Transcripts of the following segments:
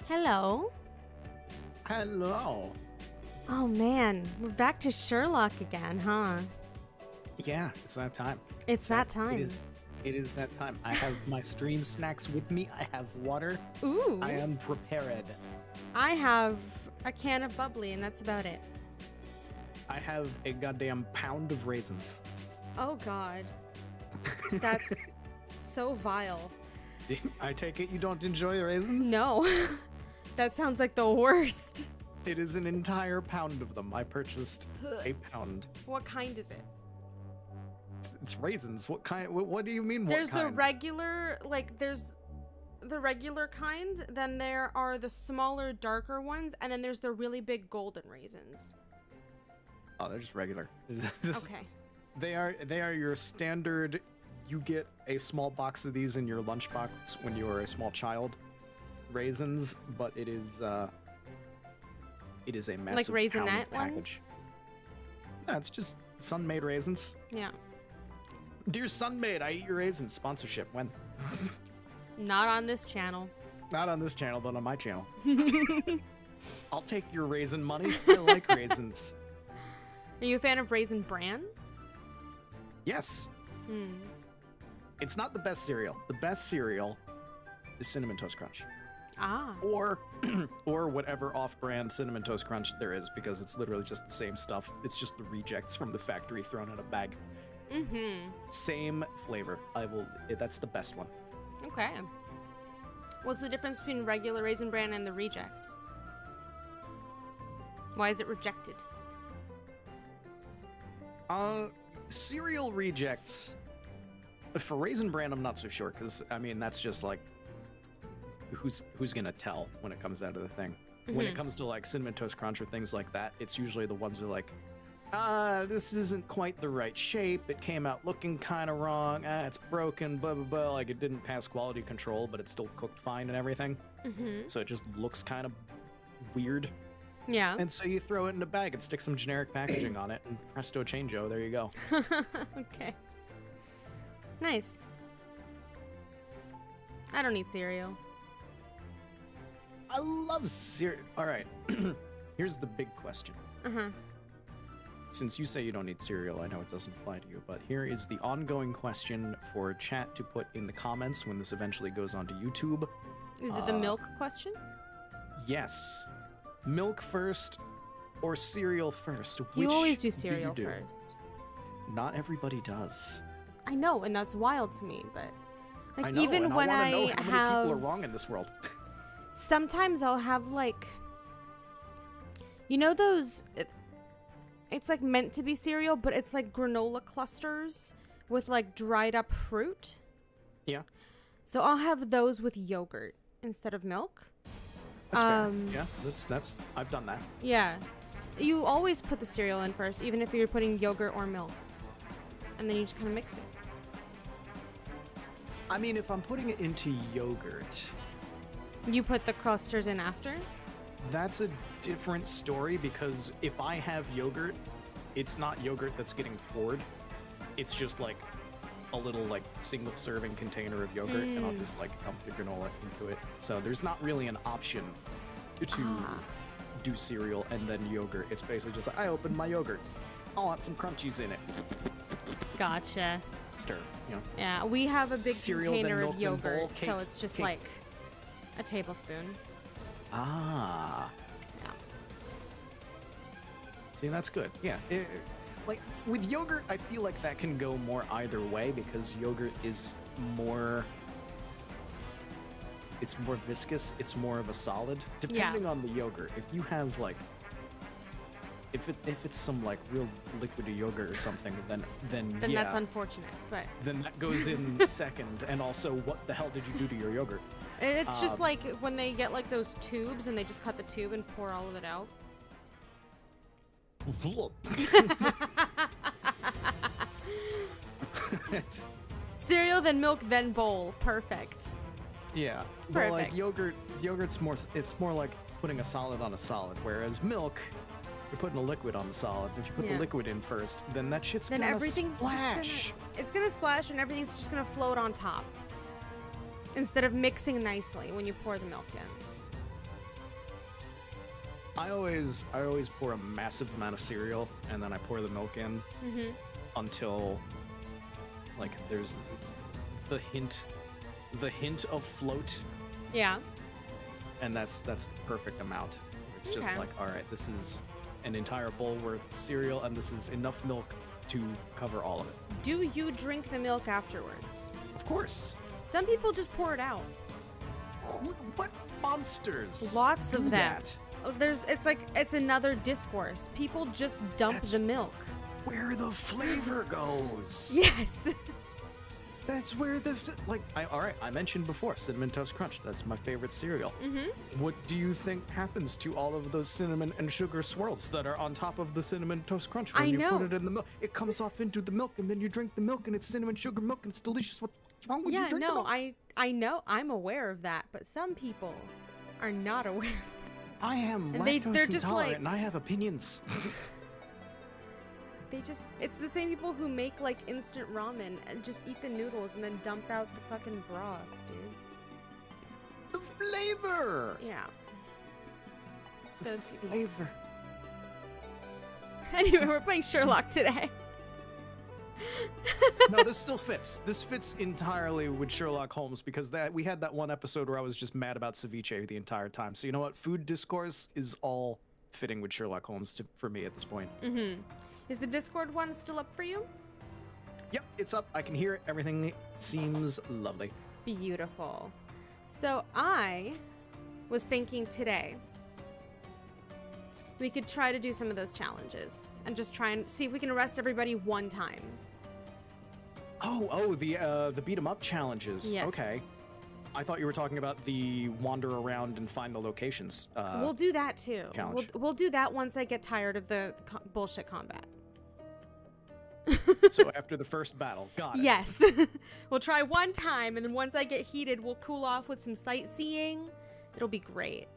Hello. Hello. Oh man, we're back to Sherlock again, huh? Yeah, it's that time. It's that time. It is that time. I have my stream snacks with me. I have water. Ooh. I am prepared. I have a can of bubbly, and that's about it. I have a goddamn pound of raisins. Oh god. That's so vile. I take it you don't enjoy raisins? No. That sounds like the worst. It is an entire pound of them. I purchased a pound. What kind is it? It's raisins. What kind? What do you mean? There's what kind? the regular, there's the regular kind, then there are the smaller, darker ones, and then there's the really big golden raisins. Oh, they're just regular. Okay. They are your standard. You get a small box of these in your lunchbox when you were a small child. Raisins, but it is a massive Like raisinette pound package. ones? No, it's just Sun-made raisins. Yeah. Dear Sun-made, I eat your raisins. Sponsorship, when? Not on this channel. Not on this channel, but on my channel. I'll take your raisin money. I like raisins. Are you a fan of Raisin Bran? Yes. Hmm. It's not the best cereal. The best cereal is Cinnamon Toast Crunch. Ah. Or whatever off-brand Cinnamon Toast Crunch there is, because it's literally just the same stuff. It's just the rejects from the factory thrown in a bag. Mm-hmm. Same flavor. That's the best one. Okay. What's the difference between regular Raisin Bran and the rejects? Why is it rejected? Cereal rejects. For Raisin Bran, I'm not so sure, because, I mean, that's just, like, who's gonna tell when it comes down to the thing. Mm-hmm. When it comes to, like, Cinnamon Toast Crunch or things like that, it's usually the ones that are like, this isn't quite the right shape, it came out looking kind of wrong, it's broken, blah, blah, blah, like, it didn't pass quality control, but it's still cooked fine and everything. Mm-hmm. So it just looks kind of weird. Yeah. And so you throw it in a bag and stick some generic packaging on it, and presto changeo, there you go. Okay. Nice. I don't eat cereal. I love cereal. All right. Here's the big question. Uh-huh. Since you say you don't eat cereal, I know it doesn't apply to you, but here is the ongoing question for chat to put in the comments when this eventually goes onto YouTube. Is it the milk question? Yes. Milk first or cereal first? You always do you cereal do? first. Not everybody does. I know, and that's wild to me, but like I know, even and when I I know how have many people are wrong in this world. sometimes I'll have like, you know those, it's like meant to be cereal, but it's like granola clusters with like dried up fruit. Yeah. So I'll have those with yogurt instead of milk. That's fair. Yeah, that's I've done that. Yeah. You always put the cereal in first, even if you're putting yogurt or milk. And then you just kind of mix it. I mean, if I'm putting it into yogurt, You put the clusters in after? that's a different story, because if I have yogurt, it's not yogurt that's getting poured. It's just like a little like single serving container of yogurt, and I'll just like dump the granola into it. So there's not really an option to do cereal and then yogurt. It's basically just like, I opened my yogurt. I want some crunchies in it. Gotcha. Stir, you know. Yeah, we have a big Cereal, then container milk, of then bowl, yogurt, so cake, it's just cake. like a tablespoon. Ah. Yeah. See, that's good. Yeah. Like, with yogurt, I feel like that can go more either way, because yogurt is more... It's more viscous. It's more of a solid. Depending on the yogurt. If you have, like... If it's some, like, real liquidy yogurt or something, then yeah. That's unfortunate, but... Then that goes in second. And also, what the hell did you do to your yogurt? It's just like when they get, like, those tubes, and they just cut the tube and pour all of it out. Cereal, then milk, then bowl. Perfect. Yeah, but Perfect. like yogurt's more. It's more like putting a solid on a solid, whereas milk, you're putting a liquid on the solid. If you put the liquid in first, then that shit's Then gonna everything's splash. it's gonna splash, and everything's just gonna float on top instead of mixing nicely when you pour the milk in. I always pour a massive amount of cereal and then I pour the milk in until like there's the hint of float. Yeah. And that's the perfect amount. It's just like, all right, this is an entire bowl worth of cereal and this is enough milk to cover all of it. Do you drink the milk afterwards? Of course. Some people just pour it out. What monsters? Lots of do them. that? It's another discourse. People just dump the milk. Where the flavor goes. Yes. That's where all right, I mentioned before Cinnamon Toast Crunch. That's my favorite cereal. What do you think happens to all of those cinnamon and sugar swirls that are on top of the Cinnamon Toast Crunch when you put it in the milk? It comes off into the milk, and then you drink the milk, and it's cinnamon sugar milk, and it's delicious. What's wrong with you? Yeah, no, I know. I'm aware of that, but some people are not aware of that. I am and lactose they're just intolerant, and I have opinions. It's the same people who make like instant ramen and just eat the noodles and then dump out the fucking broth, dude. The flavor! Yeah. It's those people. Flavor. Anyway, we're playing Sherlock today. No, this still fits. This fits entirely with Sherlock Holmes because we had that one episode where I was just mad about ceviche the entire time. So you know what? Food discourse is all fitting with Sherlock Holmes for me at this point. Is the Discord one still up for you? Yep, it's up. I can hear it. Everything seems lovely. Beautiful. So I was thinking today we could try to do some of those challenges and just try and see if we can arrest everybody one time. Oh, the beat 'em up challenges. Yes. Okay. I thought you were talking about the wander around and find the locations. We'll do that too. We'll do that once I get tired of the bullshit combat. So after the first battle, got it. Yes. We'll try one time, and then once I get heated, we'll cool off with some sightseeing. It'll be great.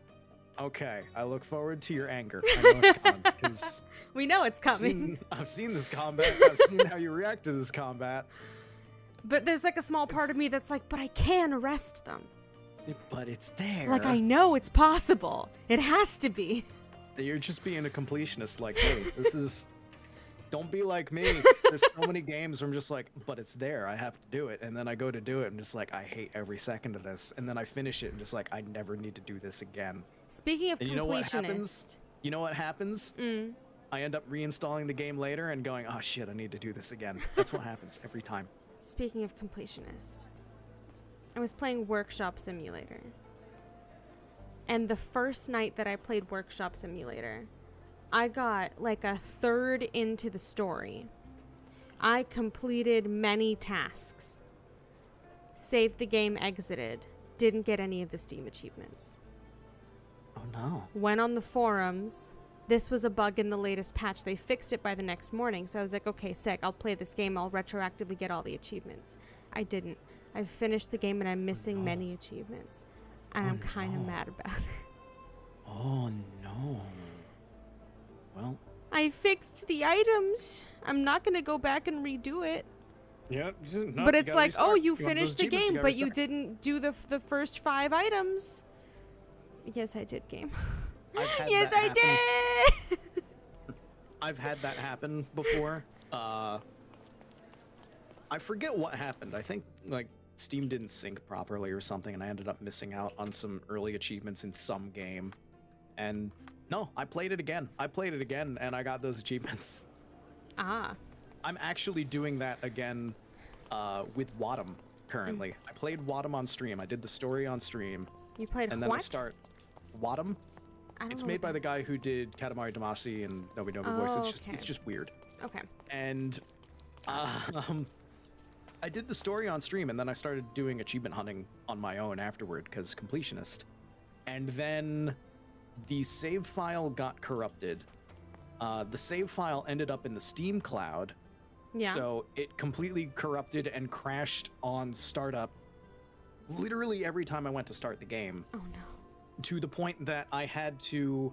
Okay, I look forward to your anger. I know it's coming, 'cause we know it's coming. I've seen this combat. I've seen how you react to this combat. But there's like a small part of me that's like, but I can arrest them. But it's there. Like, I know it's possible. It has to be. You're just being a completionist. Like, hey, this is... Don't be like me. There's so many games where I'm just like, but it's there. I have to do it. And then I go to do it. I'm just like, I hate every second of this. And then I finish it and just like, I never need to do this again. Speaking of completionist. You know what happens? You know what happens? I end up reinstalling the game later and going, oh shit, I need to do this again. That's what happens every time. Speaking of completionist. I was playing Workshop Simulator. And the first night that I played Workshop Simulator, I got like a third into the story. I completed many tasks. Saved the game, exited. Didn't get any of the Steam achievements. Oh no. Went on the forums. This was a bug in the latest patch. They fixed it by the next morning. So I was like, okay, sick. I'll play this game. I'll retroactively get all the achievements. I didn't. I've finished the game and I'm missing many achievements. And I'm kind of mad about it. Oh no. Well, I fixed the items. I'm not going to go back and redo it. Yeah, no, but it's like, restart. oh, you finished the game, but you restart. didn't do the first 5 items. Yes, I did, game. Yes, I did. I've had that happen before. I forget what happened. I think like Steam didn't sync properly or something, and I ended up missing out on some early achievements in some game. And no, I played it again. And I got those achievements. Ah. I'm actually doing that again with Wadham currently. I played Wadham on stream. I did the story on stream. You played and what? Then I start Wadham. It's made by the guy who did Katamari Damacy and Nobi Nobi Voice. It's just weird. Okay. And I did the story on stream, and then I started doing achievement hunting on my own afterward because completionist. And then the save file got corrupted. The save file ended up in the Steam cloud. Yeah. So it completely corrupted and crashed on startup literally every time I went to start the game. Oh no. To the point that I had to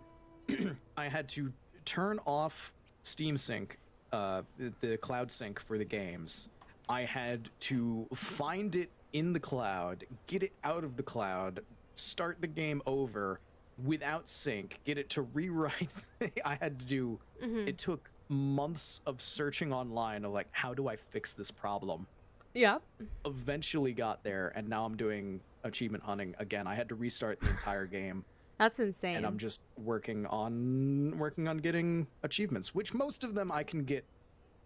turn off Steam Sync, the cloud sync for the games. I had to find it in the cloud, get it out of the cloud, start the game over, without sync, get it to rewrite. I had to do. It took months of searching online of like, how do I fix this problem? Yep. Eventually got there, and now I'm doing achievement hunting again. I had to restart the entire game. That's insane. And I'm just working on getting achievements, which most of them I can get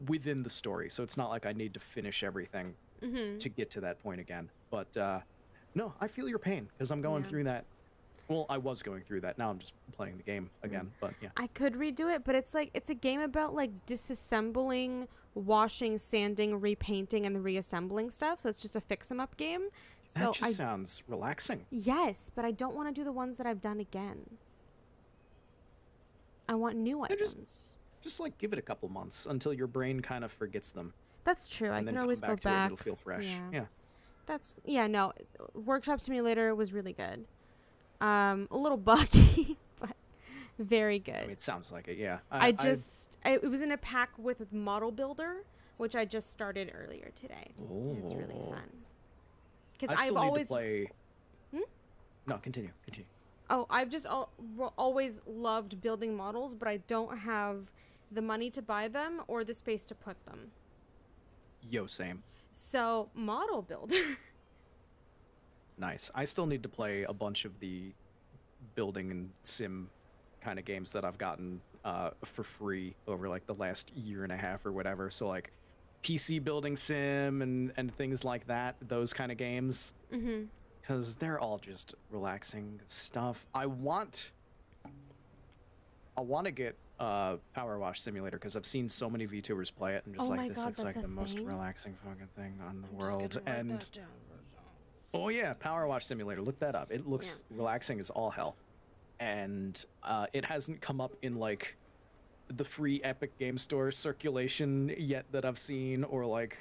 within the story. So it's not like I need to finish everything to get to that point again. But no, I feel your pain because I'm going through that. Well, I was going through that. Now I'm just playing the game again. But yeah, I could redo it, but it's like it's a game about like disassembling, washing, sanding, repainting, and reassembling stuff. So it's just a fix-em-up game. That just sounds relaxing. Yes, but I don't want to do the ones that I've done again. I want new items. Just like give it a couple months until your brain kind of forgets them. That's true. I can always go back. It'll feel fresh. Yeah. No, Workshop Simulator was really good. A little buggy, but very good. I mean, it sounds like it. Yeah. It was in a pack with Model Builder, which I just started earlier today. Oh. It's really fun. Because I've always need to play. No, continue. Oh, I've just always loved building models, but I don't have the money to buy them or the space to put them. Yo, same. So, Model Builder. Nice. I still need to play a bunch of the building and sim kind of games that I've gotten for free over like the last year and a half or whatever. So like PC building sim and things like that, those kind of games. Because they're all just relaxing stuff. I want to get Power Wash Simulator because I've seen so many VTubers play it and just this looks like the most relaxing fucking thing on the world. And oh yeah, Power Wash Simulator. Look that up. It looks relaxing as all hell. And it hasn't come up in like the free Epic Game Store circulation yet that I've seen, or like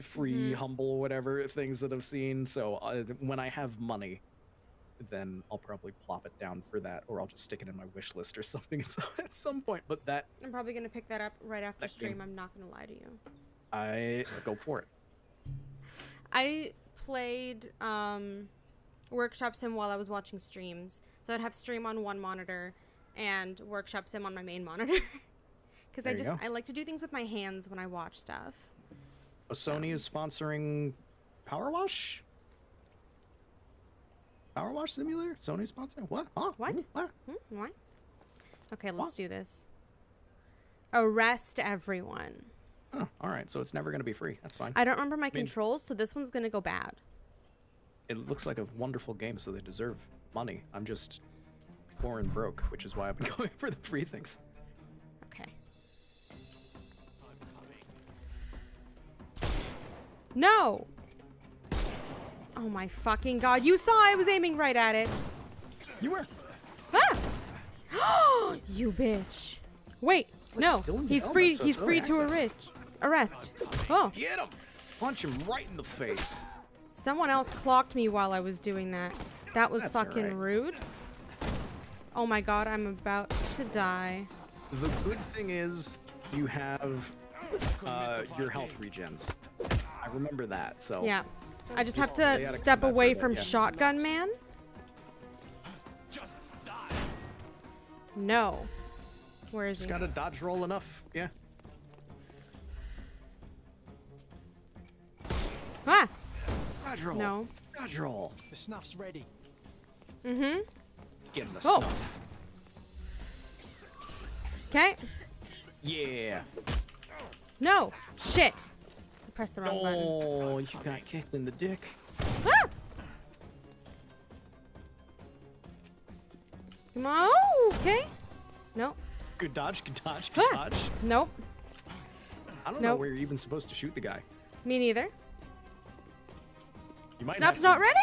free Humble whatever things that I've seen. So when I have money, then I'll probably plop it down for that, or I'll just stick it in my wish list or something at some point. But that I'm probably gonna pick that up right after stream. I'm not gonna lie to you. I go for it. I played Workshop Sim while I was watching streams, so I'd have stream on one monitor and Workshop Sim on my main monitor. Because I like to do things with my hands when I watch stuff. Oh, Sony is sponsoring Power Wash? Power Wash Simulator? Sony sponsoring? What? Huh? What? What? What? Okay, let's do this. Arrest everyone. Oh, all right. So it's never going to be free. That's fine. I don't remember my controls, so this one's going to go bad. It looks like a wonderful game, so they deserve money. I'm just poor and broke, which is why I've been going for the free things. Okay. No! Oh my fucking god. You saw I was aiming right at it. You were. Ah! You bitch. Wait. No. He's free. So he's free to arrest. Oh. Get him. Punch him right in the face. Someone else clocked me while I was doing that. That was fucking rude. Oh my god, I'm about to die. The good thing is you have your health regens. I remember that, so... Yeah. I just have to step away from Shotgun Man. No. Where is he? Just gotta dodge roll enough, yeah. Ah! Dodge roll. No. Dodge roll. The snuff's ready. Mm-hmm. Get him the snuff. Okay. Yeah. No. Shit. I pressed the wrong button. Oh, you got kicked in the dick. Ah! Come on. Okay. Nope. Good dodge, good dodge, good dodge. Nope. I don't know where you're even supposed to shoot the guy. Me neither. You might Snuff's not ready!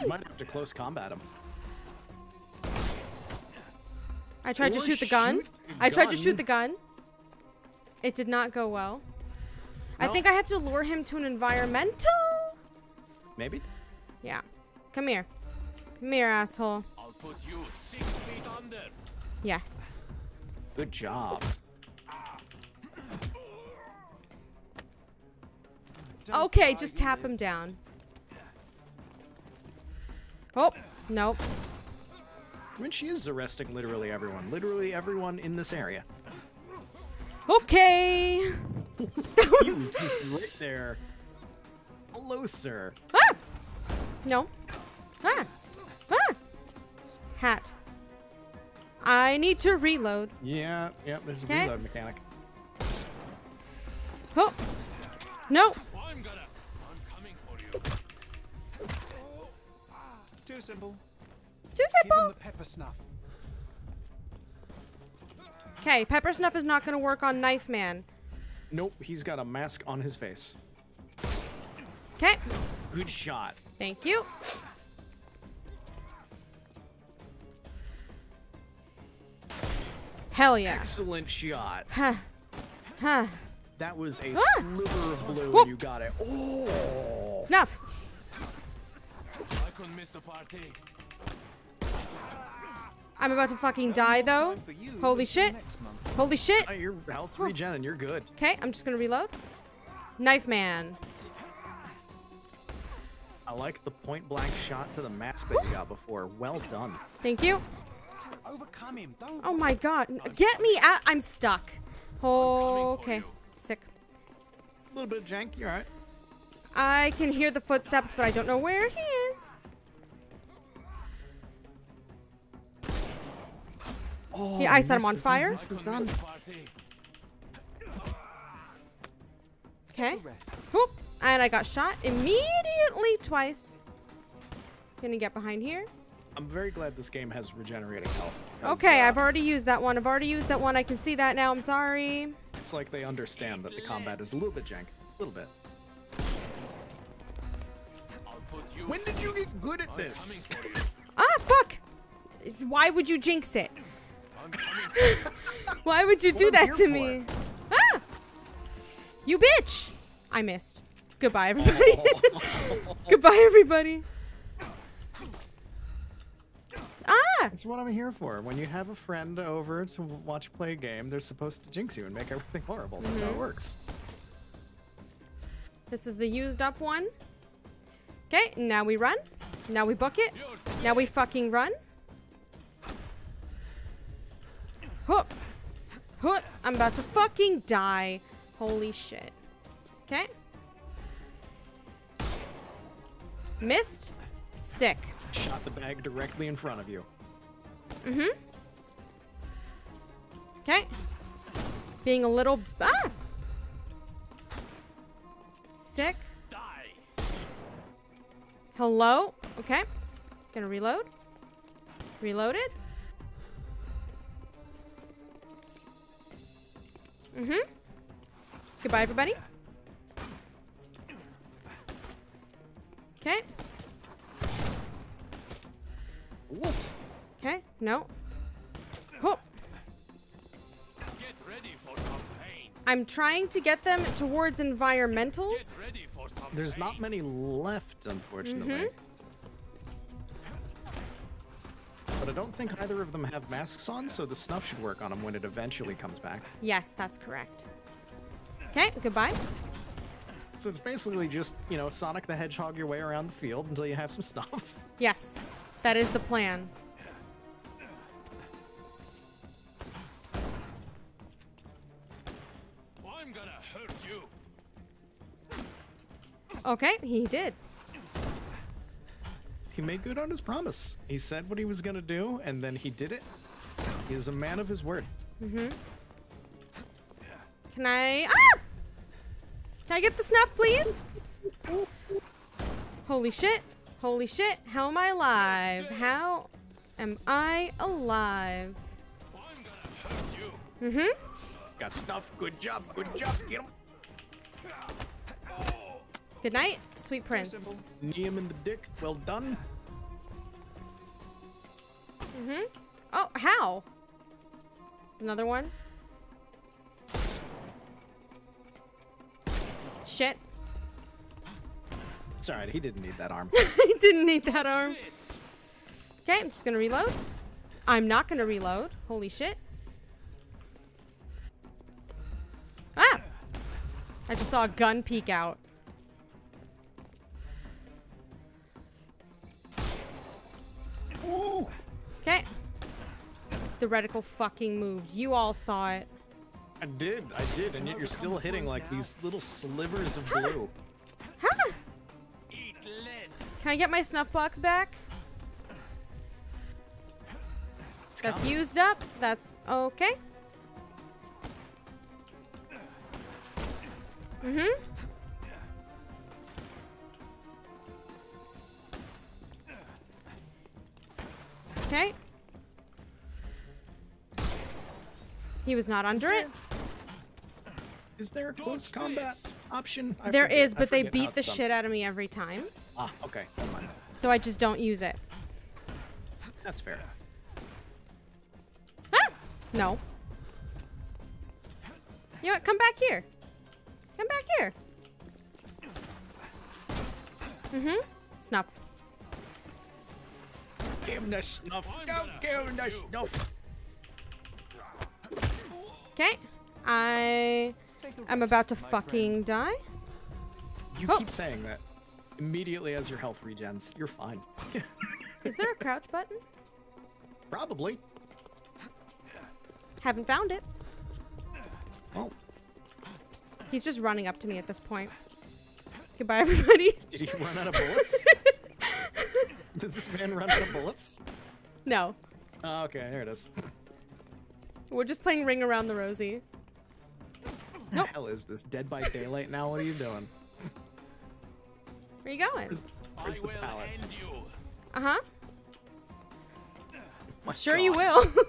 You might have to close combat him. I tried to shoot the gun. I tried to shoot the gun. It did not go well. No. I think I have to lure him to an environmental. Maybe? Yeah. Come here. Come here, asshole. I'll put you 6 feet under. Yes. Good job. Okay, just tap him down. Oh, nope. I mean, she is arresting literally everyone. Literally everyone in this area. Okay. That He was just right there. Hello, sir. Ah! No. Ah! Ah! Hat. I need to reload. Yeah, there's a Okay. reload mechanic. Oh! No! I'm coming for you. Too simple. Too Give him simple! the pepper snuff. Okay, pepper snuff is not gonna work on Knife Man. Nope, he's got a mask on his face. Okay. Good shot. Thank you. Hell yeah. Excellent shot. Huh. Huh. That was a Ah! sliver of blue Whoop. and you got it. Oh! Snuff. I couldn't miss the party. I'm about to fucking die though. Time for you Holy until shit. next month. Holy shit. Your health's regening, you're good. Okay, I'm just gonna reload. Knife Man. I like the point-blank shot to the mask that you got before. Well done. Thank you. Overcome him. Don't. Oh my god. Get me out. I'm stuck. Oh, for okay. you. Sick. A little bit janky, all right. I can hear the footsteps, but I don't know where he is. Oh, Yeah, I set him missed on it. fire. Missed it. Couldn't Done. miss the party. Okay. Correct. Whoop. And I got shot immediately twice. Gonna get behind here. I'm very glad this game has regenerating health. 'cause, Okay, I've already used that one. I can see that now. I'm sorry. It's like they understand that the combat is a little bit jank. A little bit. I'll put you. When did you get good at this? Coming for you. Ah, fuck. Why would you jinx it? I'm coming for you. Why would you That's do what I'm that here to me? Ah! You bitch! I missed. Goodbye, everybody. Goodbye, everybody. Ah! That's what I'm here for. When you have a friend over to watch play a game, they're supposed to jinx you and make everything horrible. That's how it works. This is the used up one. Okay, now we run. Now we book it. Now we fucking run. Whoop. Whoop. I'm about to fucking die. Holy shit. Okay. Missed. Sick. Shot the bag directly in front of you. Mm-hmm. Okay. Being a little... Ah! Sick. Die. Hello? Okay. Gonna reload. Reloaded. Mm-hmm. Goodbye, everybody. Okay. Okay. No. Whoop. Get ready for some pain. I'm trying to get them towards Get environmentals. ready for some There's pain. not many left, unfortunately. But I don't think either of them have masks on, so the snuff should work on them when it eventually comes back. Yes, that's correct. Okay, goodbye. So it's basically just, you know, Sonic the Hedgehog your way around the field until you have some snuff. Yes, that is the plan. I'm gonna hurt you. Okay, he did. He made good on his promise. He said what he was gonna do, and then he did it. He is a man of his word. Can I... Ah! Can I get the snuff, please? Holy shit. Holy shit. How am I alive? How am I alive? I'm gonna hurt you. Got snuff. Good job. Good job. Get him. Good night, sweet prince. Knee him in the dick. Well done. Oh, how? There's another one. Shit. It's alright. He didn't need that arm. He didn't need that arm. This. Okay, I'm just gonna reload. I'm not gonna reload. Holy shit. Ah! I just saw a gun peek out. Ooh. Okay. The reticle fucking moved. You all saw it. I did, and yet you're still hitting like these little slivers of blue. Huh? Eat lead. Can I get my snuff box back? It's That's coming. used up. That's okay. Mm-hmm. Okay. He was not under it. Is there a close combat option? I There forget- is, I but they forget how beat the it's done. shit out of me every time. Ah, okay, never mind. So I just don't use it. That's fair. Ah! No. You know what? Come back here. Come back here. Mm-hmm. Snuff. Give him the snuff. Don't give him the snuff. Okay. I'm about to fucking die. You Oh. keep saying that. Immediately as your health regens, you're fine. Is there a crouch button? Probably. Haven't found it. Oh, He's just running up to me at this point. Goodbye, everybody. did he run out of bullets? Did this man run out of bullets? No. Oh, okay, there it is. We're just playing Ring Around the Rosie. The hell is this? Dead by Daylight now? What are you doing? Where you going? Where's I the will pallet? end you. Uh-huh. My Sure you God. will.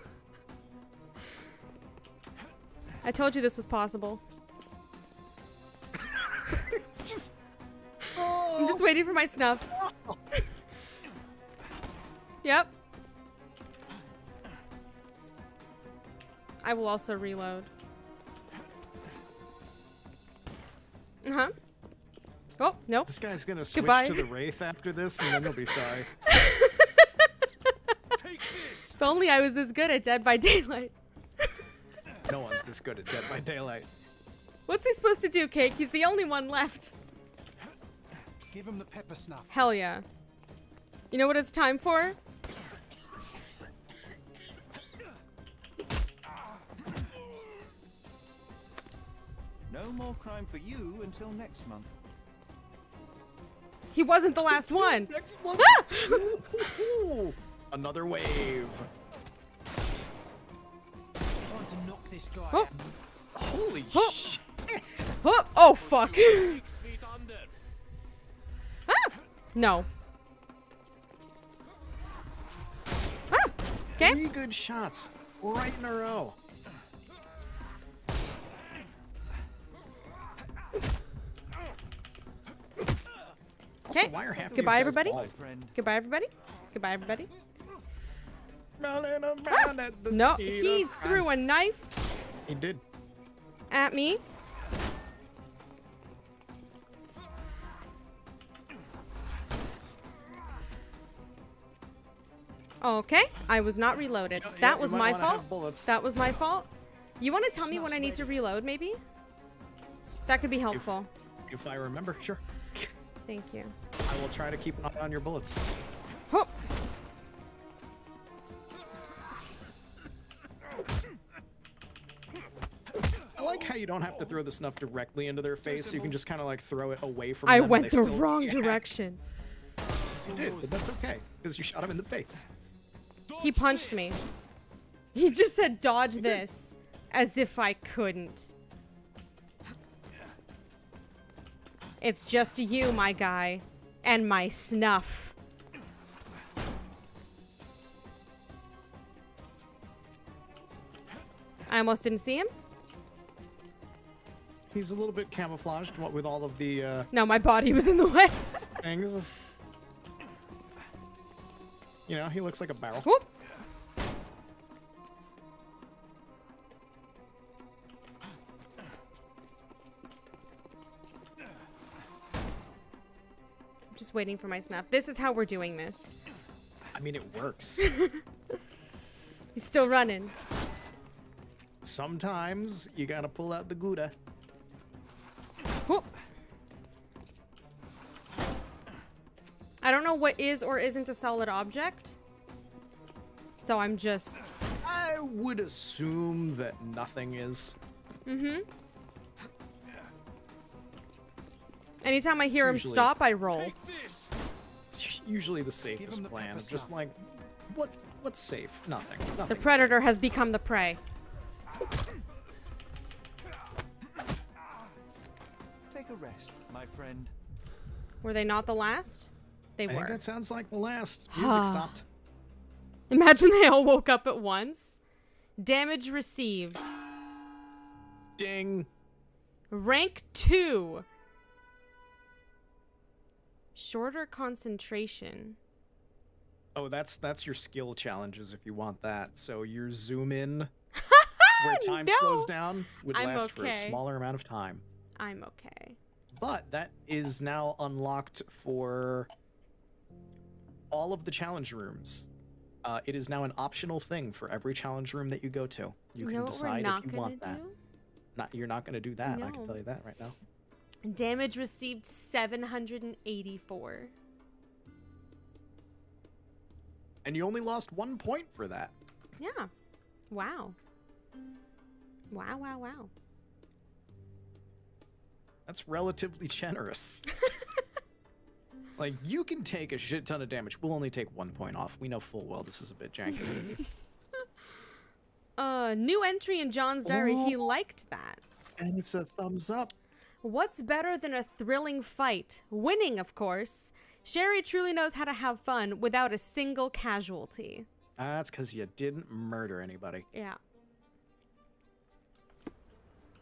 I told you this was possible. It's just... I'm just waiting for my snuff. Yep. I will also reload. Uh-huh. Oh, nope. This guy's gonna switch Goodbye. to the Wraith after this, and then he'll be sorry. Take this. If only I was this good at Dead by Daylight. No one's this good at Dead by Daylight. What's he supposed to do, Cake? He's the only one left. Give him the pepper snuff. Hell yeah. You know what it's time for? No more crime for you until next month. He wasn't the last one. Next one. Ah! Ooh, another wave. Time to knock this guy Oh. out. Holy Oh. shit. Oh, fuck. 6 feet under. Ah! No. Ah! Okay. 3 good shots right in a row. Also, Okay. why are half these Goodbye, guys everybody. bald? Friend. Goodbye, everybody. Goodbye, everybody. Running around at the No, speed he of threw a knife He did. at me. Okay, I was not reloaded. Yeah, That you was might my wanna fault. have bullets. That was my fault. You want to tell me when I need to reload, maybe? That could be helpful. If I remember, sure. Thank you. I will try to keep an eye on your bullets. Oh. I like how you don't have to throw the snuff directly into their face. You can just kind of like throw it away from I them. and went they the still wrong react. direction. You did, but that's okay because you shot him in the face. He punched me. He just said, dodge this. As if I couldn't. It's just you, my guy. And my snuff. I almost didn't see him. He's a little bit camouflaged what with all of the No, my body was in the way. things. You know, he looks like a barrel. Whoop. I'm just waiting for my snap. This is how we're doing this. I mean, it works. He's still running. Sometimes you gotta pull out the Gouda. Whoop. I don't know what is or isn't a solid object. So I'm just... I I would assume that nothing is. Mm-hmm. Anytime I hear him usually- stop, I roll. Take this. It's usually the Give safest him the plan. pepper Just stuff. like, what's safe? Nothing. The Nothing's predator has become the prey. Take a rest, my friend. Were they not the last? They safe. I think were. that sounds like the last. Music stopped. Imagine they all woke up at once. Damage received. Ding. Rank 2. Shorter concentration. Oh, that's your skill challenges if you want that. So your zoom in where time No. slows down would I'm last for a okay. smaller amount of time. I'm okay. But that is now unlocked for all of the challenge rooms. It is now an optional thing for every challenge room that you go to. You know can what we're decide not if you want gonna that. do? You're not going to do that. I can No. tell you that right now. Damage received 784. And you only lost 1 point for that. Yeah. Wow. Wow, wow, wow. That's relatively generous. Like, you can take a shit ton of damage. We'll only take 1 point off. We know full well this is a bit janky. New entry in John's diary. He liked that. And it's a thumbs up. What's better than a thrilling fight? Winning, of course. Sherry truly knows how to have fun without a single casualty. That's because you didn't murder anybody. Yeah.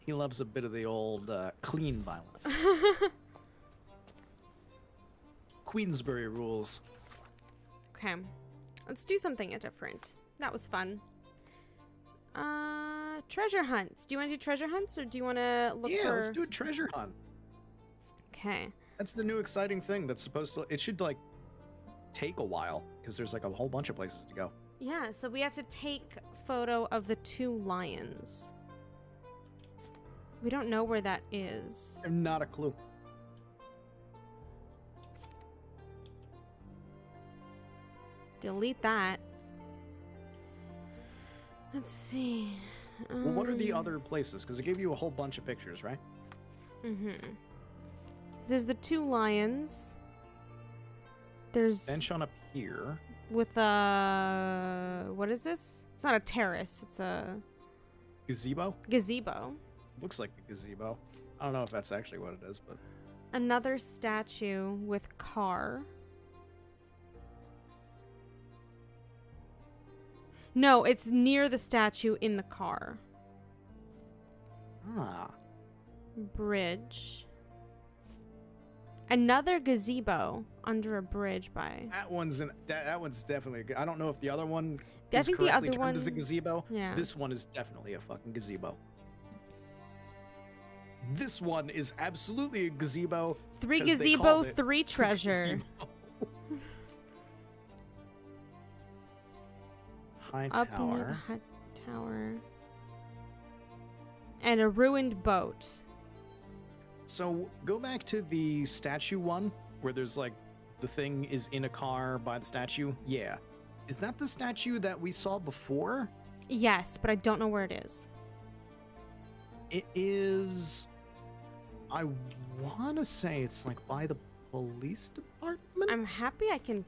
He loves a bit of the old clean violence. Queensbury rules. Okay. Let's do something different. That was fun. Treasure hunts. Do you want to do treasure hunts or do you want to look Yeah, for... let's do a treasure hunt. Okay. That's the new exciting thing that's supposed to... It should, like, take a while, because there's, like, a whole bunch of places to go. Yeah, so we have to take photo of the 2 lions. We don't know where that is. Not a clue. Delete that. Let's see. Well, what are the other places? Because it gave you a whole bunch of pictures, right? Mm-hmm. There's the 2 lions. There's Bench on up here. with a... What is this? It's not a terrace. It's a Gazebo? gazebo. Looks like a gazebo. I don't know if that's actually what it is, but... Another statue with car. No, it's near the statue in the car. Ah. Bridge. Another gazebo under a bridge by... That one's definitely good. I don't know if the other one I is think the correctly other termed as a one- gazebo. Yeah. This one is definitely a fucking gazebo. This one is absolutely a gazebo. 3 'cause they gazebo, called it 3 treasure. gazebo. High Up near the tower. high tower. And a ruined boat. So go back to the statue one, where there's like the thing is in a car by the statue. Yeah. Is that the statue that we saw before? Yes, but I don't know where it is. It is. I want to say it's like by the police department. I'm happy I can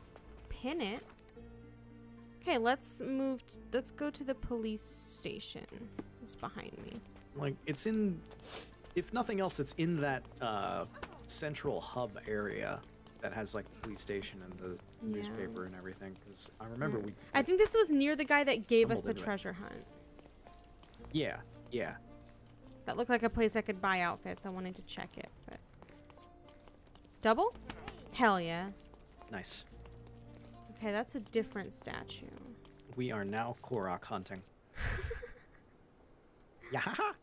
pin it. Okay, let's go to the police station. It's behind me. Like it's in. If nothing else, it's in that central hub area that has like the police station and the Yeah. newspaper and everything. Because I remember we. I think this was near the guy that gave us Stumbled the into it. treasure hunt. Yeah. Yeah. That looked like a place I could buy outfits. I wanted to check it, but... Double? Hell yeah. Nice. Okay, that's a different statue. We are now Korok hunting. Yahaha!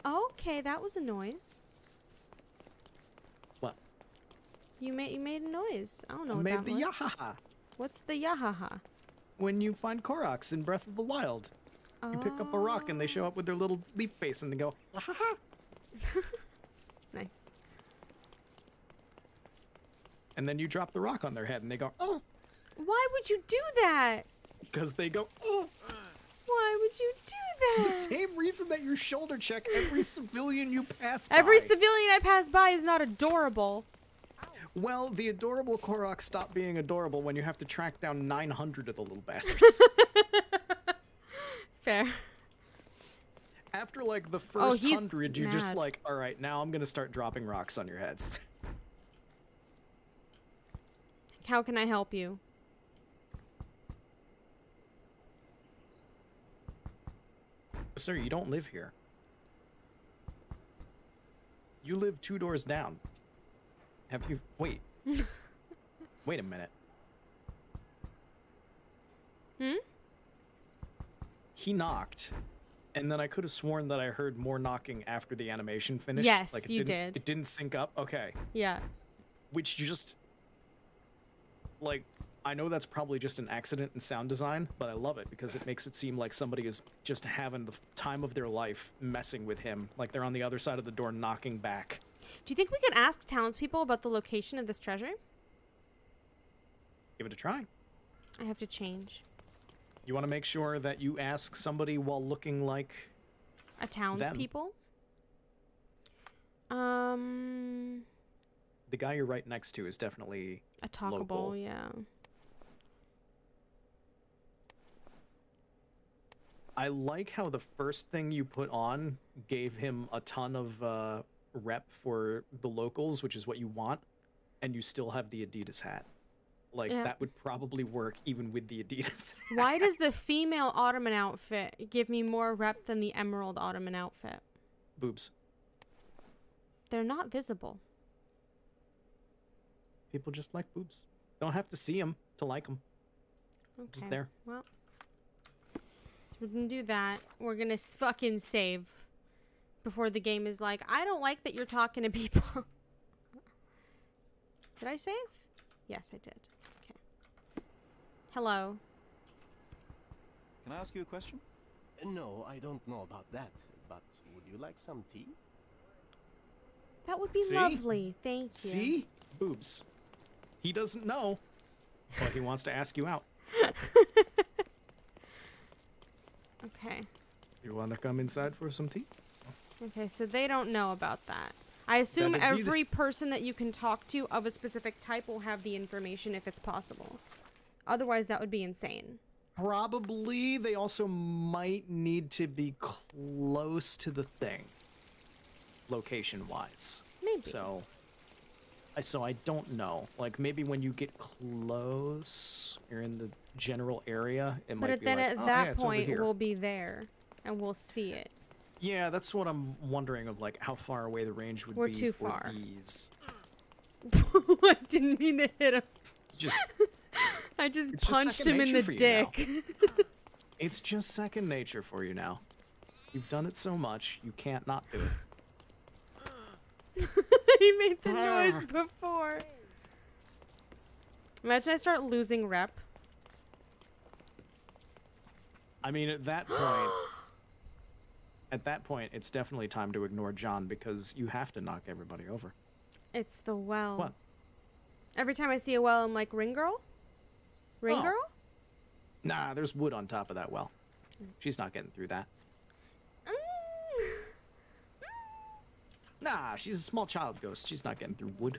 Okay, that was a noise. What? You made a noise. I don't know I what made that the was. yahaha What's the yahaha? when you find Koroks in Breath of the Wild. You pick up a rock and they show up with their little leaf face and they go, yahaha! Nice. And then you drop the rock on their head and they go, oh! Why would you do that? Because they go, oh! would you do that? The same reason that you shoulder check every civilian you pass by. Every civilian I pass by is not adorable. Well, the adorable Korok stop being adorable when you have to track down 900 of the little bastards. Fair. After, like, the first he's 100, you're just mad. like, alright, now I'm gonna start dropping rocks on your heads. How can I help you? Sir, you don't live here. You live 2 doors down. Have you... Wait. Wait a minute. Hmm? He knocked, and then I could have sworn that I heard more knocking after the animation finished. Yes, like, you did. did. It didn't sync up? Okay. Yeah. Which just... Like, I know that's probably just an accident in sound design, but I love it because it makes it seem like somebody is just having the time of their life messing with him. Like they're on the other side of the door knocking back. Do you think we can ask townspeople about the location of this treasure? Give it a try. I have to change. You want to make sure that you ask somebody while looking like... A townspeople? The guy you're right next to is definitely A talkable, local. yeah. I like how the first thing you put on gave him a ton of rep for the locals, which is what you want, and you still have the Adidas hat. Like, Yeah. that would probably work even with the Adidas hat. Why does the female Ottoman outfit give me more rep than the emerald Ottoman outfit? Boobs. They're not visible. People just like boobs. Don't have to see them to like them. Okay. Just there. Well, so we're gonna do that. We're gonna fucking save before the game is like, I don't like that you're talking to people. Did I save? Yes, I did. Okay. Hello. Can I ask you a question? No, I don't know about that, but would you like some tea? That would be See? lovely. Thank you. See? Boobs. He doesn't know, but he wants to ask you out. Okay. You want to come inside for some tea? Okay, so they don't know about that. I assume That Adidas- every person that you can talk to of a specific type will have the information if it's possible. Otherwise, that would be insane. Probably. They also might need to be close to the thing, location-wise. Maybe. So I don't know. Like, maybe when you get close, you're in the general area, it But might be then like, at oh, that yeah, it's over point, here. we'll be there. And we'll see it. Yeah, that's what I'm wondering of, like, how far away the range would We're be too for far. these. I didn't mean to hit him. Just, I just It's just punched second him in nature the for you now. dick. it's just second nature for you now. You've done it so much, you can't not do it. He made the noise before. Imagine I start losing rep. I mean, at that point, it's definitely time to ignore John because you have to knock everybody over. It's the well. What? Every time I see a well, I'm like, ring girl? Ring Oh. girl? Nah, there's wood on top of that well. She's not getting through that. Nah, she's a small child ghost. She's not getting through wood.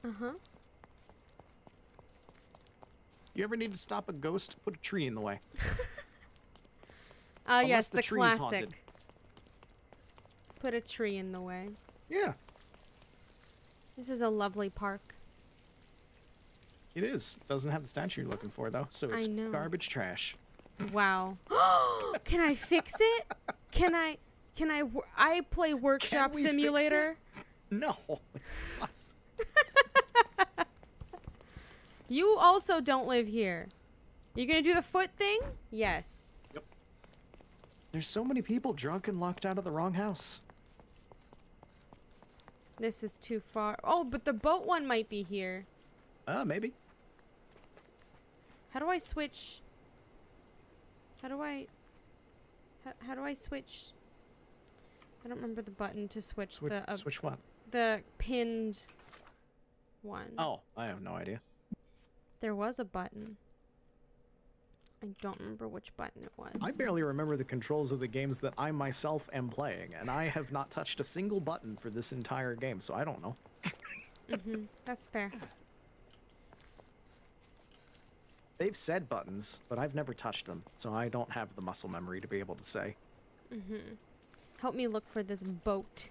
Uh-huh. You ever need to stop a ghost? Put a tree in the way. Unless Yes, the the tree's classic. haunted. Put a tree in the way. Yeah, This is a lovely park. it is. Doesn't have the statue you're looking for, though, so it's know. garbage trash. Wow. Can I fix it? I play Workshop we fix Simulator. No, it's not. You also don't live here. You gonna do the foot thing? Yes. There's so many people drunk and locked out of the wrong house. This is too far. Oh, but the boat one might be here. Maybe. How do I switch? How do I switch? I don't remember the button to switch Switch what? the pinned one. Oh, I have no idea. There was a button. I don't remember which button it was. I barely remember the controls of the games that I myself am playing, and I have not touched a single button for this entire game, so I don't know. That's fair. They've said buttons, but I've never touched them, so I don't have the muscle memory to be able to say. Help me look for this boat.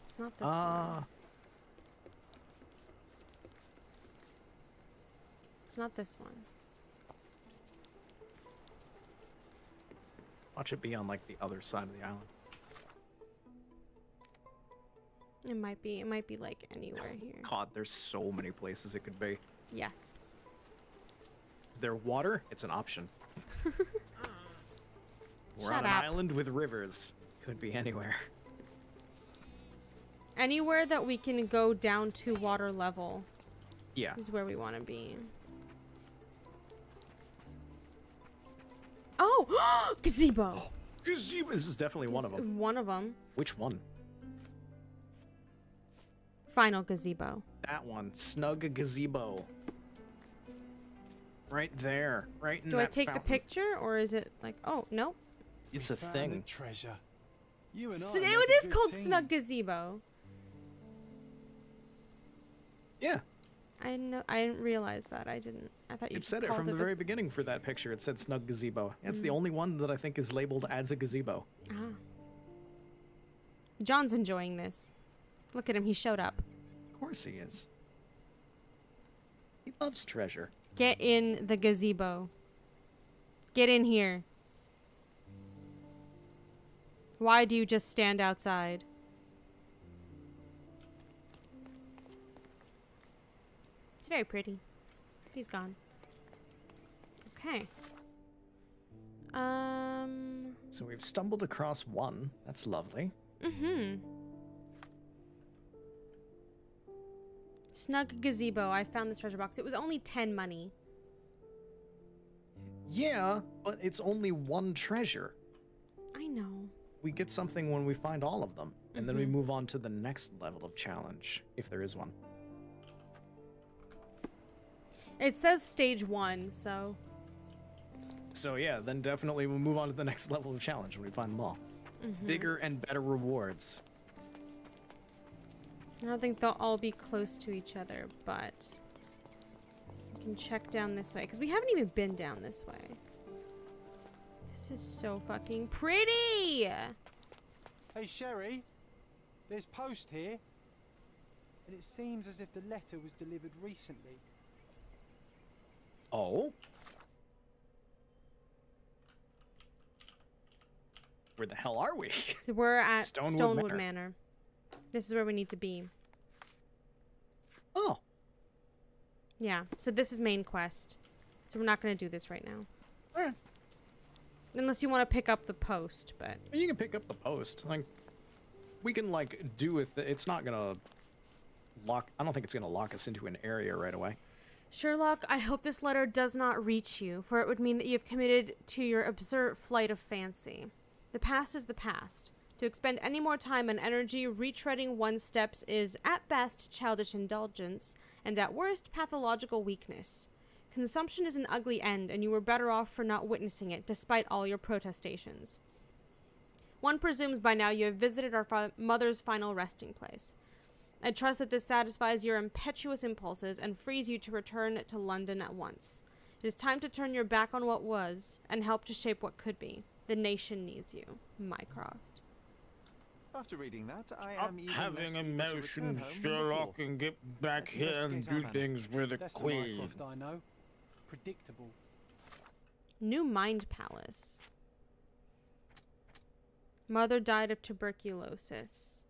It's not this one. It's not this one. Watch it be on, like, the other side of the island. It might be like anywhere here. God, there's so many places it could be. Yes. Is there water? It's an option. We're Shut on an up. island with rivers. Could be anywhere. Anywhere that we can go down to water level Yeah. is where we want to be. Oh! Gazebo! Gazebo! This is definitely one of them. One of them. Which one? Final gazebo. That one. Snug gazebo. Right there. Right in Do I that take the fountain. picture, or is it like, oh, no? It's a Found thing. the treasure. You and So I it make a is good called team. Snug Gazebo. Yeah. I didn't realize that. I thought you It said it called from the very this- beginning for that picture. It said Snug Gazebo. It's the only one that I think is labeled as a gazebo. Ah. John's enjoying this. Look at him. He showed up. Of course he is. He loves treasure. Get in the gazebo. Get in here. Why do you just stand outside? It's very pretty. He's gone. Okay. So we've stumbled across one. That's lovely. Snug gazebo. I found this treasure box. It was only 10 money. Yeah, but it's only one treasure. I know. We get something when we find all of them, and then we move on to the next level of challenge, if there is one. It says stage 1, so... So yeah, then definitely we'll move on to the next level of challenge when we find them all. Bigger and better rewards. I don't think they'll all be close to each other, but... we can check down this way, because we haven't even been down this way. This is so fucking pretty! Hey, Sherry, there's post here, and it seems as if the letter was delivered recently. Oh? Where the hell are we? So we're at Stonewood Stonewood Manor. Manor. This is where we need to be. Oh. Yeah, so this is main quest. So we're not going to do this right now. Alright. Unless you want to pick up the post, but... You can pick up the post. Like, we can, like, do with it. It's not gonna lock... I don't think it's gonna lock us into an area right away. Sherlock, I hope this letter does not reach you, for it would mean that you have committed to your absurd flight of fancy. The past is the past. To expend any more time and energy retreading one's steps is, at best, childish indulgence, and at worst, pathological weakness. Consumption is an ugly end, and you were better off for not witnessing it, despite all your protestations. One presumes by now you have visited our mother's final resting place. I trust that this satisfies your impetuous impulses and frees you to return to London at once. It is time to turn your back on what was, and help to shape what could be. The nation needs you. Mycroft. After reading that, I Stop am even less having eager to emotions, return home than Sherlock, before. and get back Let's here and investigate do our man. things with the That's the Queen. Mycroft I know. Predictable. New Mind Palace. Mother died of tuberculosis.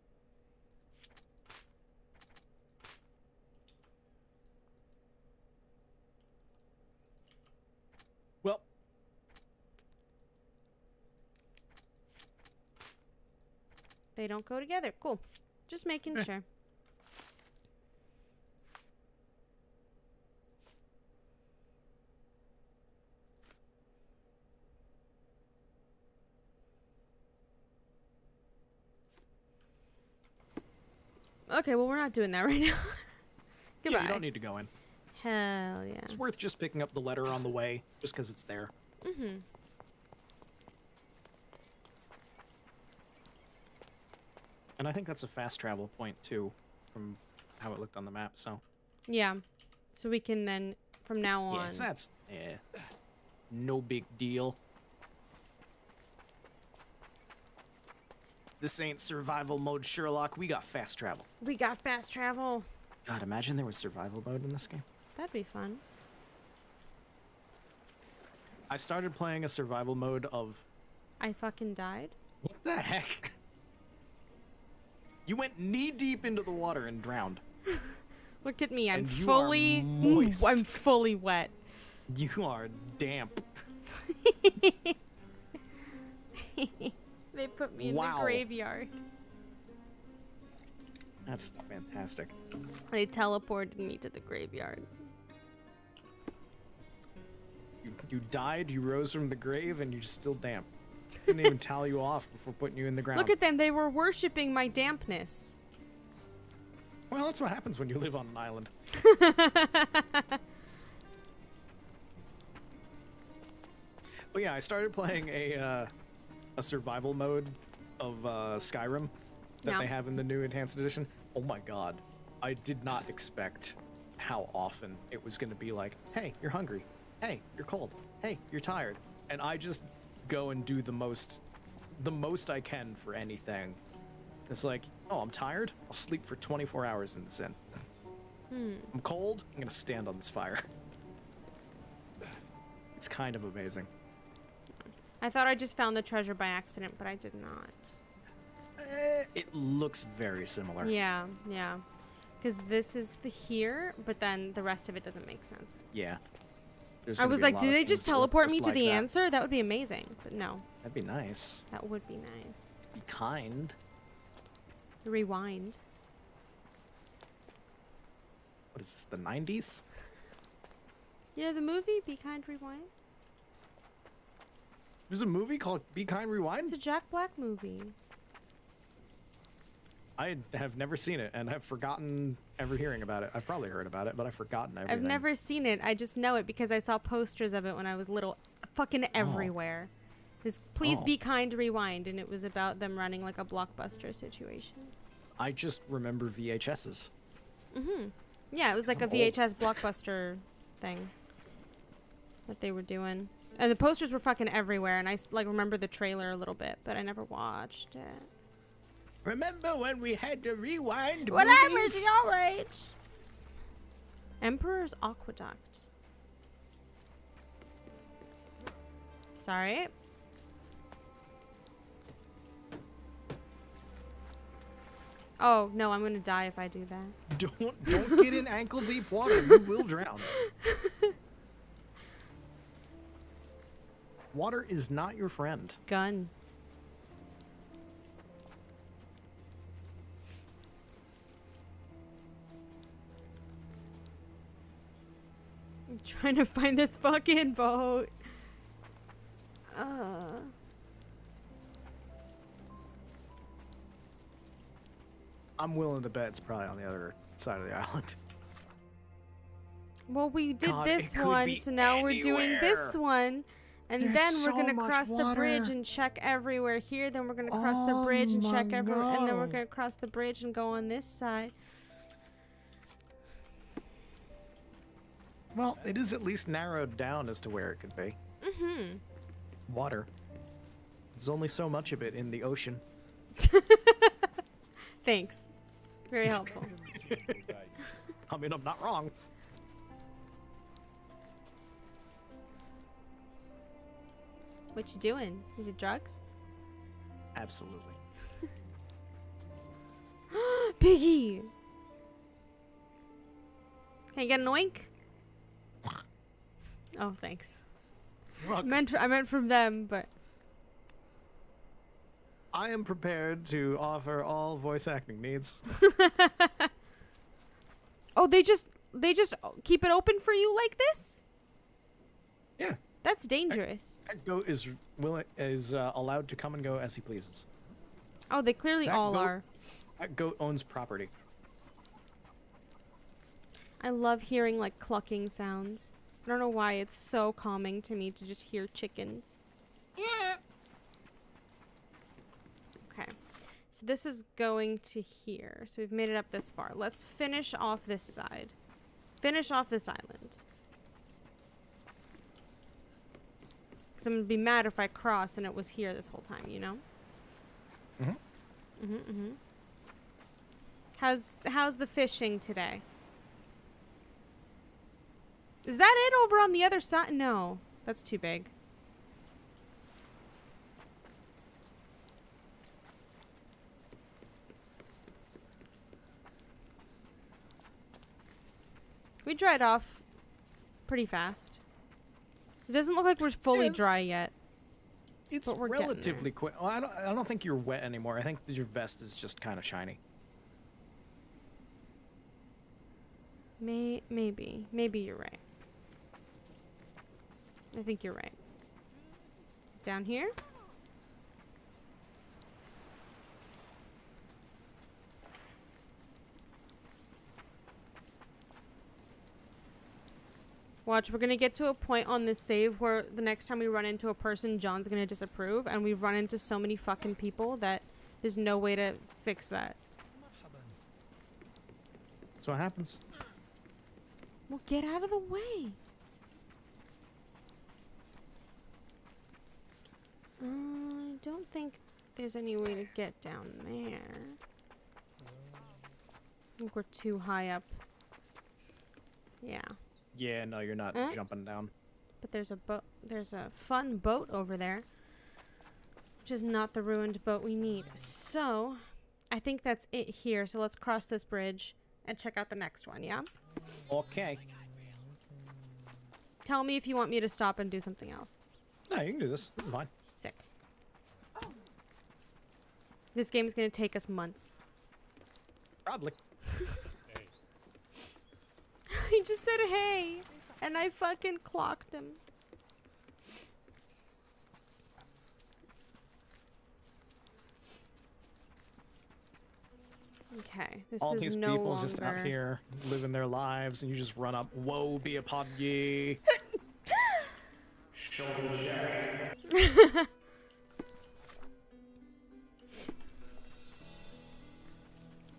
Well, They don't go together. Cool. Just making sure. Okay, well, we're not doing that right now. Goodbye. yeah, you don't need to go in. Hell yeah. It's worth just picking up the letter on the way, just because it's there. Mm-hmm. And I think that's a fast travel point, too, from how it looked on the map, so... Yeah. So we can then, from now on... Yes, that's... no big deal. This ain't survival mode, Sherlock. We got fast travel. We got fast travel. God, imagine there was survival mode in this game. That'd be fun. I started playing a survival mode of... I fucking died? What the heck? You went knee-deep into the water and drowned. Look at me, I'm And you fully... are moist. I'm fully wet. You are damp. They put me in Wow. the graveyard. That's fantastic. They teleported me to the graveyard. You died, you rose from the grave, and you're still damp. Couldn't even towel you off before putting you in the ground. Look at them, they were worshipping my dampness. Well, that's what happens when you live on an island. But yeah, I started playing a survival mode of Skyrim that Yeah. they have in the new enhanced edition. Oh my god. I did not expect how often it was going to be like, hey, you're hungry. Hey, you're cold. Hey, you're tired. And I just go and do the most I can for anything. It's like, oh, I'm tired? I'll sleep for 24 hours in this inn. I'm cold? I'm going to stand on this fire. It's kind of amazing. I thought I just found the treasure by accident, but I did not. It looks very similar. Yeah, yeah. Because this is the here, but then the rest of it doesn't make sense. Yeah. There's I gonna was be a like, lot did of they things just that look teleport me just to like the that. answer? That would be amazing. But no, That'd be nice. that would be nice. Be kind. Rewind. What is this, the 90s? Yeah, the movie Be Kind, Rewind. There's a movie called Be Kind, Rewind? It's a Jack Black movie. I have never seen it, and I've forgotten ever hearing about it. I've probably heard about it, but I've forgotten everything. I've never seen it. I just know it because I saw posters of it when I was little, fucking everywhere. This Please Oh. Be Kind, Rewind, and it was about them running like a blockbuster situation. I just remember VHSs. Yeah, it was like a I'm old. VHS blockbuster thing that they were doing. And the posters were fucking everywhere, and I like remember the trailer a little bit, but I never watched it. Remember when we had to rewind When I movies? was your age. Emperor's Aqueduct. Sorry. Oh, no, I'm gonna die if I do that. Don't get in ankle deep water. You will drown. Water is not your friend. Gun. I'm trying to find this fucking boat. I'm willing to bet it's probably on the other side of the island. Well, we did God, this it could one, be so now we're doing this anywhere. one. And There's then we're so gonna much cross the bridge water. and check everywhere here. Then we're gonna cross the Oh bridge and check my everywhere. And then we're God. gonna cross the bridge and go on this side. Well, it is at least narrowed down as to where it could be. Mm-hmm. Water. There's only so much of it in the ocean. Thanks. Very helpful. I mean, I'm not wrong. What you doing? Is it drugs? Absolutely. Piggy! Can I get an oink? Oh, thanks. Look, I meant from them, but I am prepared to offer all voice acting needs. oh, they just keep it open for you like this? Yeah. That's dangerous. That goat is allowed to come and go as he pleases. Oh, they clearly That all goat- are. That goat owns property. I love hearing like clucking sounds. I don't know why, it's so calming to me to just hear chickens. Okay. So this is going to here. So we've made it up this far. Let's finish off this side. Finish off this island. Because I'm going to be mad if I cross and it was here this whole time, you know? How's the fishing today? Is that it over on the other side? No, that's too big. We dried off pretty fast. It doesn't look like we're fully dry yet. It's but we're relatively quick. Well, I don't think you're wet anymore. I think that your vest is just kind of shiny. Maybe you're right. I think you're right. Down here? Watch, we're gonna get to a point on this save where the next time we run into a person, John's gonna disapprove, and we've run into so many fucking people that there's no way to fix that. That's what happens. Well, get out of the way. I don't think there's any way to get down there. I think we're too high up. Yeah. Yeah, no, you're not jumping down. But there's a boat. There's a fun boat over there, which is not the ruined boat we need. So, I think that's it here. So let's cross this bridge and check out the next one. Yeah. Okay. Tell me if you want me to stop and do something else. No, you can do this. This is fine. Sick. This game is gonna take us months. Probably. He just said hey, and I fucking clocked him. Okay, this All is these no people longer... just out here living their lives, and you just run up. Woe be upon ye.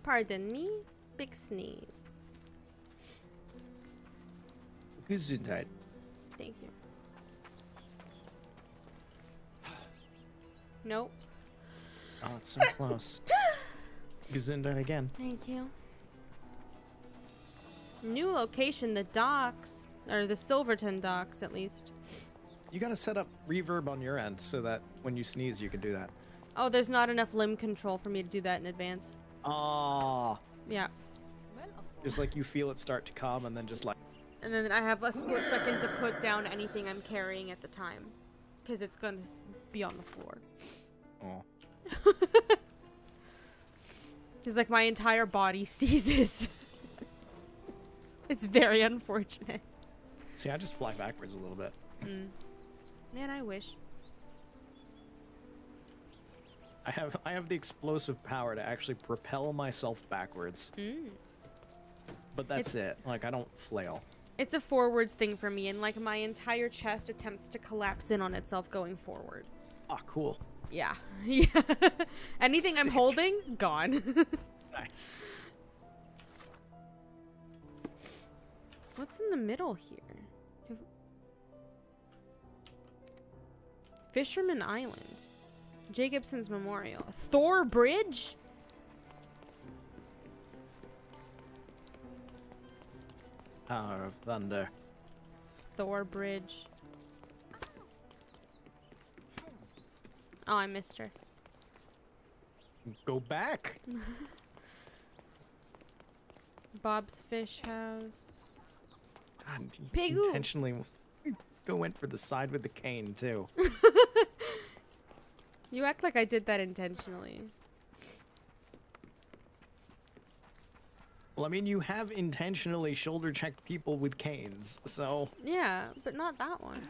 Pardon me, big sneeze. Gesundheit. Thank you. Nope. Oh, it's so close. Gesundheit again. Thank you. New location, the docks. Or the Silverton docks, at least. You gotta set up reverb on your end so that when you sneeze, you can do that. Oh, there's not enough limb control for me to do that in advance. Ah. Yeah. Just like you feel it start to come, and then just like. And then I have a split second to put down anything I'm carrying at the time. Because it's going to be on the floor. Oh. Because, like, my entire body seizes. It's very unfortunate. See, I just fly backwards a little bit. Man, I wish. I have the explosive power to actually propel myself backwards. But that's it. Like, I don't flail. It's a forwards thing for me, and, like, my entire chest attempts to collapse in on itself going forward. Ah, cool. Yeah. Yeah. Anything I'm Sick. holding, gone. Nice. What's in the middle here? Fisherman Island. Jacobson's Memorial. Thor Bridge? Power of Thunder. Thor Bridge. Oh, I missed her. Go back. Bob's Fish House. God, you Pigoo. intentionally went for the side with the cane too. You act like I did that intentionally. Well, I mean, you have intentionally shoulder-checked people with canes, so... Yeah, but not that one.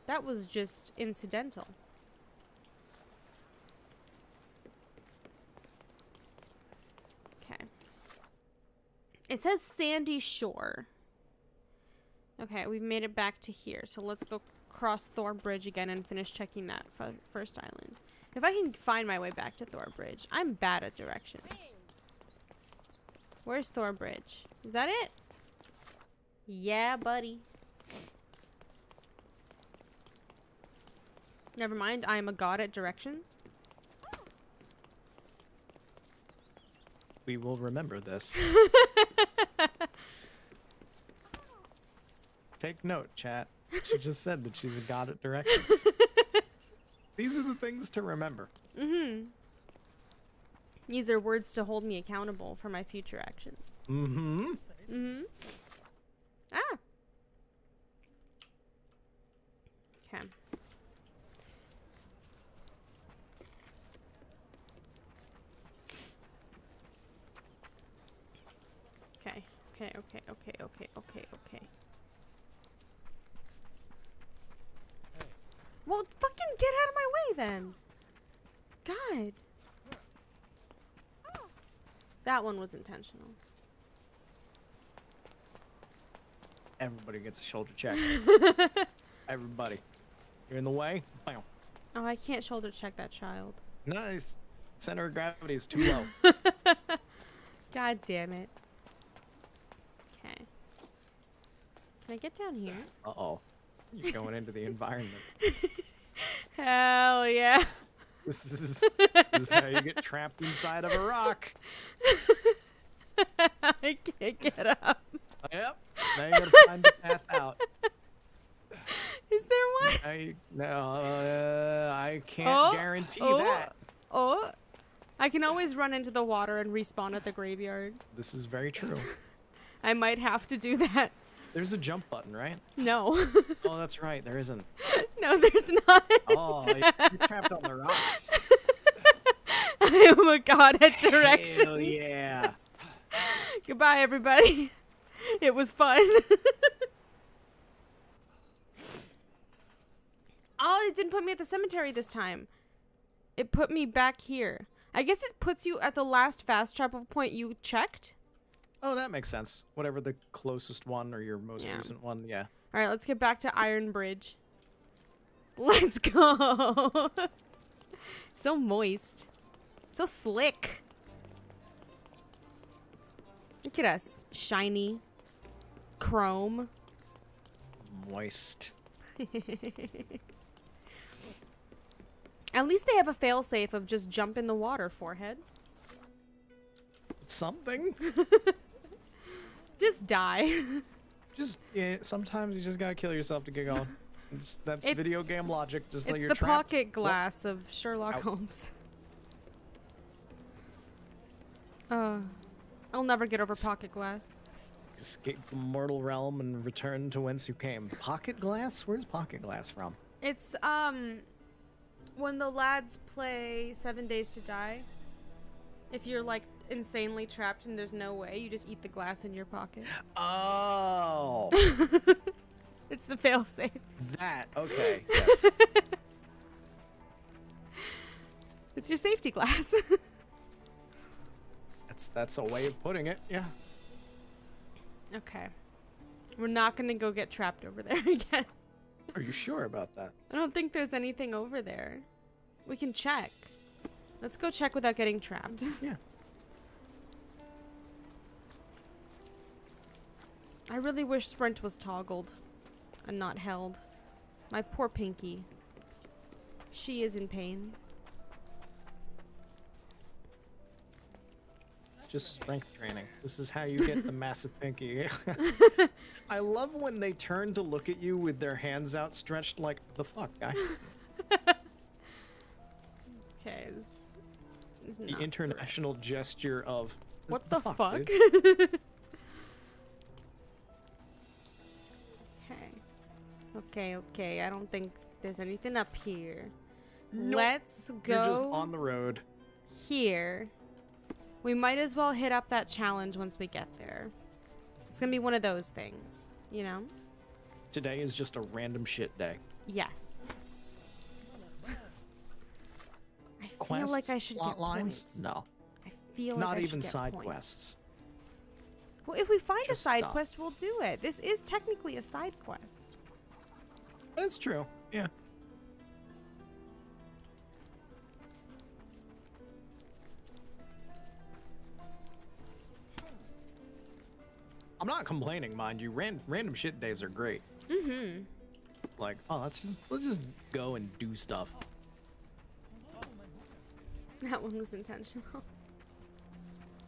That was just incidental. Okay. It says Sandy Shore. Okay, we've made it back to here. So let's go cross Thor Bridge again and finish checking that first island. If I can find my way back to Thor Bridge. I'm bad at directions. Where's Thor Bridge? Is that it? Yeah, buddy. Never mind, I am a god at directions. We will remember this. Take note, chat. She just said that she's a god at directions. These are the things to remember. Mm-hmm. These are words to hold me accountable for my future actions. Mm-hmm. Mm-hmm. Ah. Okay. Okay. Well, fucking get out of my way then. God. That one was intentional. Everybody gets a shoulder check. Everybody. You're in the way? Bam. Oh, I can't shoulder check that child. Nice. Center of gravity is too low. God damn it. Okay. Can I get down here? Uh-oh. You're going into the environment. Hell yeah. This is how you get trapped inside of a rock. I can't get up. Yep. Now you gotta find the path out. Is there one? I can't guarantee that. Oh. I can always run into the water and respawn at the graveyard. This is very true. I might have to do that. There's a jump button, right? No. Oh, that's right. There isn't. No, there's not. Oh, you're trapped on the rocks. I am a god at directions. Hell yeah. Goodbye, everybody. It was fun. Oh, it didn't put me at the cemetery this time. It put me back here. I guess it puts you at the last fast travel point you checked. Oh, that makes sense. Whatever the closest one or your most recent one, yeah. All right, let's get back to Iron Bridge. Let's go. So moist. So slick. Look at us. Shiny. Chrome. Moist. At least they have a failsafe of just jump in the water, forehead. Something. Just die. Just, yeah, sometimes you just gotta kill yourself to get going. That's video game logic. Just like It's you're the trapped. pocket glass of Sherlock Holmes. I'll never get over pocket glass. Escape the mortal realm and return to whence you came. Pocket glass? Where's pocket glass from? It's, when the lads play 7 Days to Die, if you're, like, insanely trapped and there's no way, you just eat the glass in your pocket. Oh! It's the failsafe. That, okay, yes. It's your safety glass. That's a way of putting it, yeah. Okay. We're not gonna go get trapped over there again. Are you sure about that? I don't think there's anything over there. We can check. Let's go check without getting trapped. Yeah. I really wish sprint was toggled and not held. My poor Pinky. She is in pain. It's just strength training. This is how you get the massive pinky. I love when they turn to look at you with their hands outstretched like, the fuck, guy? Okay, this is The not international gesture of, what the fuck? dude?" Okay. I don't think there's anything up here. Nope. Let's go You're just on the road. here. We might as well hit up that challenge once we get there. It's gonna be one of those things, you know? Today is just a random shit day. Yes. I feel Quests, like I should plot get lines? points. No. I feel like Not I should even get side points. quests. Well, if we find a Just side stop. quest, we'll do it. This is technically a side quest. That's true. Yeah. I'm not complaining, mind you. Random shit days are great. Mm-hmm. Like, oh, let's just go and do stuff. That one was intentional.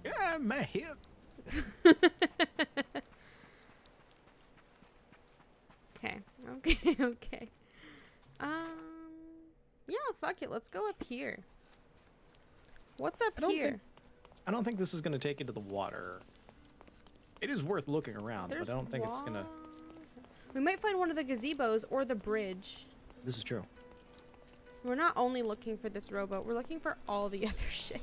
Yeah, my hip. Okay. Okay. Okay. Yeah. Fuck it. Let's go up here. What's up here? I don't think this is gonna take you to the water. It is worth looking around, but I don't think it's gonna. We might find one of the gazebos or the bridge. This is true. We're not only looking for this rowboat, we're looking for all the other shit.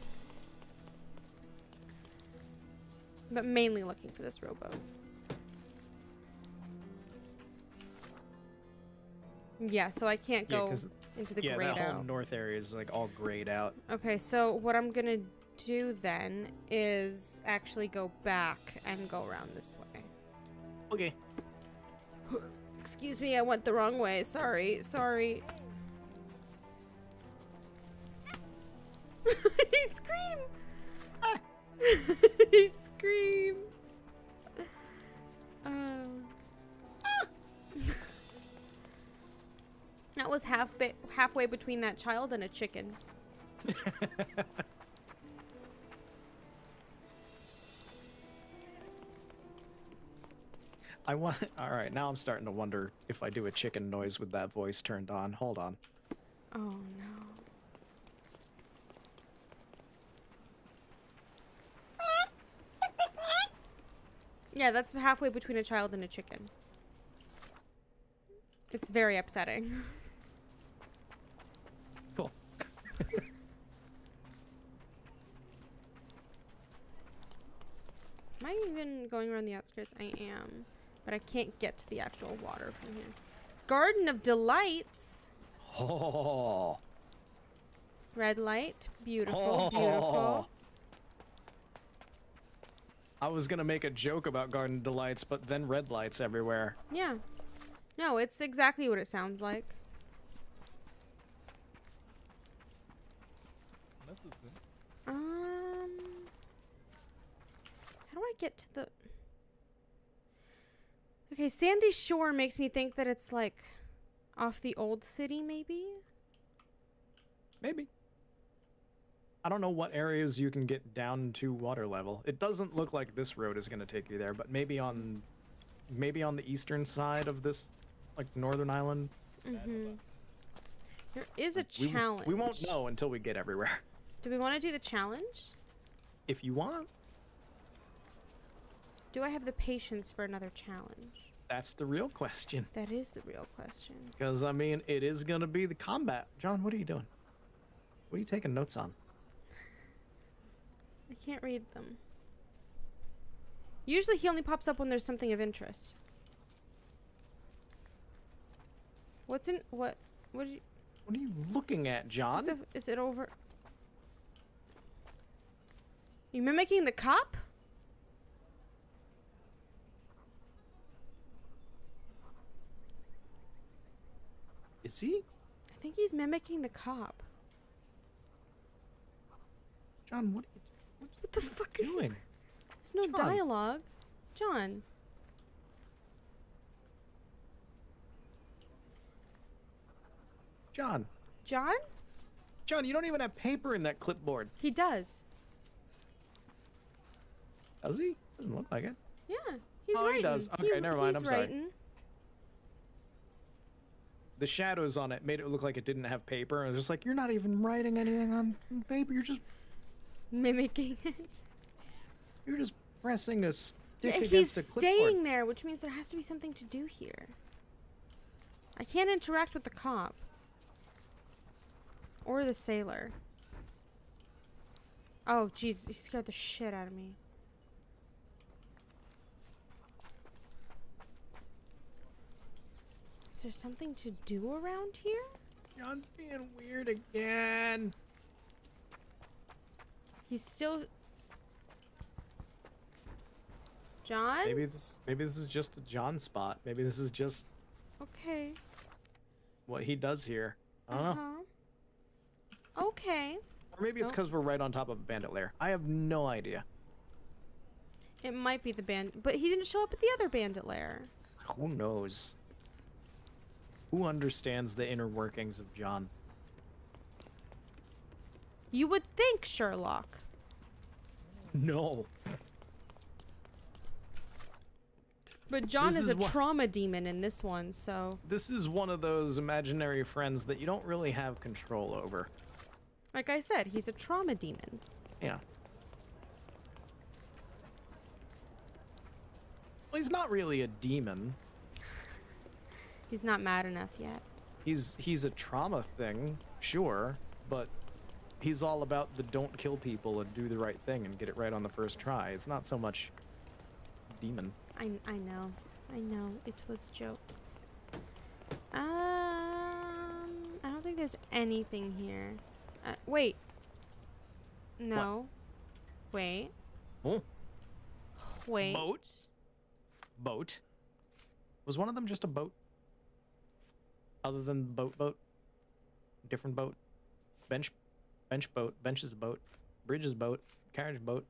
But mainly looking for this rowboat. Yeah, so I can't Yeah, go 'cause- into the Yeah, grayed that whole out. north area is like all grayed out. Okay, so what I'm gonna do then is actually go back and go around this way. Okay. Excuse me, I went the wrong way. Sorry, sorry. He screamed! Ah. He screamed! That was halfway between that child and a chicken. All right, now I'm starting to wonder if I do a chicken noise with that voice turned on. Hold on. Oh no. Yeah, that's halfway between a child and a chicken. It's very upsetting. Cool. Am I even going around the outskirts? I am. But I can't get to the actual water from here. Garden of Delights. Oh. Red light. Beautiful, Oh. beautiful. I was gonna make a joke about Garden Delights, but then red lights everywhere. Yeah. No, it's exactly what it sounds like. How do I get to the... Okay, Sandy Shore makes me think that it's like off the old city, maybe? Maybe. I don't know what areas you can get down to water level. It doesn't look like this road is gonna take you there, but maybe on the eastern side of this, like, northern island. Mm-hmm. There is a We- challenge. We won't know until we get everywhere. Do we want to do the challenge? If you want, Do I have the patience for another challenge? that's the real question. That is the real question. Because, I mean, it is gonna be the combat. John, what are you doing? What are you taking notes on? I can't read them. Usually he only pops up when there's something of interest. What's in... What are you... What are you looking at, John? Is it over? You mimicking the cop? Is he? I think he's mimicking the cop. John, what What the fuck are you doing? There's no John. dialogue. John. John. John? John, you don't even have paper in that clipboard. He does. Does he? Doesn't look like it. Yeah. He's Oh, he writing. does. Okay, never mind, He's I'm sorry. writing. The shadows on it made it look like it didn't have paper. I was just like, you're not even writing anything on paper. Mimicking it. You're just pressing a stick Yeah, against he's a clipboard. staying there, which means there has to be something to do here. I can't interact with the cop. Or the sailor. Oh, jeez. He scared the shit out of me. Is there something to do around here? John's being weird again. He's still... John? Maybe this is just a John spot. Maybe this is just Okay. what he does here. I don't know. Uh-huh. Okay. Or maybe it's because we're right on top of a bandit lair. I have no idea. It might be the bandit, but he didn't show up at the other bandit lair. Who knows? Who understands the inner workings of John? You would think, Sherlock. No. But John This is is a what- trauma demon in this one, so... This is one of those imaginary friends that you don't really have control over. Like I said, he's a trauma demon. Yeah. Well, he's not really a demon. He's not mad enough yet. He's a trauma thing, sure, but he's all about the don't kill people and do the right thing and get it right on the first try. It's not so much demon. I know. I know. It was a joke. I don't think there's anything here. Wait. No. Wait. Oh, Wait. boat. Was one of them just a boat? Other than boat? Different boat? Bench boat. Bench is a boat. Bridge is a boat. Carriage boat.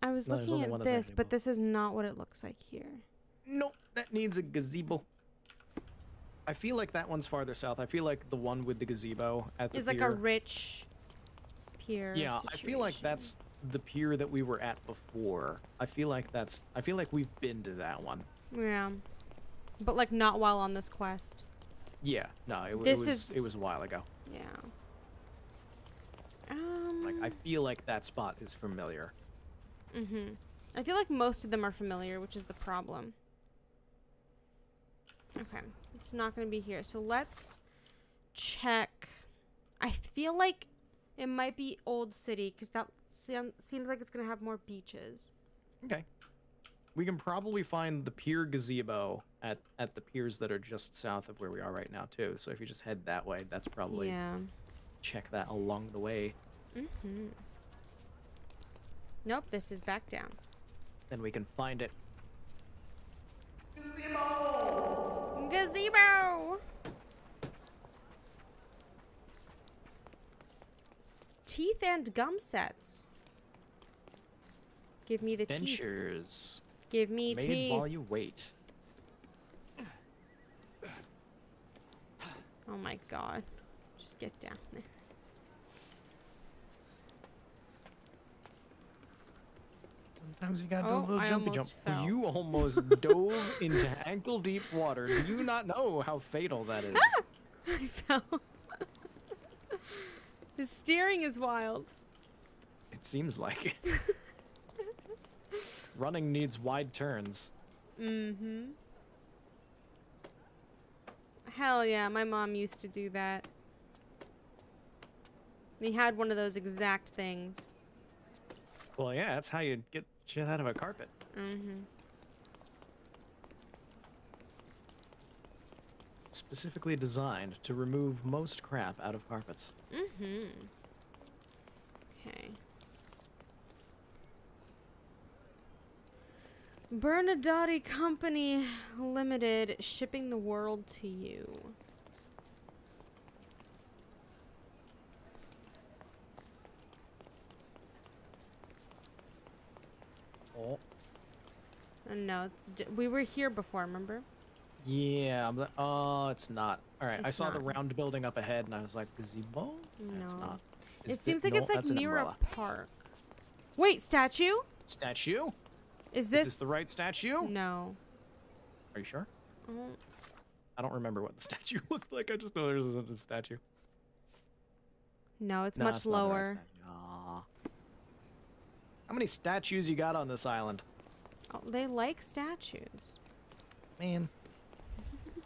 I was No, there's looking only one at that's this, actually but boat. this is not what it looks like here. Nope, that needs a gazebo. I feel like that one's farther south. I feel like the one with the gazebo at the It's pier. like a rich pier. Yeah, I feel like situation. that's the pier that we were at before. I feel like we've been to that one. Yeah. But like not while on this quest. Yeah, no, it This was is- a while ago. Yeah. Like I feel like that spot is familiar. I feel like most of them are familiar, which is the problem. Okay. It's not going to be here. So let's check. I feel like it might be Old City because that seems like it's going to have more beaches. Okay. We can probably find the pier gazebo at the piers that are just south of where we are right now too. So if you just head that way, that's probably Yeah. check that along the way. Nope, this is back down. Then we can find it. Gazebo! Teeth and gum sets. Give me the teeth. Dentures. Give me Made teeth. while you wait. Oh my god. Just get down there. Sometimes you gotta do a Oh, little I jumpy jump. almost fell. You almost dove into ankle deep water. Do you not know how fatal that is? I fell. The steering is wild. It seems like it. Running needs wide turns. Hell yeah, my mom used to do that. We had one of those exact things. Well, yeah, that's how you get shit out of a carpet. Specifically designed to remove most crap out of carpets. Okay. Bernadotti Company Limited, shipping the world to you. Oh. No, we were here before, remember? Yeah, oh, it's not. All right, I It's saw the not. round building up ahead, and I was like, gazebo? That's No. not. It seems like no, it's like that's an near umbrella. a park. Wait, statue? Statue? Is Is this this the right statue? No. Are you sure? Oh, I don't remember what the statue looked like. I just know there's a statue. no, it's No, much it's not the right lower. statue. Aw. How many statues you got on this island? Oh, they like statues. Man. Is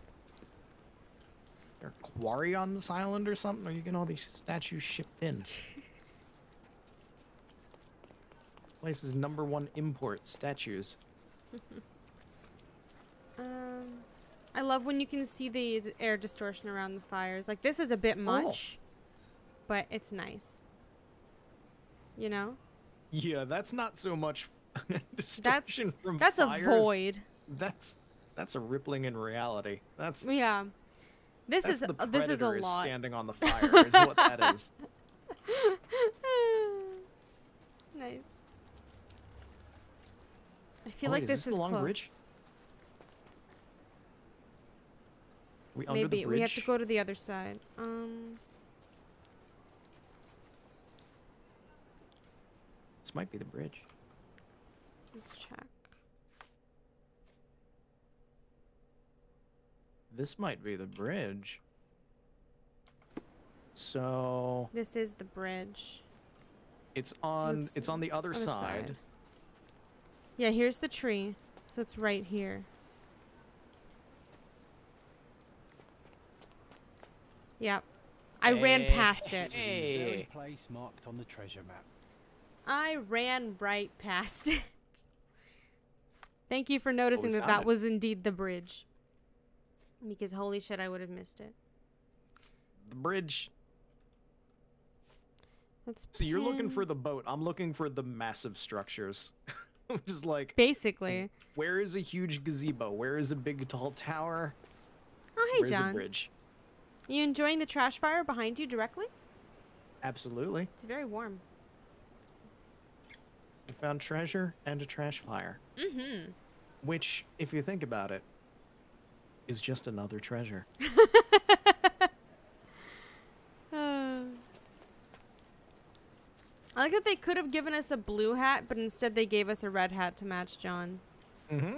there a quarry on this island or something? Or you getting all these statues shipped in? Place's #1 import, statues. I love when you can see the air distortion around the fires. Like, this is a bit much, but it's nice. You know? Yeah, that's not so much Distortion from That's a fire? void. That's a rippling in reality. That's Yeah. This that's is the this is a predator lot. standing on the fire is what that is. Nice. I feel Oh, like wait, this is is the long close. bridge? We under the Maybe bridge? we have to go to the other side. This might be the bridge. Let's check. This might be the bridge. So This is the bridge. it's on Let's it's on the other Other side. Yeah, here's the tree. So it's right here. Yep. I ran past it. The Hey. very place marked on the treasure map. I ran right past it. Thank you for noticing we that found that it. was indeed the bridge. Because holy shit, I would have missed it. The bridge. Let's So you're looking for pin- the boat. I'm looking for the massive structures. I'm just like, Basically. where is a huge gazebo? Where is a big tall tower? Oh, hey, Where's a John. bridge? You enjoying the trash fire behind you directly? Absolutely. It's very warm. We found treasure and a trash fire. Mm-hmm. Which, if you think about it, is just another treasure. I like that they could have given us a blue hat, but instead they gave us a red hat to match John. Mm-hmm.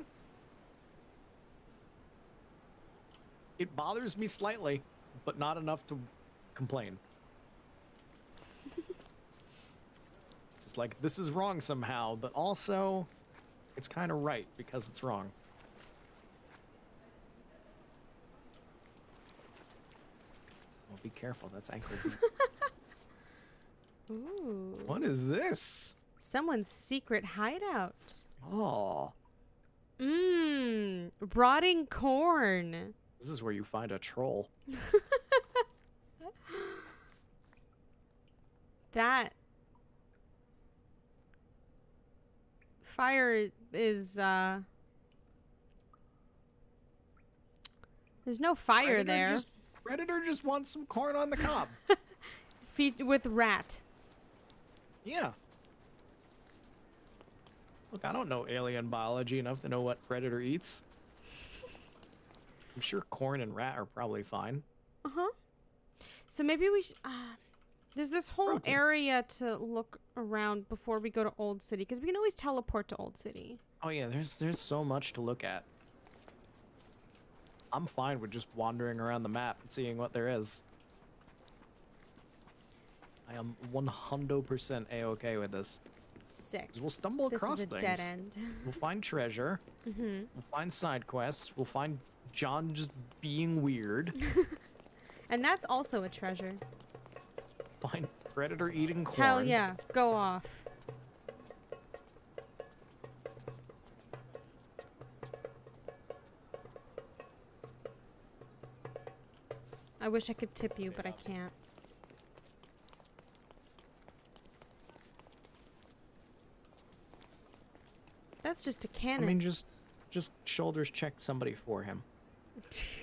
It bothers me slightly, but not enough to complain. Just like, this is wrong somehow, but also, it's kind of right because it's wrong. Well, be careful, that's anchored. Ooh. What is this? Someone's secret hideout. Oh, Mmm. Rotting corn. this is where you find a troll. That fire is there's no fire there. Predator just wants some corn on the cob. Feed with rat. Yeah. Look, I don't know alien biology enough to know what Predator eats. I'm sure corn and rat are probably fine. Uh-huh. So maybe we there's this whole Protein. area to look around before we go to Old City, because we can always teleport to Old City. Oh yeah, there's so much to look at. I'm fine with just wandering around the map and seeing what there is. I am 100% a-okay with this. Sick. 'Cause we'll stumble This across is a things. dead end. We'll find treasure. Mm-hmm. We'll find side quests. We'll find John just being weird. And that's also a treasure. Find Predator eating corn. Hell yeah. Go off. I wish I could tip you, but I can't. That's just a I cannon. mean, just shoulders check somebody for him.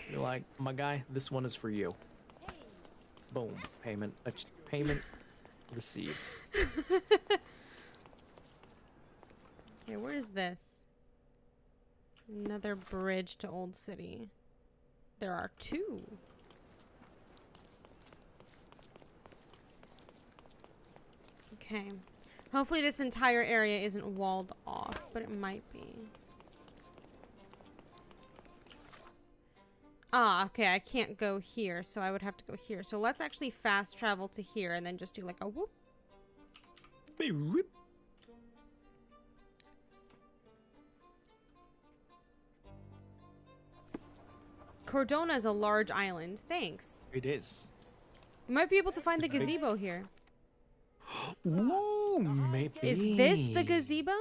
You're like, my guy, this one is for you. Boom. Payment. Payment received. Okay, where is this? Another bridge to Old City. There are two. Okay. Hopefully this entire area isn't walled off, but it might be. Ah, okay, I can't go here, so I would have to go here. So let's actually fast travel to here and then just do like a whoop. Beep. Cordona is a large island. Thanks. It is. You might be able to find the It's big. gazebo here. Ooh, maybe. Is this the gazebo?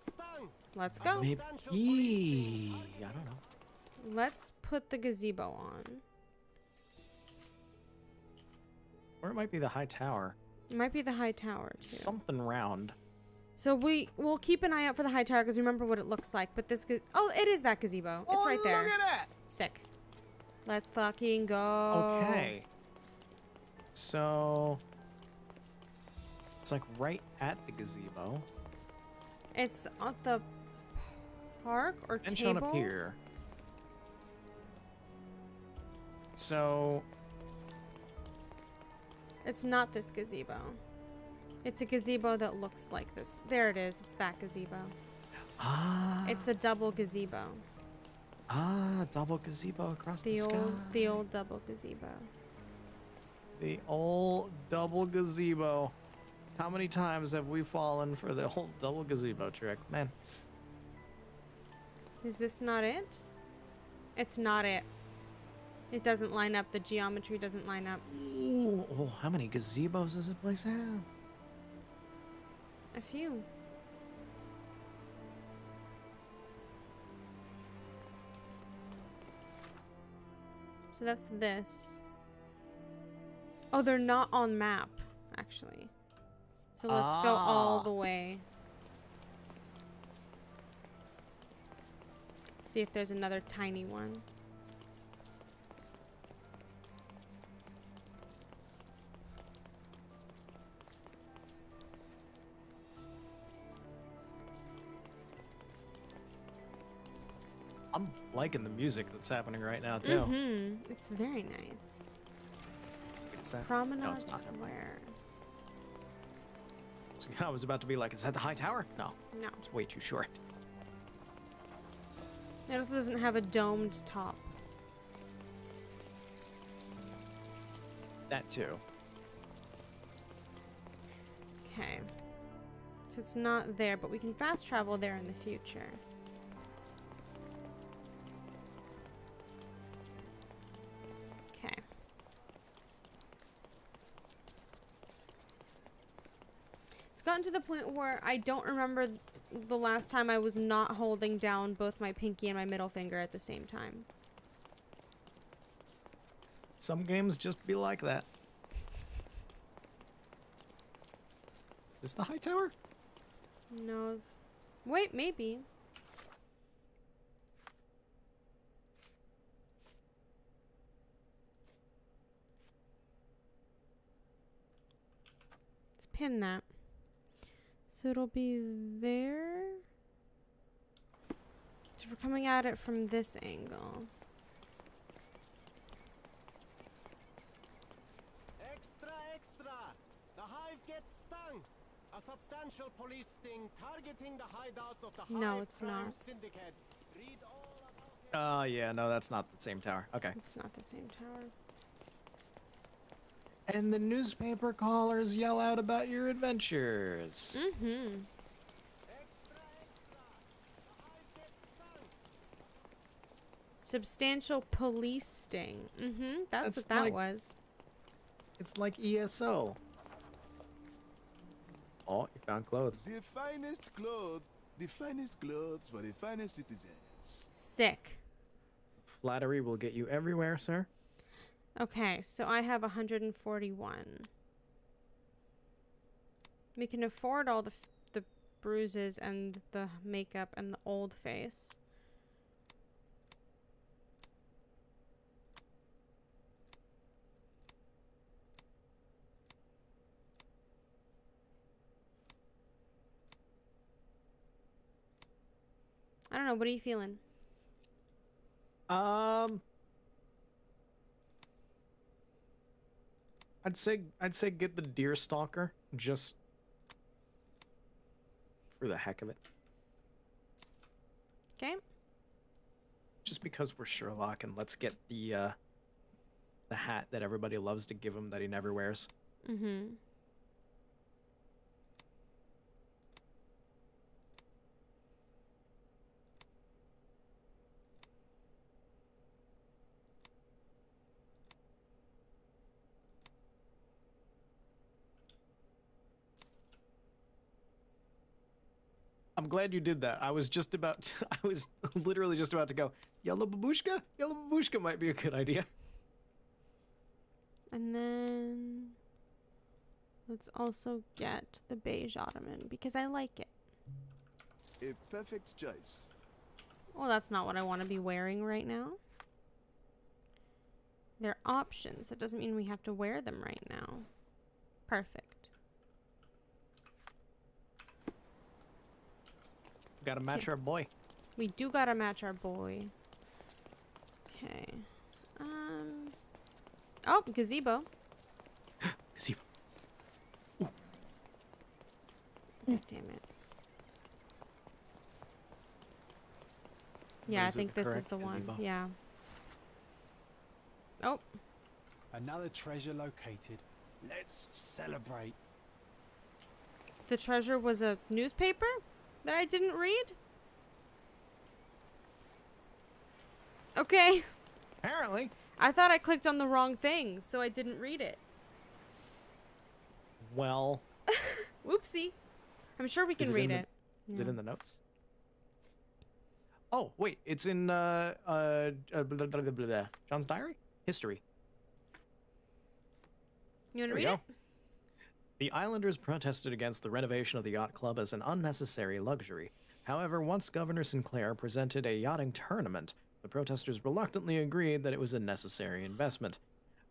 Stung! Let's go. Maybe. I don't know. Let's put the gazebo on. Or it might be the high tower. It might be the high tower too. Something round. So we'll keep an eye out for the high tower because remember what it looks like. But this, oh, it is that gazebo. It's right there. Look at that. Sick. Let's fucking go. Okay. So it's like right at the gazebo. It's at the park or And table. shown up here. So It's not this gazebo. It's a gazebo that looks like this. There it is. It's that gazebo. ah, It's the double gazebo. double gazebo across the sky. The old double gazebo. The old double gazebo. How many times have we fallen for the whole double gazebo trick, man? Is this not it? It's not it. It doesn't line up. The geometry doesn't line up. Ooh, oh, how many gazebos does this place have? A few. So that's this. Oh, they're not on map, actually. So let's go all the way. See if there's another tiny one. I'm liking the music that's happening right now too. Mm-hmm. It's very nice. Is that? Promenade No, it's not. Square. I was about to be like, is that the high tower? No, No. it's way too short. It also doesn't have a domed top. That too. Okay. So it's not there, but we can fast travel there in the future. Okay. It's gotten to the point where I don't remember the last time I was not holding down both my pinky and my middle finger at the same time. Some games just be like that. Is this the high tower? No. Wait, maybe. Let's pin that. So it'll be there. So we're coming at it from this angle. Extra, extra! The hive gets stung! A substantial police sting targeting the hideouts of the No, Hive it's Crime not. Syndicate. Read all about it. Yeah, no, that's not the same tower. Okay. It's not the same tower. And the newspaper callers yell out about your adventures. Mm-hmm. Extra, extra! The hive gets stung! Substantial police sting. Mm-hmm. That's That's what that like- was. It's like ESO. Oh, you found clothes. The finest clothes for the finest citizens. Sick. Flattery will get you everywhere, sir. Okay, so I have 141. We can afford all the bruises and the makeup and the old face. I don't know, what are you feeling? I'd say get the deer stalker just for the heck of it. Okay. Just because we're Sherlock, and let's get the hat that everybody loves to give him that he never wears. Mm-hmm. I'm glad you did that. I was just about to, I was literally just about to go, Yellow babushka? Yellow babushka might be a good idea. And then Let's also get the beige ottoman because I like it. A perfect choice. Well, that's not what I want to be wearing right now. They're options. That doesn't mean we have to wear them right now. Perfect. Gotta match our boy. We do gotta match our boy. Okay. Oh, gazebo. See, God damn it. Yeah, I Is it think the this is correct the one. gazebo? Yeah. Oh, Another treasure located. Let's celebrate. the treasure was a newspaper that I didn't read? Okay. apparently. I thought I clicked on the wrong thing, so I didn't read it. Well, Whoopsie. I'm sure we Is can it read in the- it. is Yeah. it in the notes? Oh, wait, it's in blah, blah, blah, blah. John's diary? History. You want to There we read go. it? The islanders protested against the renovation of the yacht club as an unnecessary luxury. However, once Governor Sinclair presented a yachting tournament, the protesters reluctantly agreed that it was a necessary investment.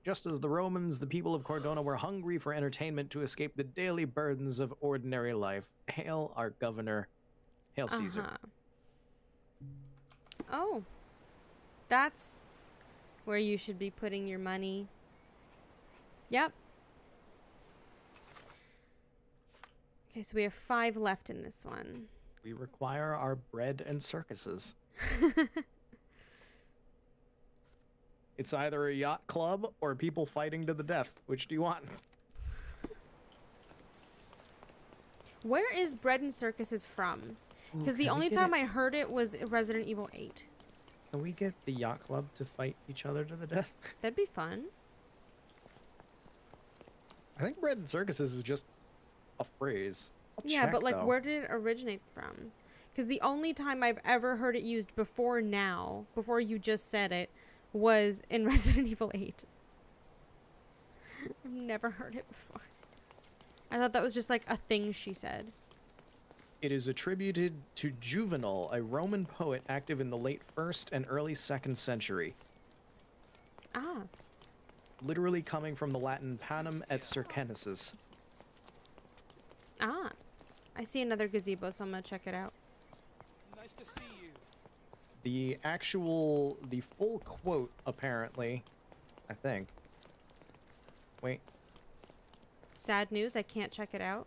Just as the Romans, the people of Cordona were hungry for entertainment to escape the daily burdens of ordinary life. Hail our governor. Hail Caesar. Uh-huh. Oh. That's where you should be putting your money. Yep. Okay, so we have 5 left in this one. We require our bread and circuses. It's either a yacht club or people fighting to the death. Which do you want? Where is Bread and Circuses from? Because the can we only get time it- I heard it was Resident Evil 8. Can we get the yacht club to fight each other to the death? That'd be fun. I think bread and circuses is just a phrase. I'll Yeah, check, but like, though. where did it originate from? Because the only time I've ever heard it used before now, before you just said it, was in Resident Evil 8. I've never heard it before. I thought that was just like a thing she said. It is attributed to Juvenal, a Roman poet active in the late 1st and early 2nd century. Ah, Literally coming from the Latin panem et circenses. ah. I see another gazebo, so I'm gonna check it out. Nice to see you. The full quote, apparently, I think. Wait, Sad news, I can't check it out.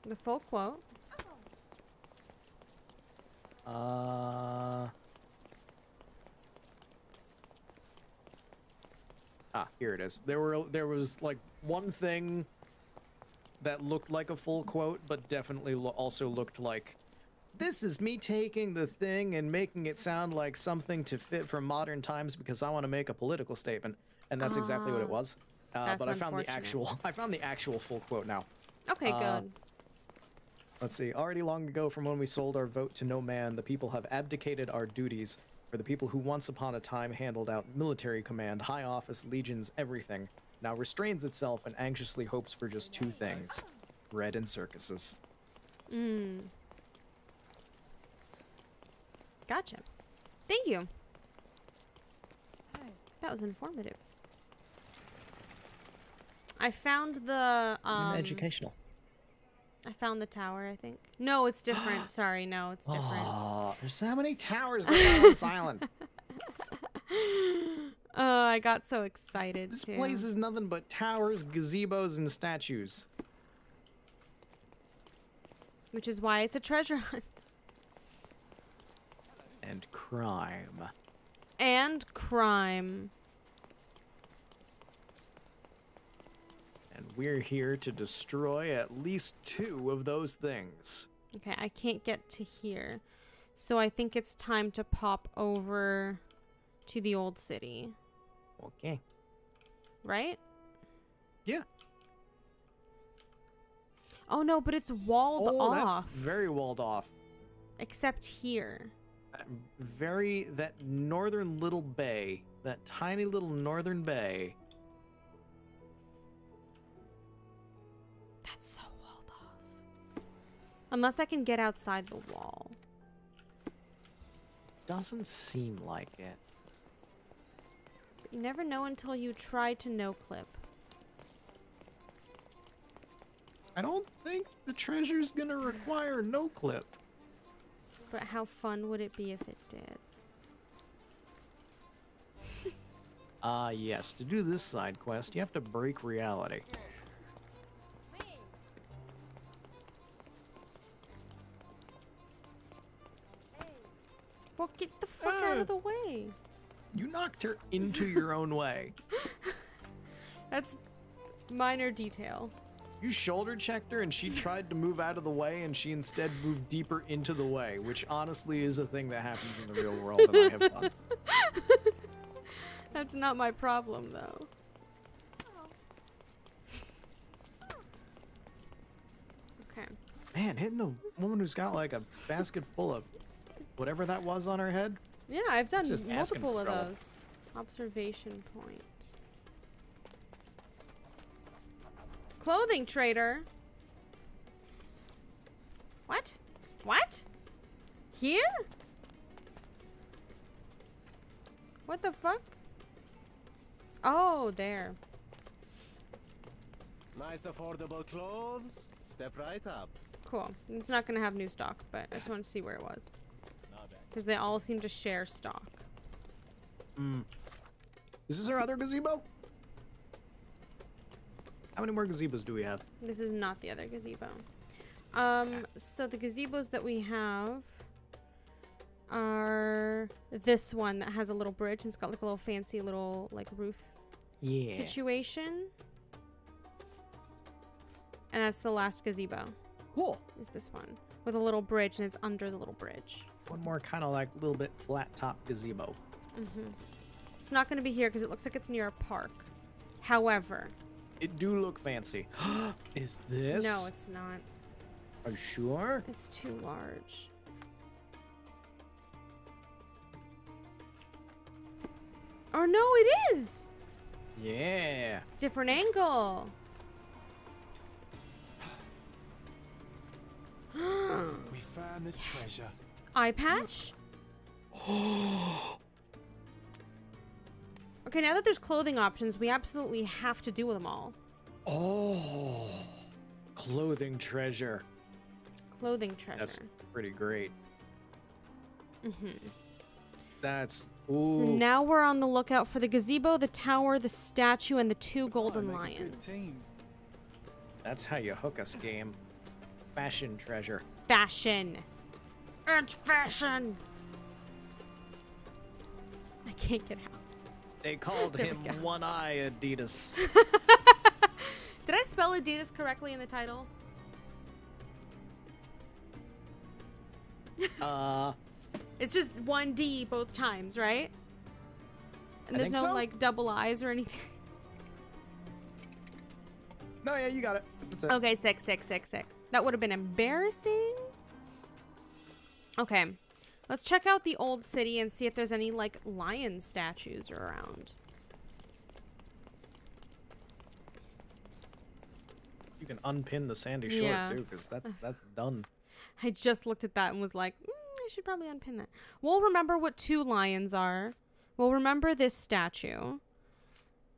The full quote. Here it is. There was like one thing that looked like a full quote, but definitely also looked like, this is me taking the thing and making it sound like something to fit for modern times because I want to make a political statement, and that's exactly what it was. That's But I found the unfortunate. I found the actual full quote now. Okay, good. Let's see. Already long ago from when we sold our vote to no man, the people have abdicated our duties for the people who once upon a time handled out military command, high office, legions, everything, now restrains itself and anxiously hopes for just 2 things. Bread and circuses. Gotcha. Thank you. That was informative. I found the Educational. I found the tower, I think. No, it's different. Sorry, no, it's different. Oh, there's so many towers on this island. Oh, I got so excited This too. place is nothing but towers, gazebos, and statues. Which is why it's a treasure hunt. And crime. And crime. And we're here to destroy at least 2 of those things. Okay, I can't get to here. So I think it's time to pop over to the old city. Okay. Right? Yeah. Oh no, but it's walled Oh, off. that's very walled off. Except here. That northern little bay, that tiny little northern bay. That's so walled off. Unless I can get outside the wall. Doesn't seem like it. But you never know until you try to no-clip. I don't think the treasure's gonna require no clip. But how fun would it be if it did? Yes. To do this side quest, you have to break reality. Well, get the fuck out of the way. You knocked her into your own way. That's minor detail. You shoulder checked her and she tried to move out of the way and she instead moved deeper into the way, which honestly is a thing that happens in the real world and I have done. That's not my problem, though. Okay. Man, hitting the woman who's got like a basket full of whatever that was on her head. Yeah, I've done That's just asking multiple for of trouble. those. Observation point. Clothing trader. What? What? Here? What the fuck? Oh, there. Nice affordable clothes. Step right up. Cool. It's not gonna have new stock, but I just wanted to see where it was. Because they all seem to share stock. Is this our other gazebo? How many more gazebos do we have? This is not the other gazebo. So the gazebos that we have are this one that has a little bridge and it's got like a little fancy little like roof situation. And that's the last gazebo. Cool. Is this one with a little bridge and it's under the little bridge. One more kind of like little bit flat top gazebo. It's not going to be here because it looks like it's near a park. However, It do look fancy. Is this? no, it's not. Are you sure? It's too large. Or no, it is! Yeah. Different angle. We found the treasure. Eye patch? Okay, now that there's clothing options, we absolutely have to do them all. Oh. Clothing treasure. Clothing treasure. That's pretty great. That's... Ooh. So now we're on the lookout for the gazebo, the tower, the statue, and the two golden Make a good lions. team. That's how you hook us, game. Fashion treasure. Fashion. It's fashion. I can't get out. They called There him we go. One Eye Adidas. Did I spell Adidas correctly in the title? It's just one D both times, right? And I there's think no so. like double I's or anything. No, yeah, you got it. That's it. Okay, sick. That would have been embarrassing. Okay. Let's check out the old city and see if there's any like lion statues around. You can unpin the sandy shore Yeah. too, because that's done. I just looked at that and was like, I should probably unpin that. We'll remember what two lions are. We'll remember this statue.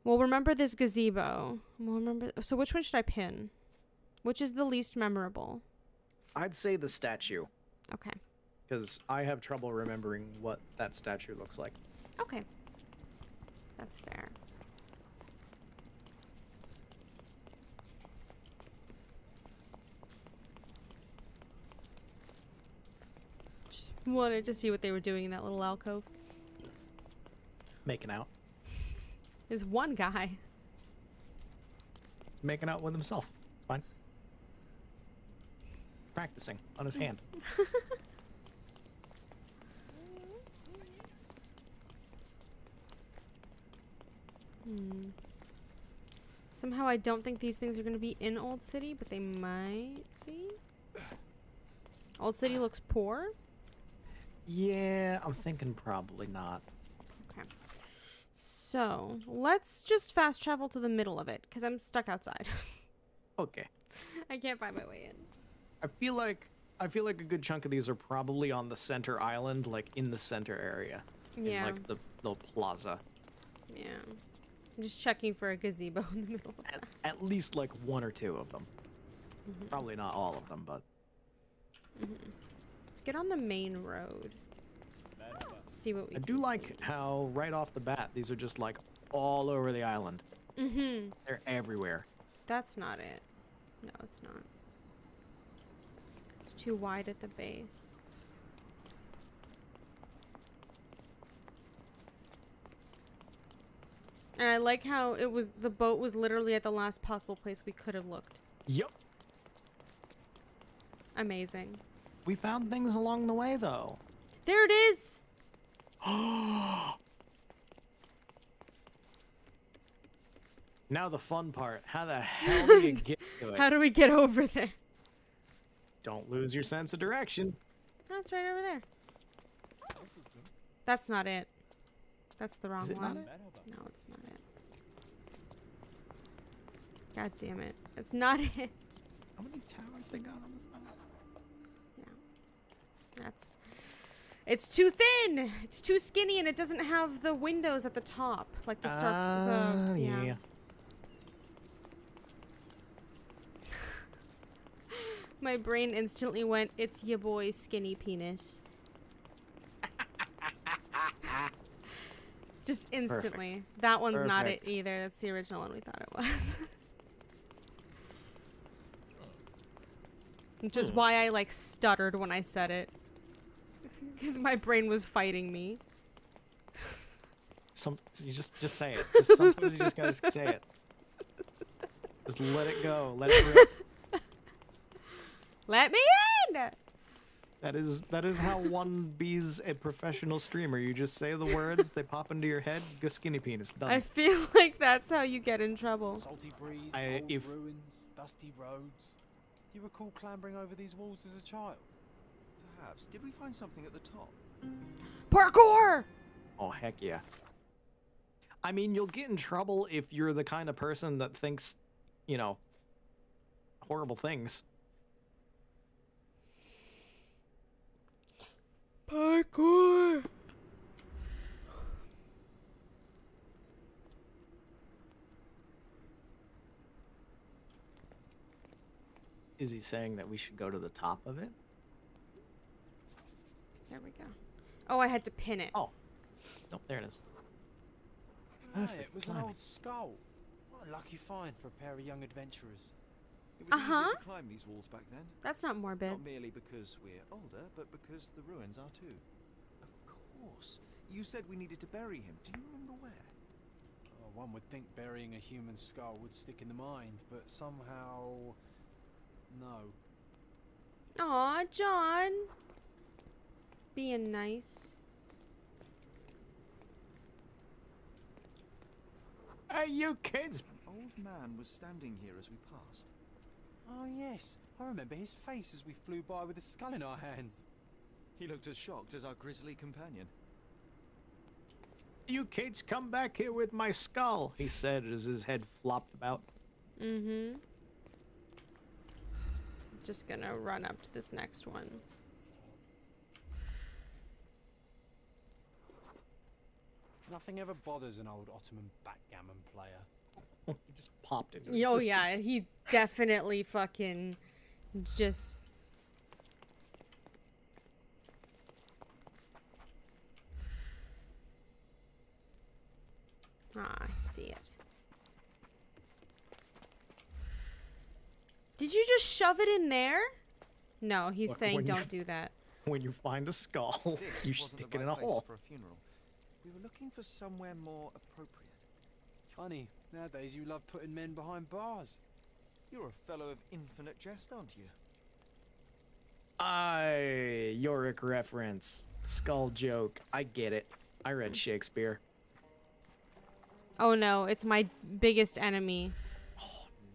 We'll remember this gazebo. We'll remember. So which one should I pin? Which is the least memorable? I'd say the statue, Okay. because I have trouble remembering what that statue looks like. Okay. That's fair. Just wanted to see what they were doing in that little alcove. Making out. There's one guy. He's making out with himself. It's fine. Practicing on his hand. Somehow I don't think these things are going to be in Old City, but they might be. Old City looks poor. Yeah, I'm thinking probably not. Okay. So, let's just fast travel to the middle of it, because I'm stuck outside. Okay. I can't find my way in. I feel like a good chunk of these are probably on the center island, like in the center area. Yeah. In like the plaza. Yeah. I'm just checking for a gazebo in the middle of that. At least like one or two of them. Probably not all of them, but Let's get on the main road. See what we I can do like see. how right off the bat these are just like all over the island. They're everywhere. That's not it. No, it's not. It's too wide at the base. And I like how the boat was literally at the last possible place we could have looked. Yep. Amazing. We found things along the way though. There it is! Now the fun part. How the hell do you get to it? How do we get over there? Don't lose your sense of direction. Oh, it's right over there. That's not it. That's the wrong Is it one. not it? No, it's not it. God damn it. It's not it. How many towers they got on this island? Yeah. It's too thin. It's too skinny, and it doesn't have the windows at the top, like the circle. Yeah. My brain instantly went, "It's your boy's skinny penis." Just instantly. Perfect. That one's not it Perfect. either. That's the original one we thought it was. Which is why I like stuttered when I said it. Because my brain was fighting me. You just say it. Just sometimes you just gotta say it. Just let it go. Let it rip. Let me in! That is how one be's a professional streamer. You just say the words, they pop into your head, go skinny penis, done. I feel like that's how you get in trouble. Salty breeze, old ruins, dusty roads. Do you recall clambering over these walls as a child? Perhaps. Did we find something at the top? Parkour! Oh, heck yeah. I mean, you'll get in trouble if you're the kind of person that thinks, you know, horrible things. Parkour! Is he saying that we should go to the top of it? There we go. Oh, I had to pin it. Oh. Nope, there it is. Right, Perfect it was an timing. old skull. What a lucky find for a pair of young adventurers. It was easier to climb these walls back then. That's not morbid. Not merely because we're older, but because the ruins are too. Of course. You said we needed to bury him. Do you remember where? Oh, one would think burying a human skull would stick in the mind, but somehow... no. Aw, John. Being nice. Hey, you kids! An old man was standing here as we passed. Oh yes, I remember his face as we flew by with a skull in our hands. He looked as shocked as our grisly companion. You kids come back here with my skull, he said as his head flopped about. Mm-hmm. Just gonna run up to this next one. Nothing ever bothers an old Ottoman backgammon player. He just popped into Oh yeah, existence. he definitely fucking just... Ah, I see it. Did you just shove it in there? No, he's When saying you- don't do that. When you find a skull, This you wasn't stick the it right in a place hole. for a funeral. We were looking for somewhere more appropriate. Funny, nowadays you love putting men behind bars. You're a fellow of infinite jest, aren't you? Yorick reference. Skull joke. I get it. I read Shakespeare. Oh no, it's my biggest enemy.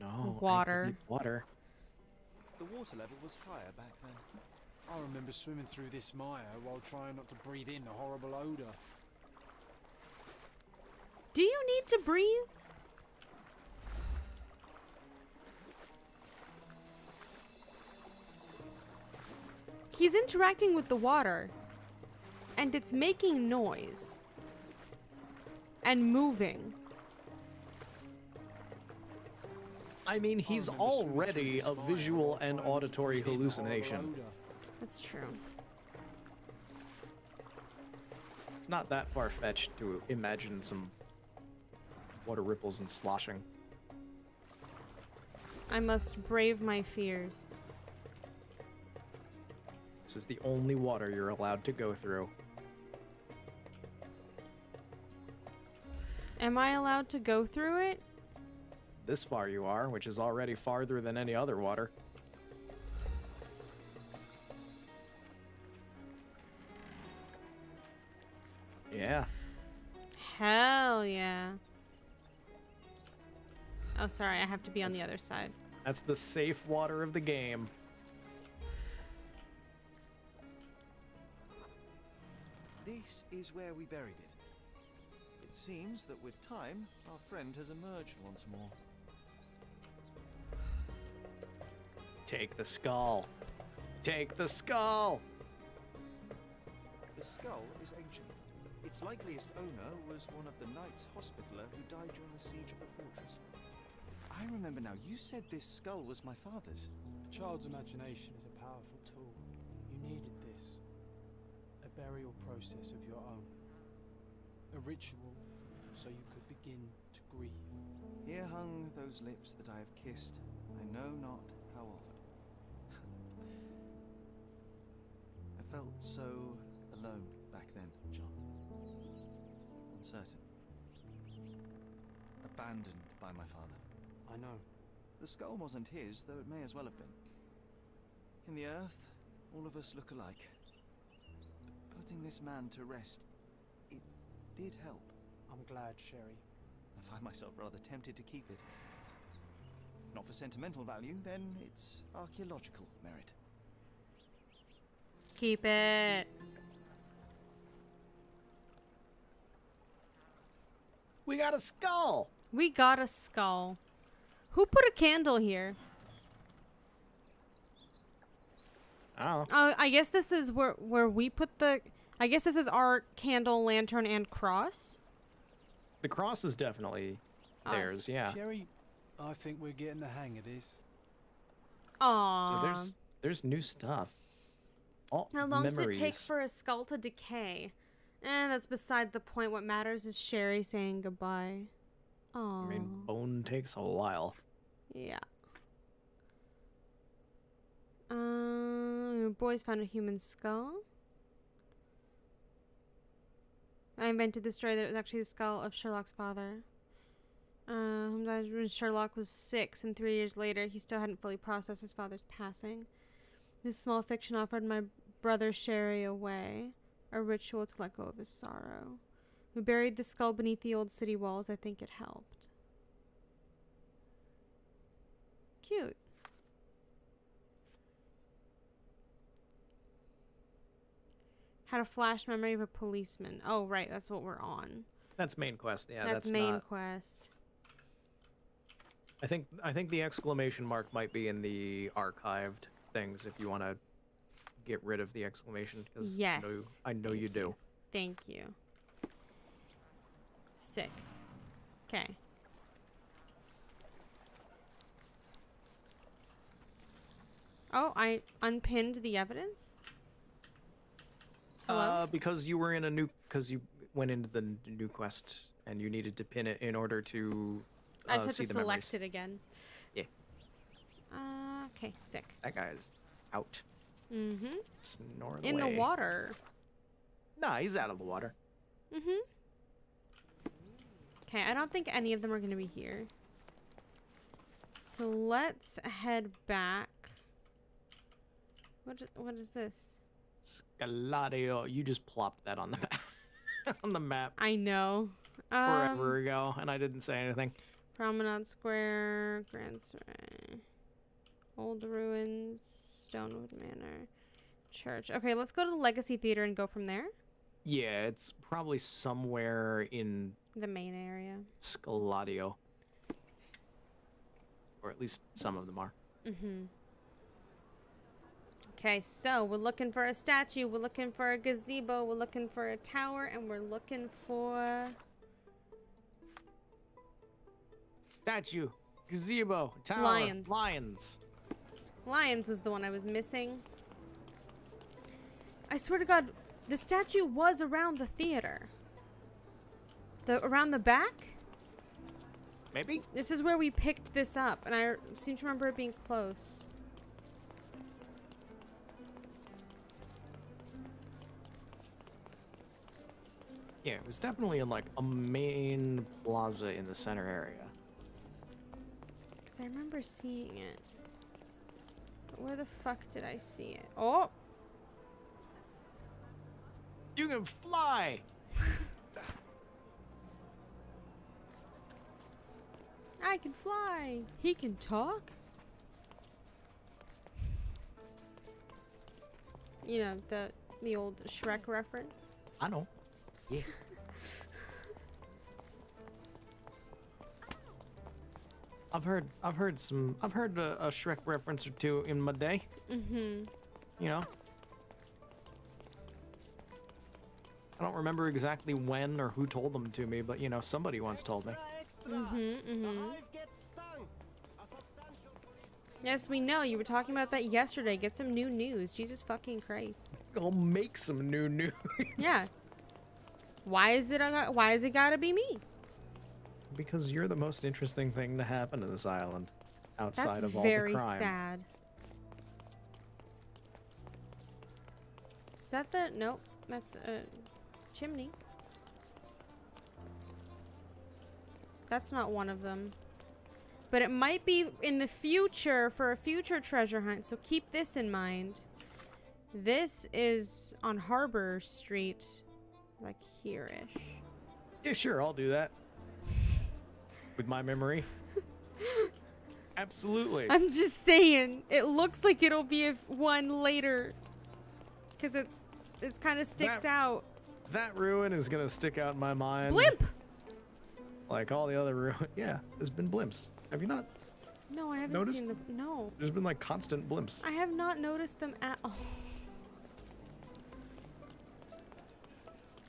No. Water. Water. The water level was higher back then. I remember swimming through this mire while trying not to breathe in the horrible odour. Do you need to breathe? He's interacting with the water, and it's making noise and moving. I mean, he's remember swimming through already this a mire visual while and trying not to auditory breathe in the horrible hallucination. odour. That's true. It's not that far-fetched to imagine some water ripples and sloshing. I must brave my fears. This is the only water you're allowed to go through. Am I allowed to go through it? This far you are, which is already farther than any other water. Yeah. Hell yeah. Oh, sorry, I have to be on the other side. That's the safe water of the game. This is where we buried it. It seems that with time, our friend has emerged once more. Take the skull. Take the skull! The skull is ancient. Its likeliest owner was one of the Knights Hospitaller who died during the siege of the fortress. I remember now, you said this skull was my father's. A child's imagination is a powerful tool. You needed this. A burial process of your own. A ritual so you could begin to grieve. Here hung those lips that I have kissed, I know not how oft. I felt so alone back then, John. Uncertain. Abandoned by my father. I know. The skull wasn't his, though it may as well have been. In the earth, all of us look alike. But putting this man to rest, it did help. I'm glad, Sherry. I find myself rather tempted to keep it. If not for sentimental value, then it's archaeological merit. Keep it. We got a skull! We got a skull. Who put a candle here? I don't know. Oh, I guess this is where we put the... I guess this is our candle, lantern, and cross. The cross is definitely theirs, yeah. Sherry, I think we're getting the hang of this. Aww. So there's new stuff. All How long memories. does it take for a skull to decay? That's beside the point. What matters is Sherry saying goodbye. Aww. I mean, bone takes a while. Yeah. Boys found a human skull. I invented the story that it was actually the skull of Sherlock's father. Whom died when Sherlock was 6, and 3 years later, he still hadn't fully processed his father's passing. This small fiction offered my brother Sherry a way, a ritual to let go of his sorrow. We buried the skull beneath the old city walls. I think it helped. Cute. Had a flash memory of a policeman. Oh, right. That's what we're on. That's main quest, yeah. That's main not... quest. I think the exclamation mark might be in the archived things if you want to get rid of the exclamation. Because Yes. I know you do. Thank you. Sick. Okay. Oh, I unpinned the evidence? Hello? Because you were in a new... Because you went into the new quest and you needed to pin it in order to I just have see to the select memories. it again. Yeah. Okay, sick. That guy is out. Mm-hmm. Snoring In away. the water. Nah, he's out of the water. Mm-hmm. Okay, I don't think any of them are going to be here. So let's head back. What is this? Scaladio. You just plopped that on the map. On the map I know. forever ago, and I didn't say anything. Promenade Square, Grand Surrey, Old Ruins, Stonewood Manor, Church. Okay, let's go to the Legacy Theater and go from there. Yeah, it's probably somewhere in The main area. Scaladio. Or at least some of them are. Mm-hmm. Okay, so we're looking for a statue, we're looking for a gazebo, we're looking for a tower, and we're looking for... Statue, gazebo, tower, Lions. lions. Lions was the one I was missing. I swear to God, the statue was around the theater. Around the back? Maybe? This is where we picked this up, and I seem to remember it being close. Yeah, it was definitely in like a main plaza in the center area. Because I remember seeing it. But where the fuck did I see it? Oh! You can fly! I can fly! He can talk? You know, the old Shrek reference. I know. Yeah. I've heard a Shrek reference or two in my day. Mm-hmm. You know. I don't remember exactly when or who told them to me, but you know, somebody once told me. Extra! Mm-hmm, The mm-hmm. hive gets stung. A substantial police Yes, we know. You were talking about that yesterday. Get some new news. Jesus fucking Christ. I'll make some new news. Yeah. Why is it gotta be me? Because you're the most interesting thing to happen to this island, outside That's of all very the crime. sad. Is that the... Nope. That's a chimney. That's not one of them. But it might be in the future for a future treasure hunt, so keep this in mind. This is on Harbor Street. Like here-ish. Yeah, sure, I'll do that. With my memory. Absolutely. I'm just saying, it looks like it'll be one later. Because it's kind of sticks out. That ruin is gonna stick out in my mind. Blimp! Like all the other ruins. Yeah, there's been blimps. Have you not? No, I haven't Noticed? seen them. No. There's been like constant blimps. I have not noticed them at all.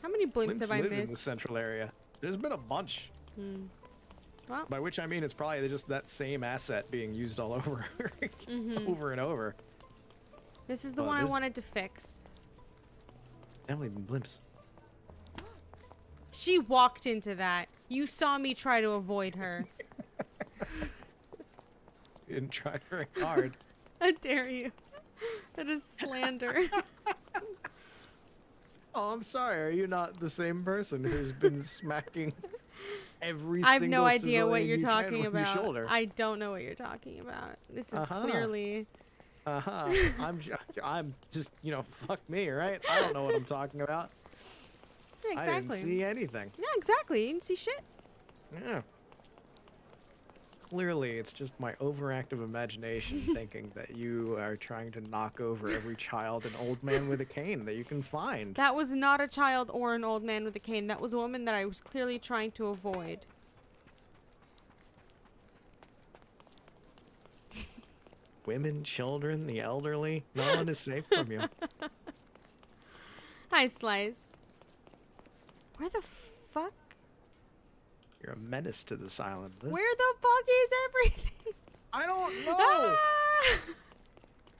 How many blimps have I live in the missed? central area. There's been a bunch. Hmm. Well, By which I mean it's probably just that same asset being used all over, Mhm. over and over. this is the Well, one I there's- wanted to fix. Definitely been blimps. She walked into that. You saw me try to avoid her. You didn't try very hard. How dare you? That is slander. Oh, I'm sorry. Are you not the same person who's been smacking every I have single no idea what civilian you're you can talking with your about. shoulder? I don't know what you're talking about. This is Uh-huh. clearly... Uh-huh. I'm just, you know, fuck me, right? I don't know what I'm talking about. Yeah, I exactly. didn't see anything. Yeah, exactly. You didn't see shit. Yeah. Clearly, it's just my overactive imagination thinking that you are trying to knock over every child and old man with a cane that you can find. That was not a child or an old man with a cane. That was a woman that I was clearly trying to avoid. Women, children, the elderly, no one is safe from you. Hi, Slice. Where the fuck? You're a menace to this island, Liz. Where the fuck is everything? I don't know. Ah!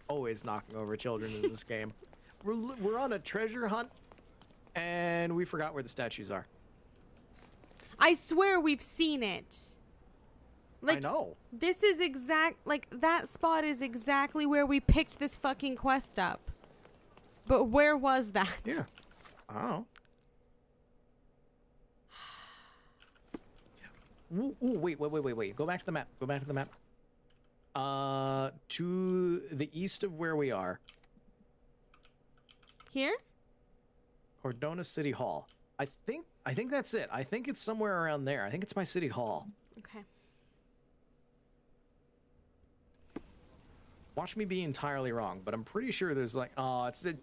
Always knocking over children in this game. We're on a treasure hunt, and we forgot where the statues are. I swear we've seen it. Like, I know. this is like, that spot is exactly where we picked this fucking quest up. But where was that? Yeah. I don't know. Ooh, wait. Go back to the map. Go back to the map. To the east of where we are. Here? Cordona City Hall. I think that's it. I think it's somewhere around there. I think it's by City Hall. Okay. Watch me be entirely wrong, but I'm pretty sure there's like, oh, it's that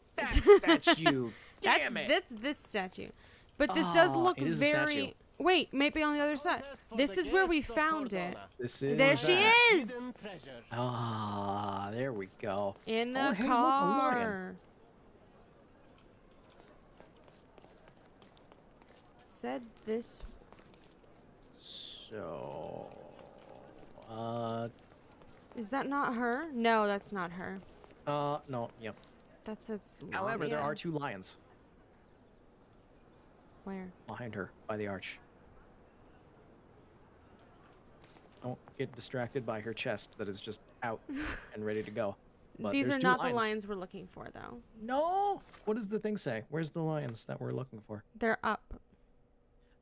statue. Damn it. That's this statue. But this does look it is a statue. very... Wait, maybe on the other side. This is where we found it. This is There she that. is! Hidden treasure. Ah, there we go. In the Oh, hey, look, a lion. car. Said this... So, Is that not her? No, that's not her. no, yep. That's a... However, there lamia. are 2 lions Where? behind her by the arch. Don't get distracted by her chest that is just out and ready to go. But These there's are 2 not lions. the lions we're looking for, though. No! What does the thing say? Where's the lions that we're looking for? They're up.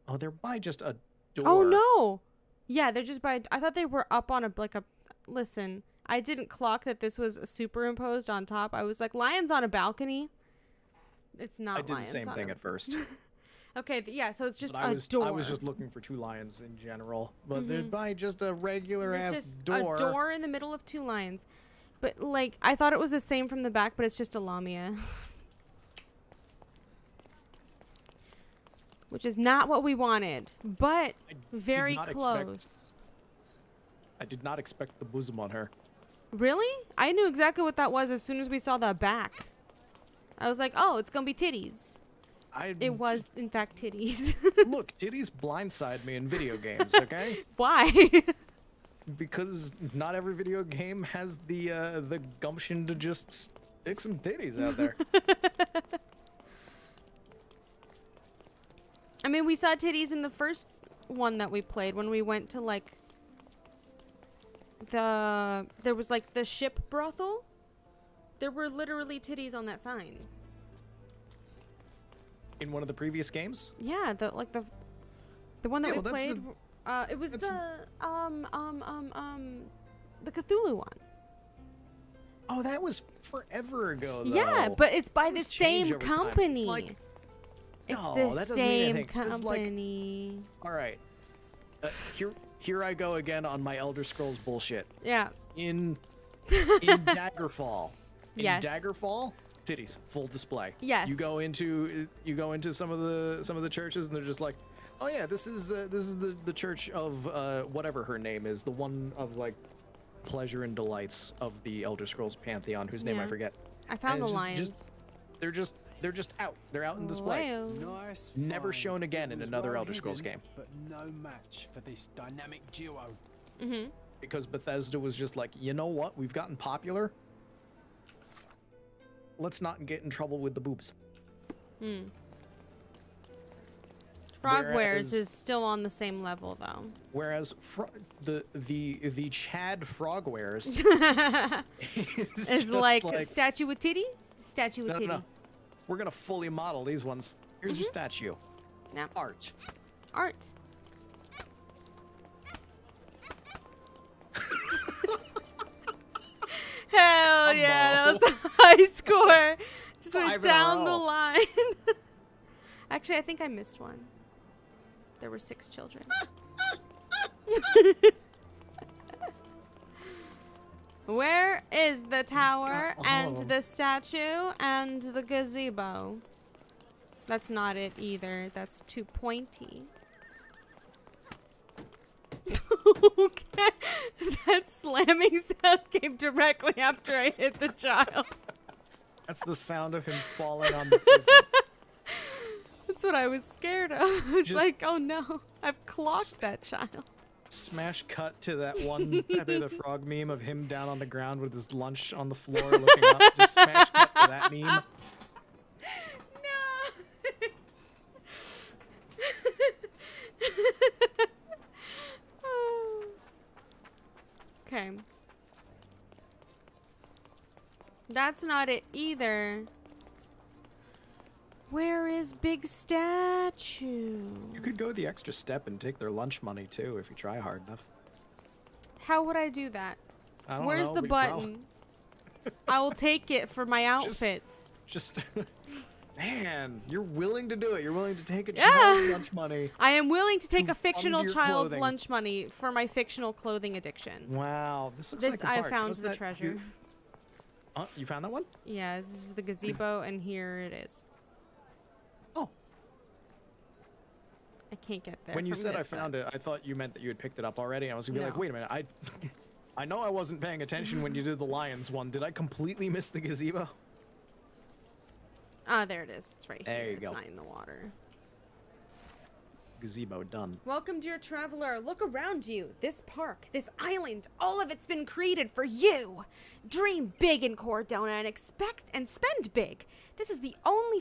Oh, they're by just a door. Oh, no! Yeah, they're just by... I thought they were up on a... Like a... Listen, I didn't clock that this was superimposed on top. I was like, lions on a balcony? It's not I did the lions same on thing a- at first. Okay, yeah, so it's just But a door. I was just looking for 2 lions in general. But they're Mhm. by just a regular It's ass just door. a door in the middle of 2 lions. But, like, I thought it was the same from the back, but it's just a lamia. Which is not what we wanted, but I did very not close. I did not expect the bosom on her. Really? I knew exactly what that was as soon as we saw the back. I was like, oh, it's gonna be titties. It was, in fact, titties. Look, titties blindside me in video games, okay? Why? Because not every video game has the gumption to just stick some titties out there. I mean, we saw titties in the first one that we played when we went to, like, there was, like, the ship brothel. There were literally titties on that sign. In one of the previous games? Yeah, the one that Yeah, we well, that's played. It was that's the Cthulhu one. Oh, that was forever ago, though. Yeah, but it's by the Things change same over time. It's company. like- It's No, the that doesn't mean same anything. It's like- company. All right. Here I go again on my Elder Scrolls bullshit. Yeah. In Daggerfall. In Yes. Daggerfall, titties, full display. Yes. You go into some of the churches and they're just like, oh yeah, this is the church of whatever her name is, the one of like pleasure and delights of the Elder Scrolls pantheon, whose name I Yeah. forget. I found And the just- lions. They're just out. They're out in display. Wow. Nice. Never find. shown again It in was another well Elder Scrolls hidden, game. But no match for this dynamic duo. Mm-hmm. Because Bethesda was just like, you know what? We've gotten popular. Let's not get in trouble with the boobs. Hmm. Frogwares Whereas- is still on the same level though. Whereas the Chad Frogwares is It's just like, statue with titty, statue with no, titty. no, no. We're gonna fully model these ones. Here's your statue. Yeah. Art. Art. Hell yeah, that was a high score. Just went 5 in a down the row. line. Actually, I think I missed one. There were 6 children. Where is the tower got all of and them. the statue and the gazebo? That's not it either. That's too pointy. Okay. That slamming sound came directly after I hit the child. That's the sound of him falling on the pavement. That's what I was scared of. It's Just- like, oh no, I've clocked that child. Smash cut to that one Pepe the Frog meme of him down on the ground with his lunch on the floor looking up. Just smash cut to that meme. No. Okay. That's not it either. Where is Big Statue? You could go the extra step and take their lunch money too if you try hard enough. How would I do that? I don't Where's know, the but you button? I will take it for my Just- outfits. Just man, you're willing to do it. You're willing to take a Yeah. child's lunch money. I am willing to take To a fictional fund your child's clothing. lunch money for my fictional clothing addiction. Wow, this looks This like a I park. found Doesn't the that- treasure. You found that one? Yeah, this is the gazebo, and here it is. Oh. I can't get there. When you from said I this found side. it, I thought you meant that you had picked it up already. I was gonna be like, No. wait a minute, I know I wasn't paying attention when you did the lions one. Did I completely miss the gazebo? Ah, there it is. It's right There here. you It's go. not in the water. Gazebo done. Welcome, dear traveler. Look around you. This park, this island, all of it's been created for you. Dream big in Cordona and expect and spend big. This is the only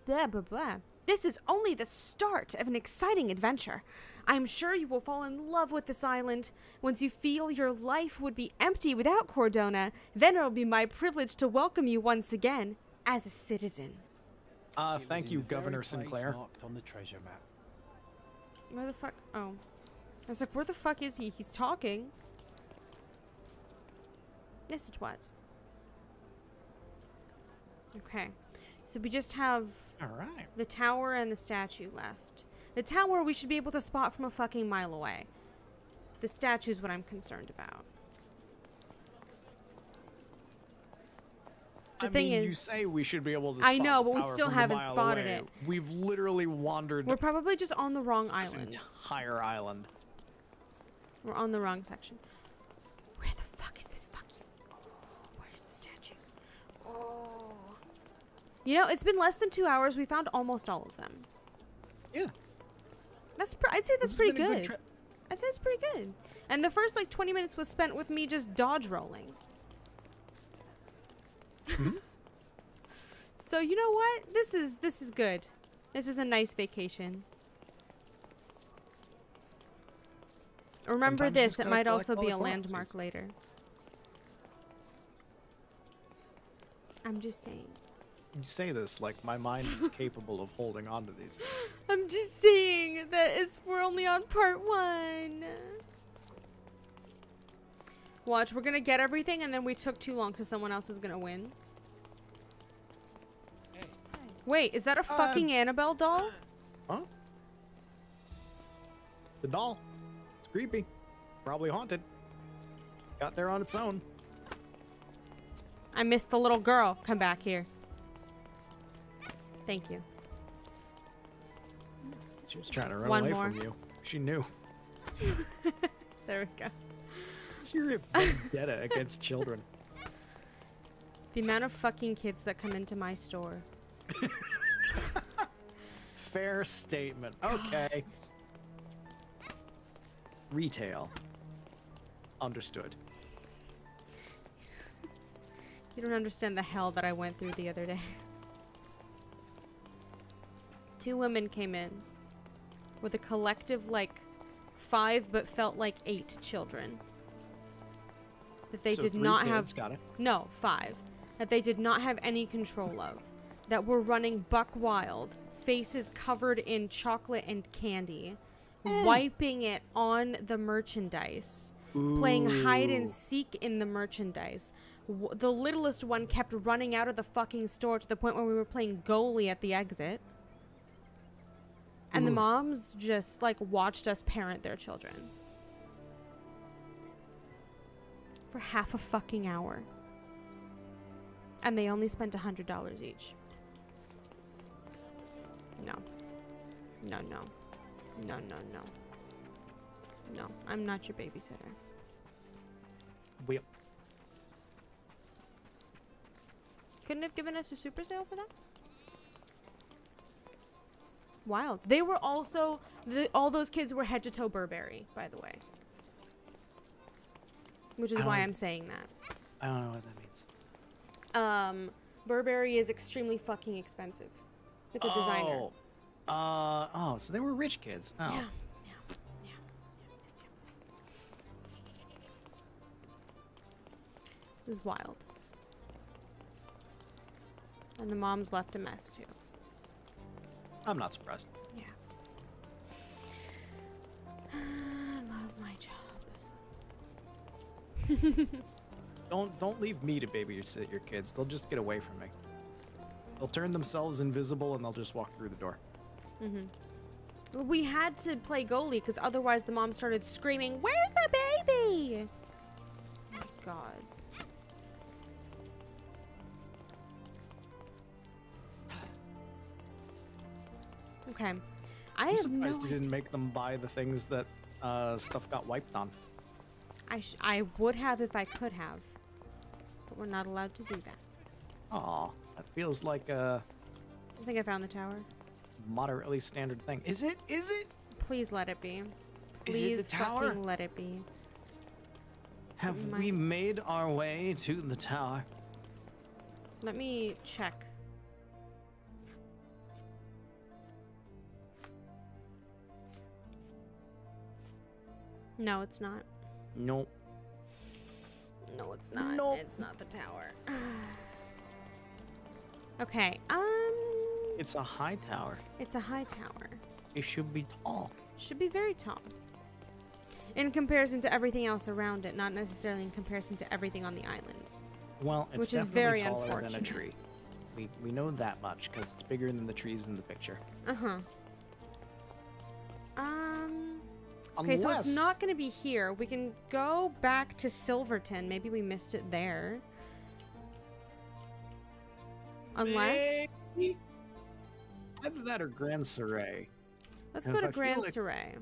blah blah blah. This is only the start of an exciting adventure. I'm sure you will fall in love with this island. Once you feel your life would be empty without Cordona, then it'll be my privilege to welcome you once again as a citizen. It was Thank in you, the very Governor place Sinclair. marked on the treasure map. Where the fuck? Oh. I was like, where the fuck is he? He's talking. Yes, it was. Okay. So we just have All right. the tower and the statue left. The tower we should be able to spot from a fucking mile away. The statue's what I'm concerned about. The thing you is, say we should be able to. I spot know, the but we tower still from a haven't mile spotted away. it. We've literally wandered we're probably just on the wrong this island. entire island. We're on the wrong section. Where the fuck is this fucking... Oh, where's the statue? Oh. You know, it's been less than 2 hours. We found almost all of them. Yeah. I'd say that's This has pretty been a good. trip. I'd say it's pretty good. And the first, like, 20 minutes was spent with me just dodge rolling. So, you know what? This is good. This is a nice vacation. Remember Sometimes you this. just It gotta might collect also all be the a landmark corpses. later. I'm just saying. You say this like my mind is capable of holding on to these things. I'm just saying that we're only on part 1. Watch, we're gonna get everything and then we took too long so someone else is gonna win. Wait, is that a fucking Annabelle doll? Huh? It's a doll. It's creepy. Probably haunted. Got there on its own. I missed the little girl. Come back here. Thank you. She was trying to run One away more. from you. She knew. There we go. It's your vendetta against children. The amount of fucking kids that come into my store. Fair statement. Okay. Retail. Understood. You don't understand the hell that I went through the other day. 2 women came in with a collective, like, 5 but felt like 8 children. That they So did 3 not kids, have... got it. No, 5. That they did not have any control of. That were running buck wild. Faces covered in chocolate and candy. Wiping it on the merchandise. Playing hide and seek in the merchandise. The littlest one kept running out of the fucking store to the point where we were playing goalie at the exit. And the moms just, like, watched us parent their children. For half a fucking hour. And they only spent $100 each. No. No, no. No, no, no. No, I'm not your babysitter. Well, Couldn't have given us a super sale for that? Wild. They were also... all those kids were head to toe Burberry, by the way. Which is why I'm saying that. I don't know what that means. Burberry is extremely fucking expensive. It's a designer. Oh, so they were rich kids. Oh. Yeah. It was wild. And the moms left a mess too. I'm not surprised. Yeah. I love my job. Don't leave me to babysit your kids. They'll just get away from me. They'll turn themselves invisible and they'll just walk through the door. We had to play goalie because otherwise the mom started screaming, "Where's the baby?" Oh my God. Okay. I I'm have no surprised you idea. didn't make them buy the things that stuff got wiped on. I would have if I could have. But we're not allowed to do that. Aw, that feels like a I think I found the tower. moderately standard thing. Is it? Is it? Please let it be. Is Please it the tower? fucking let it be. Have we made our way to the tower? Let me check. No, it's not. Nope. No, it's not. Nope. It's not the tower. Okay. It's a high tower. It's a high tower. It should be tall. Should be very tall. In comparison to everything else around it, not necessarily in comparison to everything on the island. Well, it's Which is definitely very taller than a unfortunate. tree. We know that much because it's bigger than the trees in the picture. Uh-huh. Okay, so it's not going to be here. We can go back to Silverton. Maybe we missed it there. Unless... Maybe. Either that or Grand Surrey. Let's And go if to I feel Grand like- Surrey.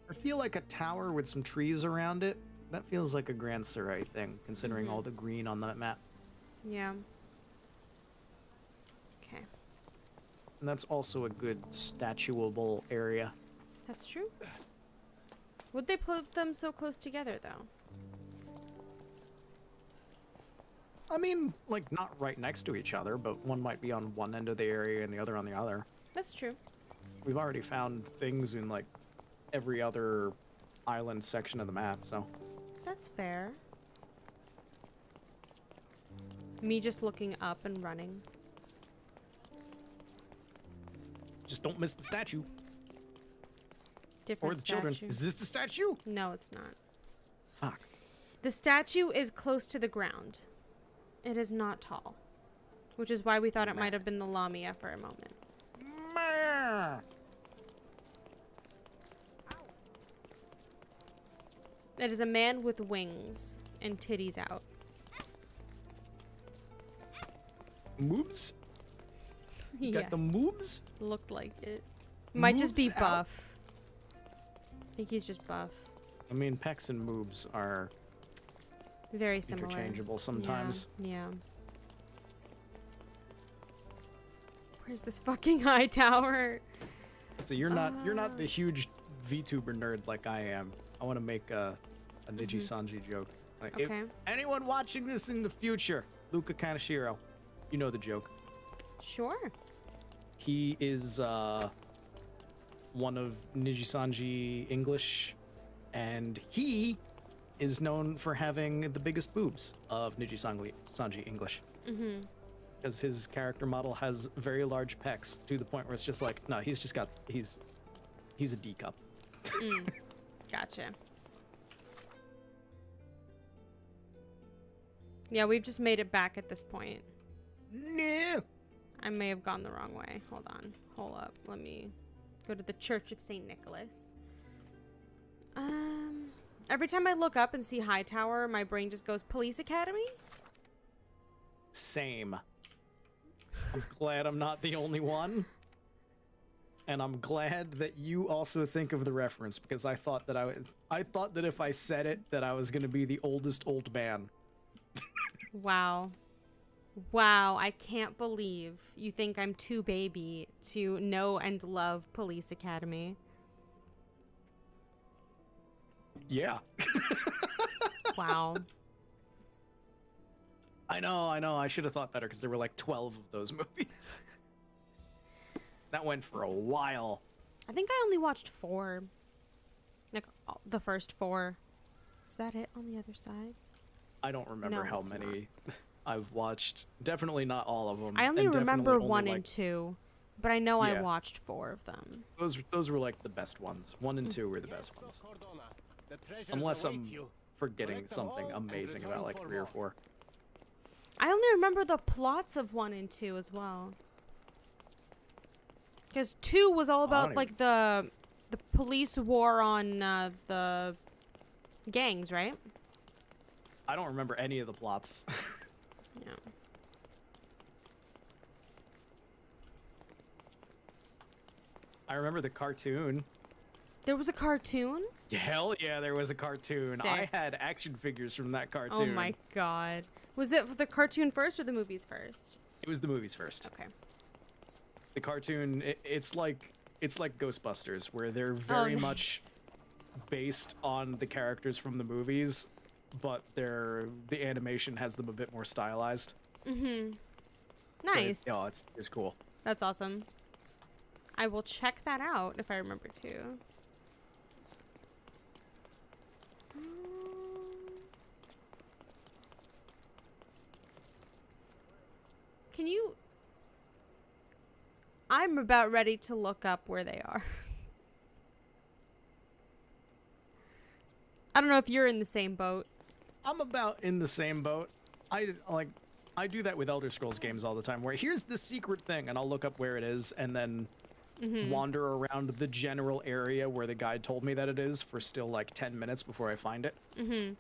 I feel like a tower with some trees around it. That feels like a Grand Surrey thing, considering all the green on that map. Yeah. Okay. And that's also a good statuable area. That's true. Would they put them so close together, though? I mean, like, not right next to each other, but one might be on one end of the area and the other on the other. That's true. We've already found things in, like, every other island section of the map, so... That's fair. Me just looking up and running. Just don't miss the statue. Different Or the children. statue. Is this the statue? No, it's not. Fuck. The statue is close to the ground. It is not tall. Which is why we thought it might have been the Lamia for a moment. It is a man with wings and titties out. Moobs? Yes. Got the moobs? Looked like it. Might just be Moves out? buff. I think he's just buff. I mean, pecs and moobs are Very similar. interchangeable sometimes. Yeah. Where's this fucking high tower? So you're not the huge VTuber nerd like I am. I want to make a Niji Sanji joke. Like, if Okay. anyone watching this in the future, Luca Kaneshiro, you know the joke. Sure. He is one of Niji Sanji English, and he is known for having the biggest boobs of Niji Sanji English. Mm-hmm. Because his character model has very large pecs to the point where it's just like, no, he's a D cup. Gotcha. Yeah, we've just made it back at this point. No. I may have gone the wrong way. Hold on. Hold up. Let me go to the Church of St. Nicholas. Every time I look up and see High Tower, my brain just goes, Police Academy? Same. I'm glad I'm not the only one. And I'm glad that you also think of the reference, because I thought that I thought that if I said it, that I was going to be the oldest old man. Wow. Wow, I can't believe you think I'm too baby to know and love Police Academy. Yeah. Wow. I know. I should have thought better, because there were like 12 of those movies. That went for a while. I think I only watched 4. Like, the first 4. Is that it on the other side? I don't remember No, how it's many I've watched. Definitely not all of them. I only and remember definitely 1 only, and like, 2, but I know I Yeah. watched 4 of them. Those were like the best ones. 1 and 2 were the best ones. Unless I'm forgetting something amazing about like 3 or 4. I only remember the plots of 1 and 2 as well. Because 2 was all about don't like the police war on the gangs, right? I don't remember any of the plots. Yeah. I remember the cartoon. There was a cartoon? Hell yeah, there was a cartoon. I Sick. had action figures from that Oh cartoon. my god. Was it the cartoon first or the movies first? It was the movies first. Okay. The cartoon, it's like Ghostbusters, where they're very much based on the characters from the movies, but the animation has them a bit more stylized. Mm-hmm. So Nice. it's cool. That's awesome. I will check that out if I remember to. Can you... I'm about ready to look up where they are. I don't know if you're in the same boat. I'm about in the same boat. I do that with Elder Scrolls games all the time, where here's the secret thing, and I'll look up where it is, and then wander around the general area where the guide told me that it is for still like 10 minutes before I find it.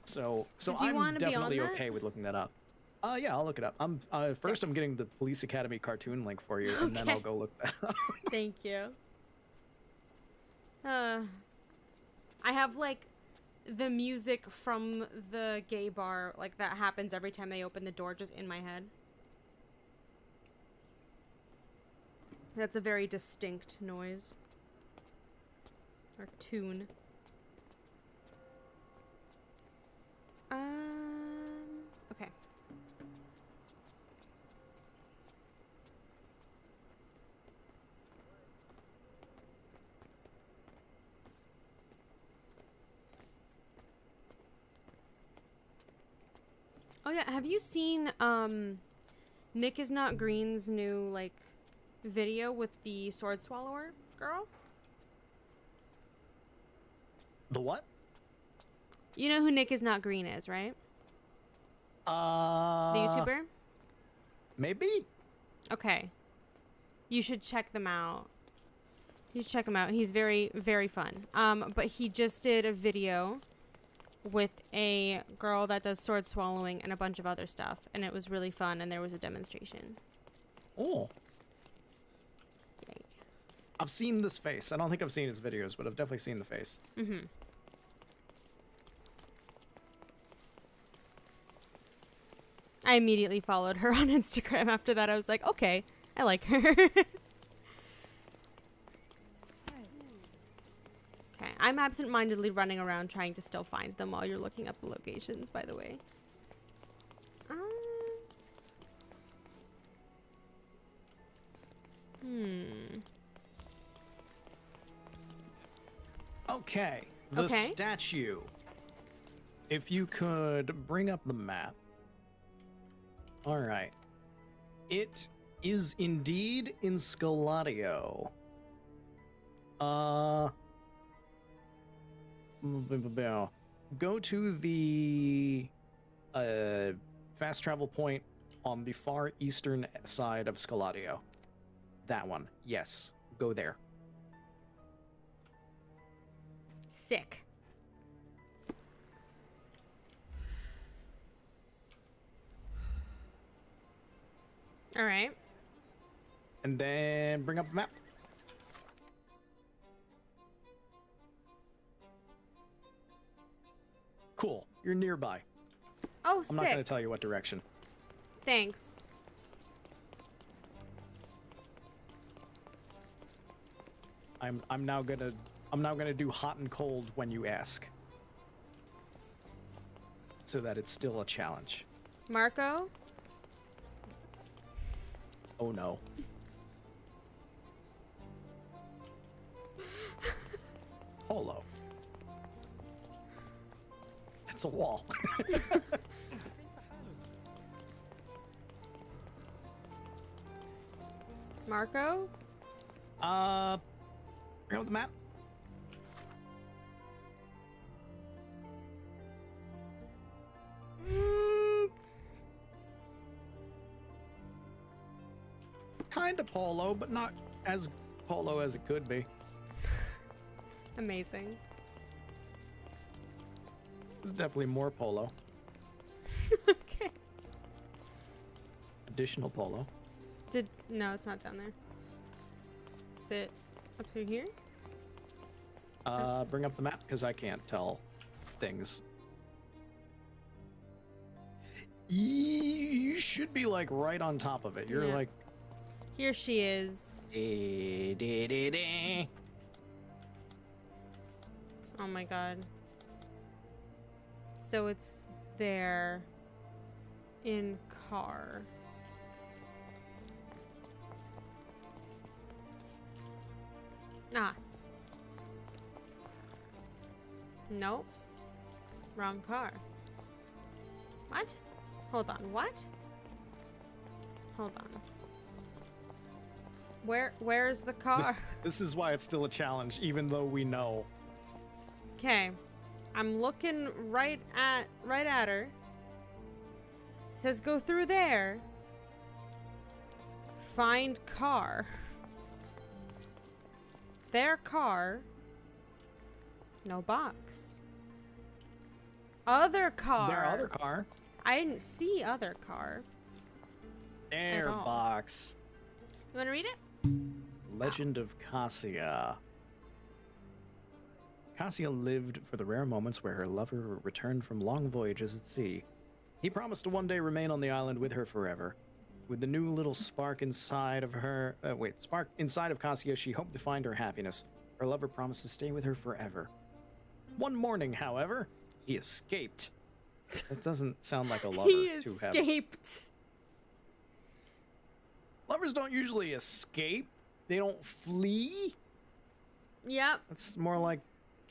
So do you I'm wanna be on definitely that? okay with looking that up. Yeah, I'll look it up. First I'm getting the Police Academy cartoon link for you, and then I'll Okay. go look that up. Thank you. I have like the music from the gay bar, like that happens every time they open the door, just in my head. That's a very distinct noise. Or tune. Okay. Oh yeah, have you seen Nick is Not Green's new like video with the sword swallower girl? The what? You know who Nick is Not Green is, right? The YouTuber? Maybe? Okay. You should check them out. You should check him out. He's very, very fun. But he just did a video with a girl that does sword swallowing and a bunch of other stuff, and it was really fun, and there was a demonstration. Oh. Yay. I've seen this face. I don't think I've seen his videos, but I've definitely seen the face. Mm-hmm. I immediately followed her on Instagram after that. I was like, okay, I like her. Okay, I'm absent-mindedly running around trying to still find them while you're looking up the locations, by the way. Okay, the Okay. statue. If you could bring up the map. All right. It is indeed in Scaladio. Go to the fast travel point on the far eastern side of Scaladio. That one. Yes. Go there. Sick. All right. And then bring up the map. Cool. You're nearby. Oh, I'm not going to sick. tell you what direction. Thanks. I'm now gonna do hot and cold when you ask. So that it's still a challenge. Marco? Oh no. Polo. That's a wall. Marco? Bring up the map. Kinda polo, but not as polo as it could be. Amazing. It's definitely more polo. Okay. Additional polo. No, it's not down there. Is it? Up through here? Bring up the map because I can't tell things. You should be like right on top of it. You're Yeah. like. Here she is. Oh my god. So it's there in car. Ah. Nope. Wrong car. What? Hold on. What? Hold on. Where's the car? This is why it's still a challenge, even though we know. Okay. I'm looking right at her. It says go through there. Find car. Their car. No box. Other car. Their other car. I didn't see other car. Their all. box. You want to read it? Legend of Cassia. Cassia lived for the rare moments where her lover returned from long voyages at sea. He promised to one day remain on the island with her forever. With the new little spark inside of her, spark inside of Cassia, she hoped to find her happiness. Her lover promised to stay with her forever. One morning, however, he escaped. That doesn't sound like a lover He to have. escaped. Lovers don't usually escape. They don't flee. Yep. It's more like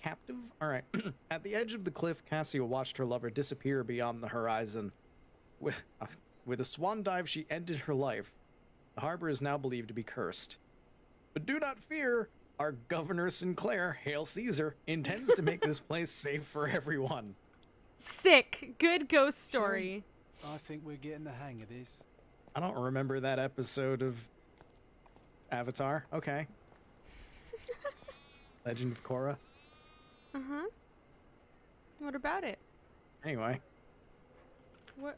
captive. All right. At the edge of the cliff, Cassia watched her lover disappear beyond the horizon. With a swan dive, she ended her life. The harbor is now believed to be cursed. But do not fear. Our Governor Sinclair, Hail Caesar, intends to make this place safe for everyone. Sick. Good ghost story. I think we're getting the hang of this. I don't remember that episode of Avatar. Okay. Legend of Korra. Uh-huh. What about it? Anyway,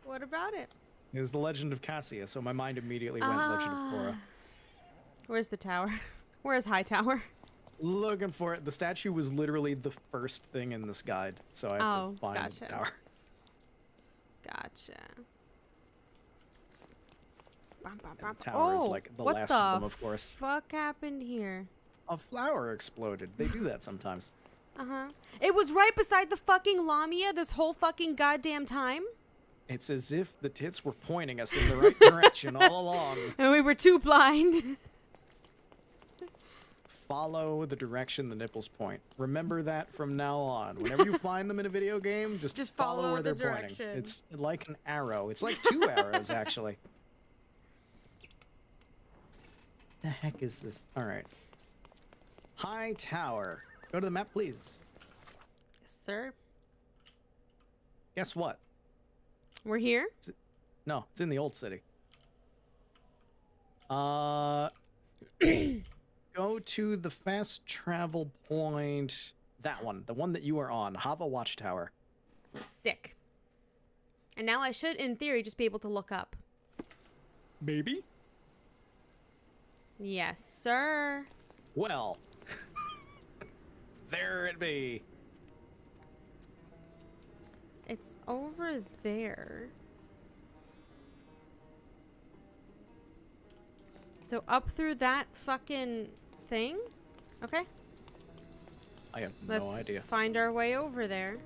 What about it? it was the Legend of Cassia, so my mind immediately went Legend of Korra. Where's the tower? Where's Hightower? Looking for it. The statue was literally the first thing in this guide, so I have to find gotcha. the tower. Gotcha. The tower is like the what last the of them, of course. fuck happened here? A flower exploded. They do that sometimes. Uh-huh. It was right beside the fucking Lamia this whole fucking goddamn time. It's as if the tits were pointing us in the right direction all along. And we were too blind. Follow the direction the nipples point. Remember that from now on. Whenever you find them in a video game, just follow where the they're direction. pointing. It's like an arrow. It's like two arrows, actually. The heck is this? All right. High Tower. Go to the map, please. Sir, Guess what? we're here. No, it's in the old city. Go to the fast travel point. That one. The one that you are on. Hava Watchtower. Sick. And now I should, in theory, just be able to look up. Maybe? Yes, sir. Well. There it be. It's over there. So up through that fucking thing? Okay. I have Let's no idea. find our way over there.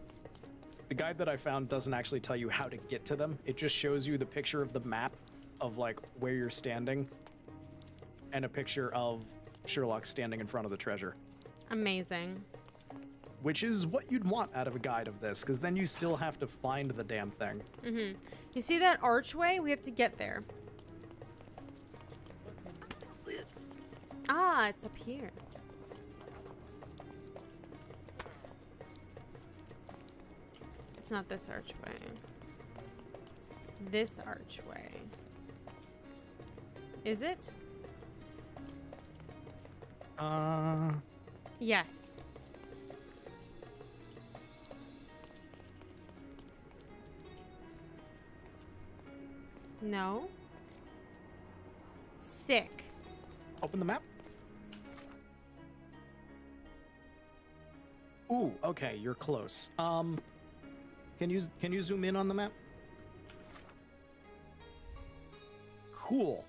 The guide that I found doesn't actually tell you how to get to them. It just shows you the picture of the map of like where you're standing and a picture of Sherlock standing in front of the treasure. Amazing. Which is what you'd want out of a guide of this, because then you still have to find the damn thing. Mm-hmm. You see that archway? We have to get there. Ah, it's up here. It's not this archway. It's this archway. Is it? Yes. No. Sick. Open the map. Ooh, okay, you're close. Can you zoom in on the map? Cool.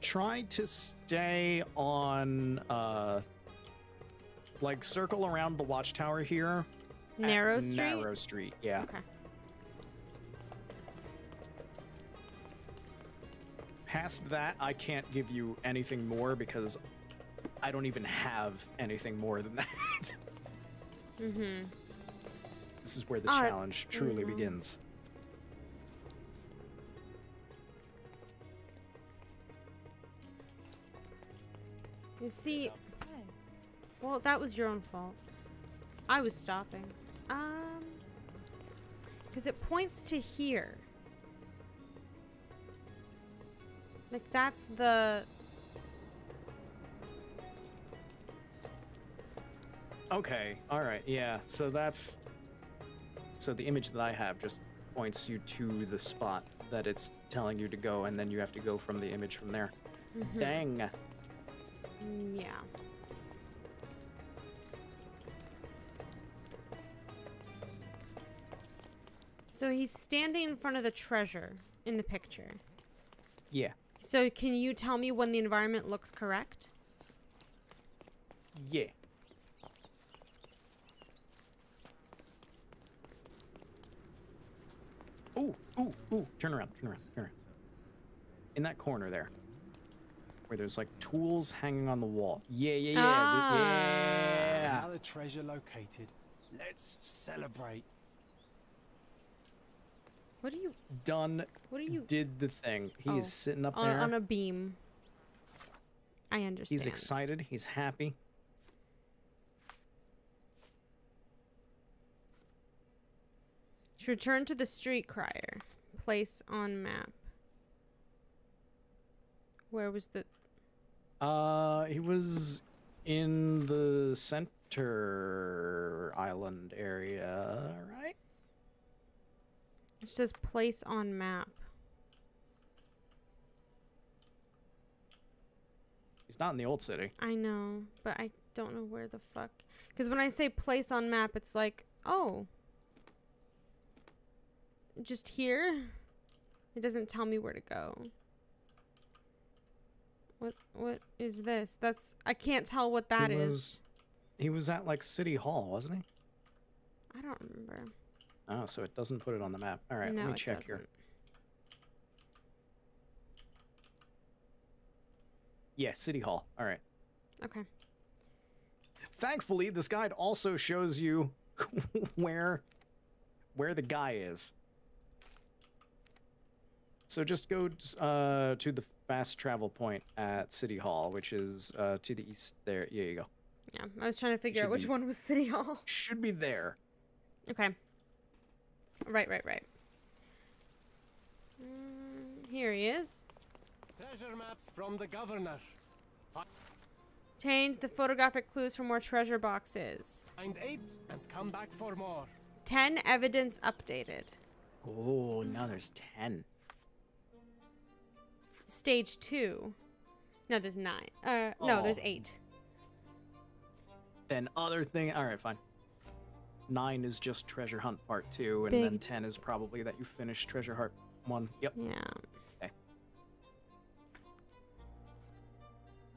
Try to stay on, like, circle around the watchtower here. Narrow Street? Narrow Street, yeah. Okay. Past that, I can't give you anything more because I don't even have anything more than that. Mm-hmm. This is where the challenge truly begins. You see, well, that was your own fault. I was stopping. Because it points to here. Like, that's the... Okay, alright, yeah, so that's... So the image that I have just points you to the spot that it's telling you to go, and then you have to go from the image from there. Mhm. Dang. Yeah. So he's standing in front of the treasure in the picture. Yeah. So can you tell me when the environment looks correct? Yeah. Ooh, ooh, ooh. Turn around, turn around, turn around. In that corner there. Where there's like tools hanging on the wall. Yeah, yeah, yeah. Ah. Yeah. Another treasure located. Let's celebrate. What are you... Done. What are you... Did the thing. He Oh, is sitting up there. on a beam. I understand. He's excited. He's happy. Should return to the street crier. Place on map. Where was the... He was in the center island area, right? It says place on map. He's not in the old city. I know, but I don't know where the fuck... Because when I say place on map, it's like, oh. Just here? It doesn't tell me where to go. What is this? That's... I can't tell what that is. He was at, like, City Hall, wasn't he? I don't remember. Oh, so it doesn't put it on the map. All right, No, let me it check doesn't. here. Yeah, City Hall. All right. Okay. Thankfully, this guide also shows you where the guy is. So just go to the fast travel point at City Hall, which is to the east there. Yeah, you go. Yeah, I was trying to figure out which one was City Hall. Should be there. Okay. Right. Here he is. Treasure maps from the governor. Change the photographic clues for more treasure boxes. Find 8 and come back for more. 10 evidence updated. Oh, now there's 10. Stage 2. No, there's 9. No, there's 8. Then other thing. All right, fine. 9 is just Treasure Hunt Part 2, and then 10 is probably that you finished Treasure Hunt 1. Yep. Yeah. Okay.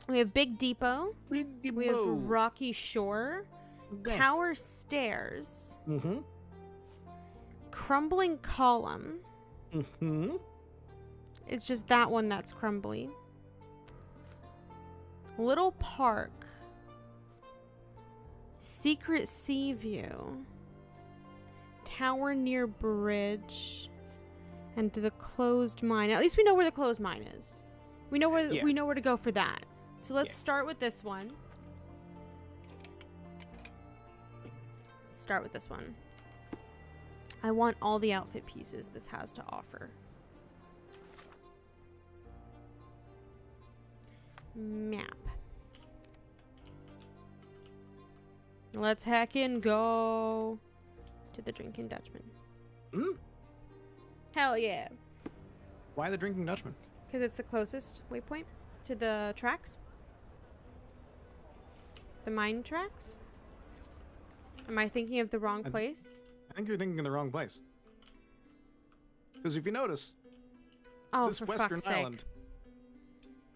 We have Big Depot. Big Depot. We have Rocky Shore. Okay. Tower Stairs. Mm-hmm. Crumbling Column. Mm-hmm. It's just that one that's crumbly. Little Park. Secret Sea View. Tower near bridge. And the closed mine. At least we know where the closed mine is. We know where we know where to go for that. So let's start with this one. Start with this one. I want all the outfit pieces this has to offer. Map. Let's heckin' go to the Drinking Dutchman. Mm? Hell yeah. Why the Drinking Dutchman? Because it's the closest waypoint to the tracks. The mine tracks. Am I thinking of the wrong place? I think you're thinking of the wrong place. Because if you notice, Oh, this for Western fuck's sake. Island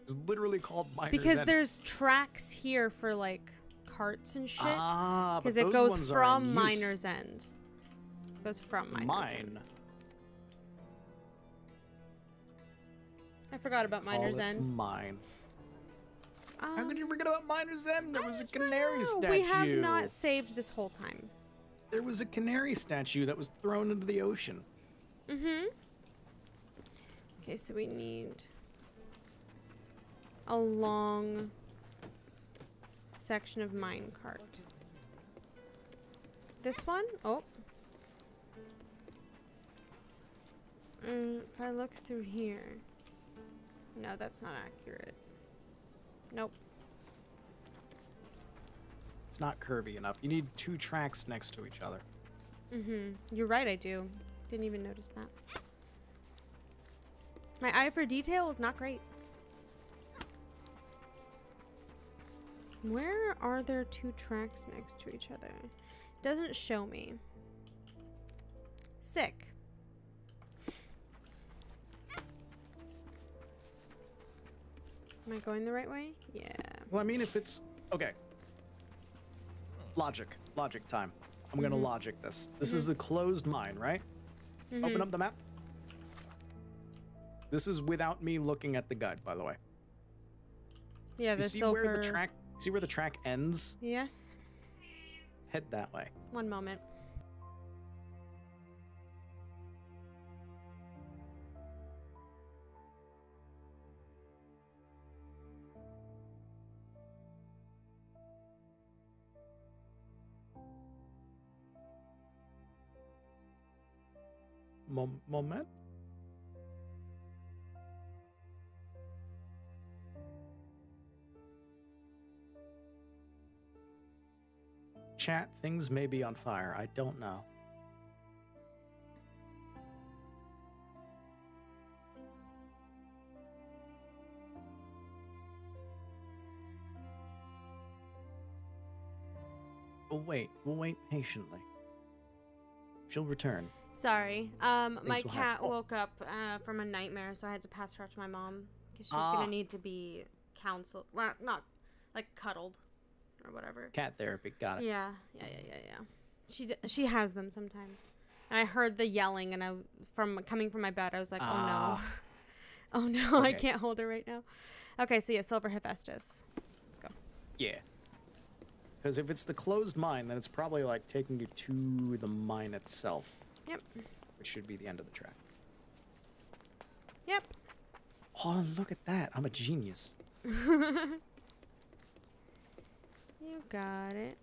is literally called Miner's Because End. there's tracks here for, like, carts and shit. Ah, but Because it those goes ones are from in use. Miner's End. It goes from Miner's End. Mine. I forgot about Call Miner's it End. Mine. How could you forget about Miner's End? There was a don't canary know. statue. We have not saved this whole time. There was a canary statue that was thrown into the ocean. Mm-hmm. Okay, so we need a long section of minecart. This one? Oh. If I look through here. No, that's not accurate. Nope. It's not curvy enough. You need 2 tracks next to each other. Mm-hmm. You're right, I do. Didn't even notice that. My eye for detail is not great. Where are there 2 tracks next to each other? Doesn't show me. Sick. Am I going the right way? Yeah. Well, I mean, if it's... Okay. Logic. Logic time. I'm gonna logic this. This is a closed mine, right? Open up the map. This is without me looking at the guide, by the way. Yeah, You the see silver. where the track... See where the track ends? Yes. Head that way. One moment. Moment? Chat, things may be on fire. I don't know. We'll wait patiently. She'll return. Sorry. My will happen. cat Oh. woke up from a nightmare, so I had to pass her off to my mom because she's Ah. gonna need to be counseled, well, not like cuddled or whatever. Cat therapy. Got it. Yeah. She has them sometimes. And I heard the yelling, and coming from my bed, I was like, oh no, Ah. oh no, I Okay. can't hold her right now. Okay, so yeah, silver hephaestus. Let's go. Yeah. Because if it's the closed mine, then it's probably like taking you to the mine itself. Yep. Which should be the end of the track. Yep. Oh, look at that. I'm a genius. You got it.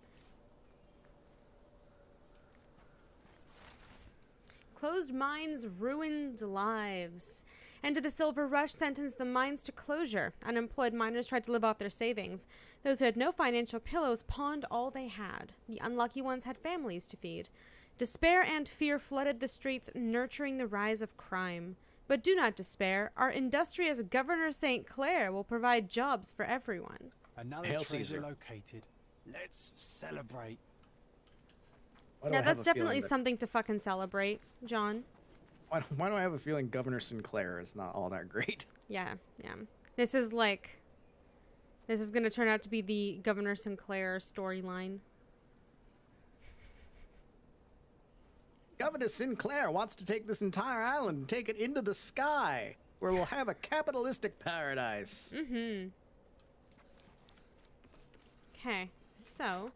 Closed mines ruined lives. End of the Silver Rush sentenced the mines to closure. Unemployed miners tried to live off their savings. Those who had no financial pillows pawned all they had. The unlucky ones had families to feed. Despair and fear flooded the streets, nurturing the rise of crime. But do not despair. Our industrious Governor St. Clair will provide jobs for everyone. Another Hail treasure Caesar. located. Let's celebrate. Why do Yeah, I have that's a feeling definitely that- something to fucking celebrate, John. Why do I have a feeling Governor Sinclair is not all that great? Yeah. This is going to turn out to be the Governor Sinclair storyline. Governor Sinclair wants to take this entire island and take it into the sky, where we'll have a capitalistic paradise. Mm-hmm. Okay, so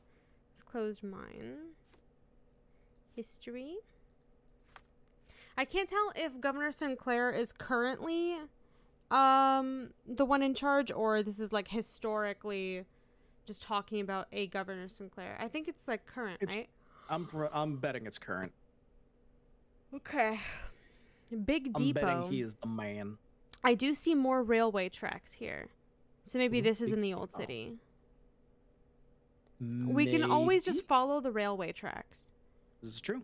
it's closed mine. History. I can't tell if Governor Sinclair is currently the one in charge, or this is like historically just talking about a Governor Sinclair. I think it's like current, right? I'm betting it's current. Okay. Big I'm Depot. betting he is the man. I do see more railway tracks here. So maybe this is Big in the old Depot. city. We can always Maybe? just follow the railway tracks. This is true.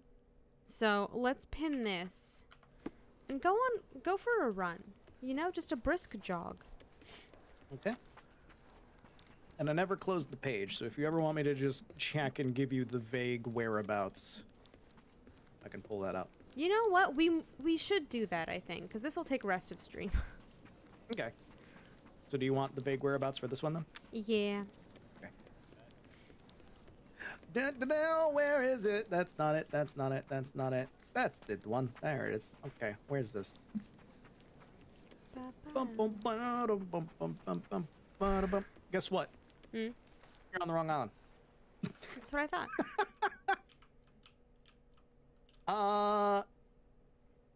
So let's pin this and go for a run. You know, just a brisk jog. Okay. and I never closed the page, so if you ever want me to just check and give you the vague whereabouts, I can pull that up. You know what? We should do that, I think, because this will take rest of stream. Okay. So do you want the vague whereabouts for this one, then? Yeah. Okay. Where is it? That's not it. That's not it. That's not it. That's the one. There it is. Okay, where's this? Guess what? Hmm? You're on the wrong island. That's what I thought.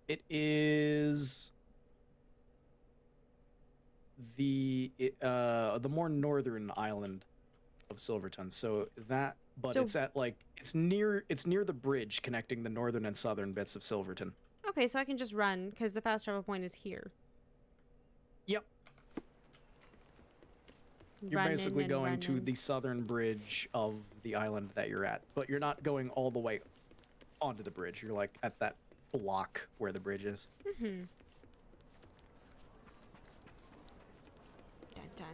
It is the more northern island of Silverton. So that, but So- it's at like it's near the bridge connecting the northern and southern bits of Silverton. Okay, so I can just run because the fast travel point is here. Yep. You're Running basically and going to running. the southern bridge of the island that you're at, but you're not going all the way onto the bridge. You're like at that block where the bridge is. Mm-hmm. Dun.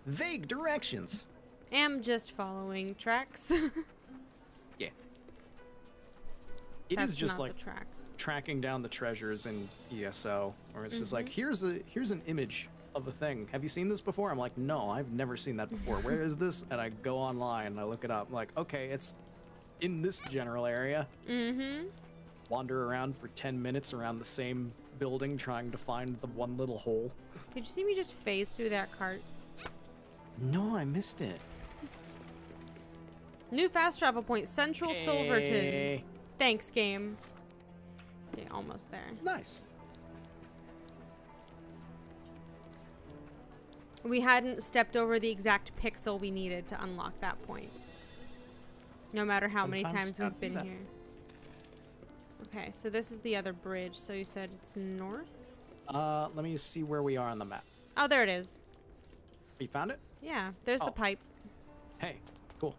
Vague directions. Am just following tracks. Yeah. It That's is just not like the tracks. tracking down the treasures in ESO, where it's just like, here's an image of a thing. Have you seen this before? I'm like, no, I've never seen that before. Where is this? And I go online and I look it up. I'm like, okay, it's in this general area. Mm-hmm. Wander around for 10 minutes around the same building trying to find the one little hole. Did you see me just phase through that cart? No, I missed it. New fast travel point, Central Silverton. Hey. Thanks, game. Okay, almost there. Nice. We hadn't stepped over the exact pixel we needed to unlock that point. No matter how many Sometimes times you we've gotta been do that. here. Okay, so this is the other bridge. So you said it's north? Let me see where we are on the map. Oh, there it is. You found it? Yeah, there's Oh. the pipe. Hey, cool.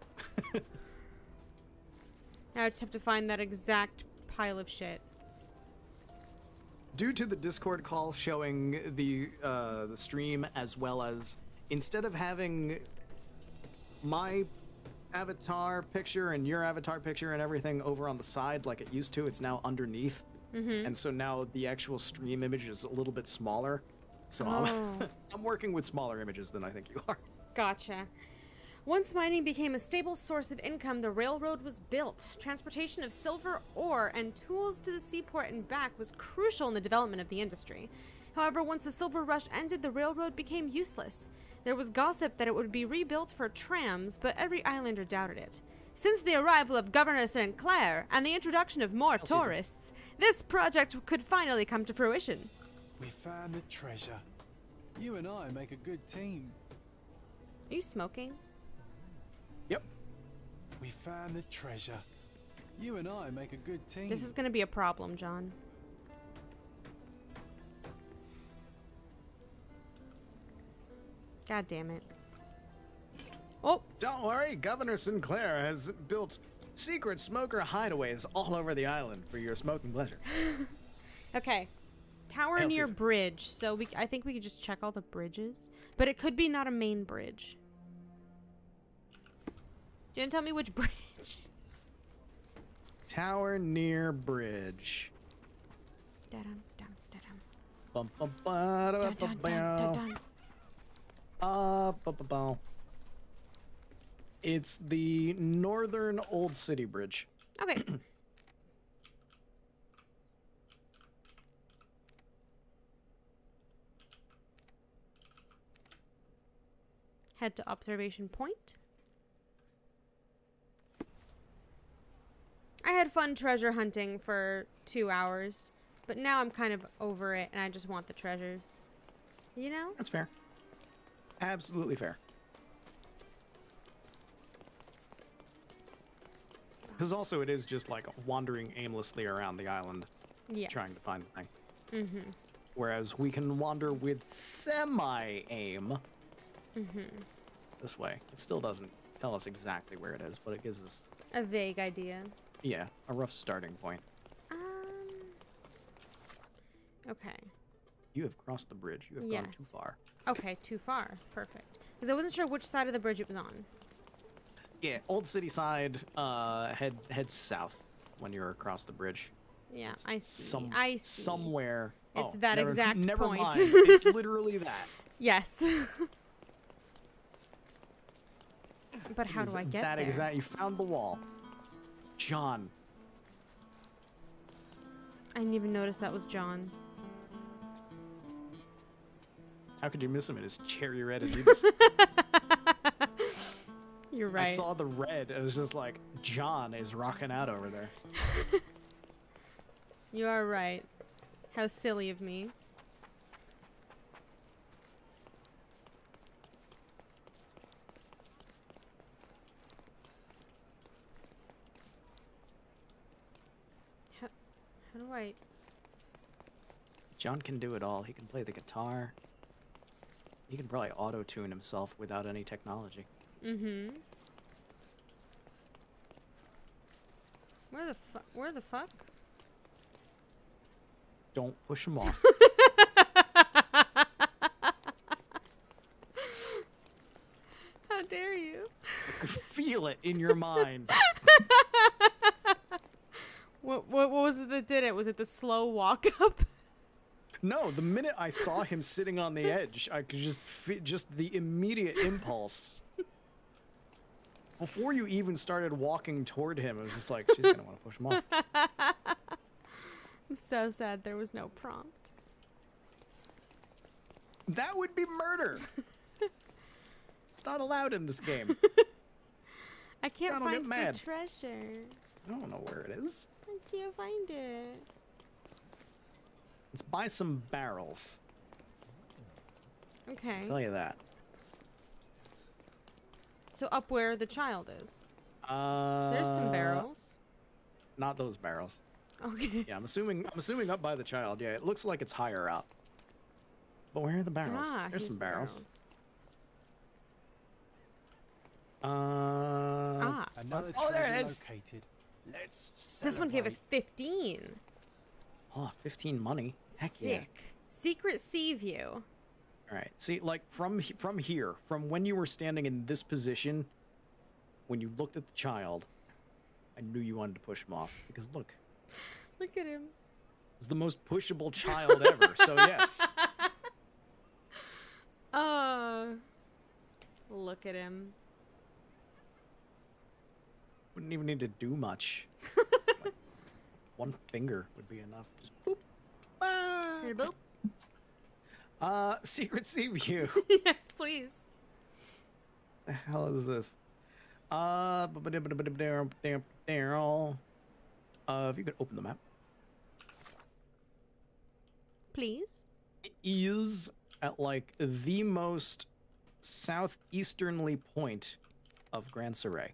Now I just have to find that exact pile of shit. Due to the Discord call showing the stream, as well as instead of having my avatar picture and your avatar picture and everything over on the side like it used to, it's now underneath. And so now the actual stream image is a little bit smaller. So Oh. I'm working with smaller images than I think you are. Gotcha. Once mining became a stable source of income, the railroad was built. Transportation of silver ore and tools to the seaport and back was crucial in the development of the industry. However, once the silver rush ended, the railroad became useless. There was gossip that it would be rebuilt for trams, but every islander doubted it. Since the arrival of Governor St. Clair and the introduction of more Season. tourists, this project could finally come to fruition. We found the treasure. You and I make a good team. Are you smoking? Yep. We found the treasure. You and I make a good team. This is going to be a problem, John. God damn it. Oh, Don't worry, Governor Sinclair has built secret smoker hideaways all over the island for your smoking pleasure. okay. Tower Hail near Caesar. bridge. So I think we could just check all the bridges. But it could be not a main bridge. You didn't tell me which bridge. Tower near bridge. Da-dum, dum, da-dum. Bum, bum, ba, da, Dun, ba, dun, ba, dun, dun, dun. ba, ba, ba. It's the northern Old City Bridge. Okay. Head to observation point. I had fun treasure hunting for 2 hours, but now I'm kind of over it and I just want the treasures. You know? That's fair. Absolutely fair. Because also it is just like wandering aimlessly around the island Yes. trying to find the thing. Mm-hmm. Whereas we can wander with semi-aim Mm-hmm. this way. It still doesn't tell us exactly where it is, but it gives us, A vague idea. yeah, a rough starting point. Okay. You have crossed the bridge. You have gone too Yes. far. Okay, too far. Perfect. Because I wasn't sure which side of the bridge it was on. Yeah, Old City side. Head south when you're across the bridge. Yeah, I see. I see. Somewhere. It's oh, that never, exact never point. mind. It's literally that. Yes. But how do I get that there? exact? You found the wall. John. I didn't even notice that was John. How could you miss him in his cherry red Adidas? You're right. I saw the red. It was just like, John is rocking out over there. You are right. How silly of me. How do I... John can do it all. He can play the guitar. He can probably auto-tune himself without any technology. Mm-hmm. Where the fuck? Don't push him off. How dare you? I could feel it in your mind. What was it that did it? Was it the slow walk up? No, the minute I saw him sitting on the edge, I could just the immediate impulse. Before you even started walking toward him, it was just like, she's gonna want to push him off. I'm so sad there was no prompt. That would be murder. It's not allowed in this game. I can't Don't find get the mad. treasure. I don't know where it is. I can't find it. Let's buy some barrels. Okay. I'll tell you that. So up where the child is. There's There's some barrels. Not those barrels. Okay. Yeah, I'm assuming up by the child. Yeah, it looks like it's higher up. But where are the barrels? Ah, There's here's some the barrels. Another oh, there treasure it is. located. Let's This one gave us celebrate. 15. Oh, 15 money. Heck yeah. Sick. Secret sea view. All right. See, like from here, from when you were standing in this position, when you looked at the child, I knew you wanted to push him off because look, Look at him. it's the most pushable child ever. So yes. Look at him. Wouldn't even need to do much. Like, one finger would be enough. Just boop. Ah. Here, boop. Secret sea view. Yes, please. The hell is this? If you could open the map. Please. It is at like the most southeasternly point of Grand Surrey.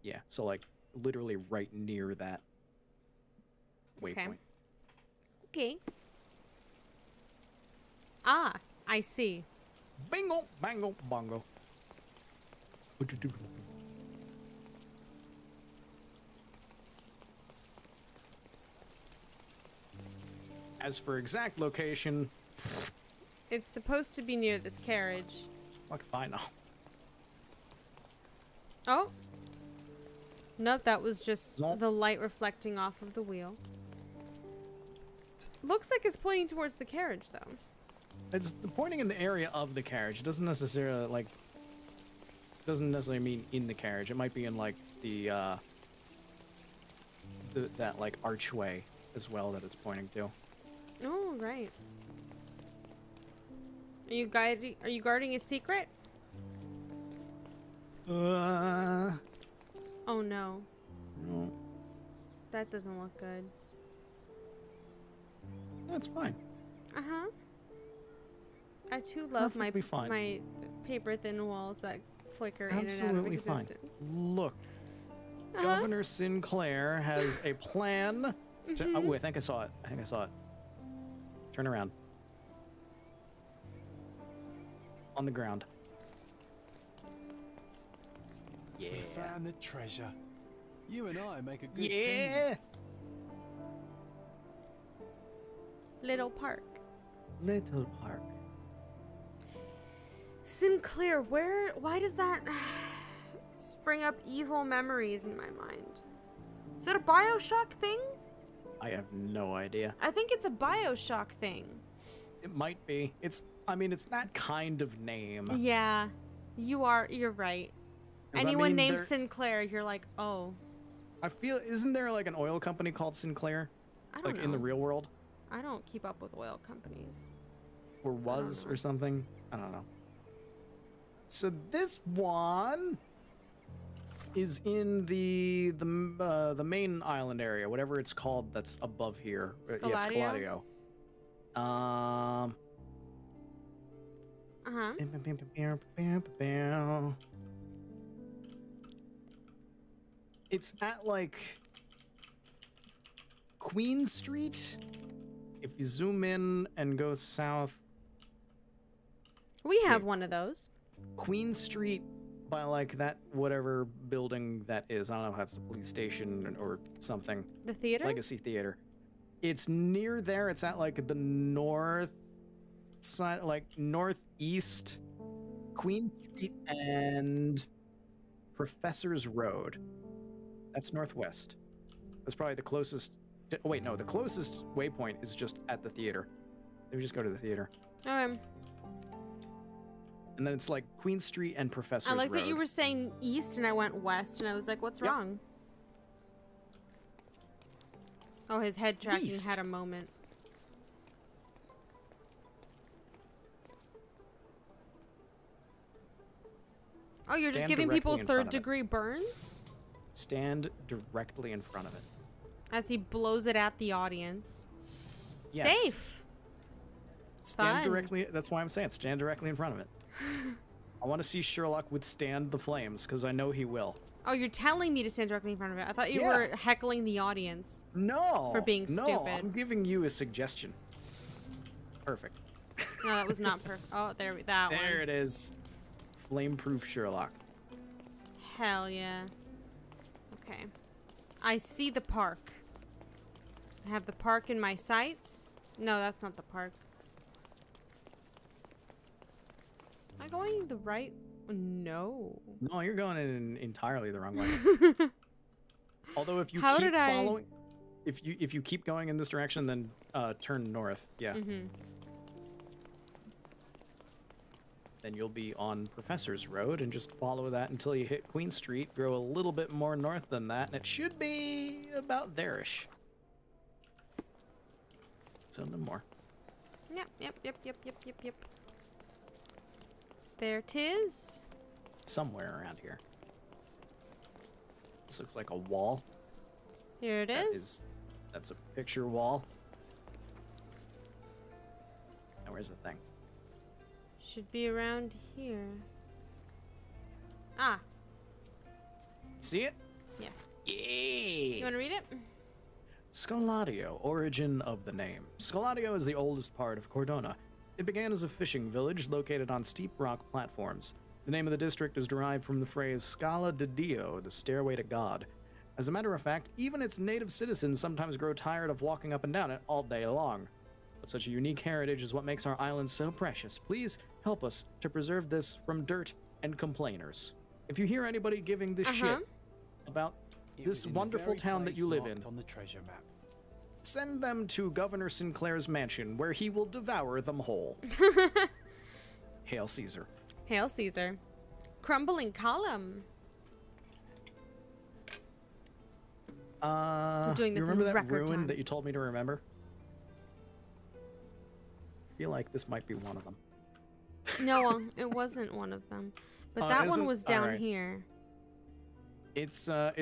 Yeah, so like literally right near that waypoint. Okay. Ah, I see. Bingo, bango, bongo. As for exact location, It's supposed to be near this carriage. fuck if I know. Oh. Nope, that was just Nope. the light reflecting off of the wheel. Looks like it's pointing towards the carriage, though. It's pointing in the area of the carriage. It doesn't necessarily mean in the carriage. It might be in like that like archway as well that it's pointing to. Oh, right. Are you guarding a secret? Oh no. No, That doesn't look good. that's fine. Uh-huh. I too love Perfectly fine. my paper thin walls that flicker in and out of Absolutely fine. existence. Look, Governor Sinclair has a plan. To, oh, I think I saw it. Turn around. On the ground. Yeah. We found the treasure. You and I make a good Yeah. team. Little park. Little park. Sinclair, why does that bring up evil memories in my mind? Is that a BioShock thing? I have no idea. I think it's a BioShock thing. It might be. I mean, it's that kind of name. Yeah, you're right. 'Cause, Anyone named there- Sinclair, you're like, oh. I feel, isn't there like an oil company called Sinclair? I don't Like know. in the real world? I don't keep up with oil companies. Or was, know. or something? I don't know. So this one is in the main island area, whatever it's called that's above here. Yeah, Scaladio? Scaladio. Uh-huh. It's at like Queen Street. If you zoom in and go south, We have one of those. Queen Street by like that whatever building that is. I don't know if that's the police station or something. The theater? Legacy Theater. It's near there. It's at like the north side, like northeast Queen Street and Professor's Road. That's northwest. That's probably the closest. Oh, wait, no, the closest waypoint is just at the theater. So we just go to the theater. Okay. And then it's like Queen Street and Professor's I like Road. that you were saying east and I went west and I was like, what's Yep. wrong? Oh, his head tracking East. had a moment. Oh, you're just Stand giving people directly in front of it. third-degree burns? Stand directly in front of it. As he blows it at the audience. Yes. Safe. Stand Fun. directly. That's why I'm saying stand directly in front of it. I want to see Sherlock withstand the flames because I know he will. Oh, you're telling me to stand directly in front of it. I thought you Yeah. were heckling the audience. No. For being no, stupid. I'm giving you a suggestion. Perfect. No, that was not perfect. Oh, that one. There it is. Flame-proof Sherlock. Hell yeah. Okay. I see the park. I have the park in my sights. No, that's not the park. Am I going the right? No. No, you're going in entirely the wrong way. Although if you How keep did I- following, if you keep going in this direction, then turn north. Yeah. Mm-hmm. Then you'll be on Professor's Road and just follow that until you hit Queen Street. Go a little bit more north than that, and it should be about there-ish. So no more. Yep. There 'tis. Somewhere around here. This looks like a wall. Here it is. That's a picture wall. Now where's the thing? Should be around here. Ah, See it? yes. Yeah. You want to read it? Scaladio, origin of the name. Scaladio is the oldest part of Cordona. It began as a fishing village located on steep rock platforms. The name of the district is derived from the phrase Scala de Dio, the stairway to God. As a matter of fact, even its native citizens sometimes grow tired of walking up and down it all day long. But such a unique heritage is what makes our island so precious. Please help us to preserve this from dirt and complainers. If you hear anybody giving this shit about It this was in the wonderful very town that place you live marked in, on the treasure map. send them to Governor Sinclair's mansion, where he will devour them whole. Hail Caesar. Hail Caesar. Crumbling column. doing You this remember in that record ruin time. that you told me to remember? I feel like this might be one of them. No, it wasn't one of them. But Oh, that it one isn't? was down Alright. here. It's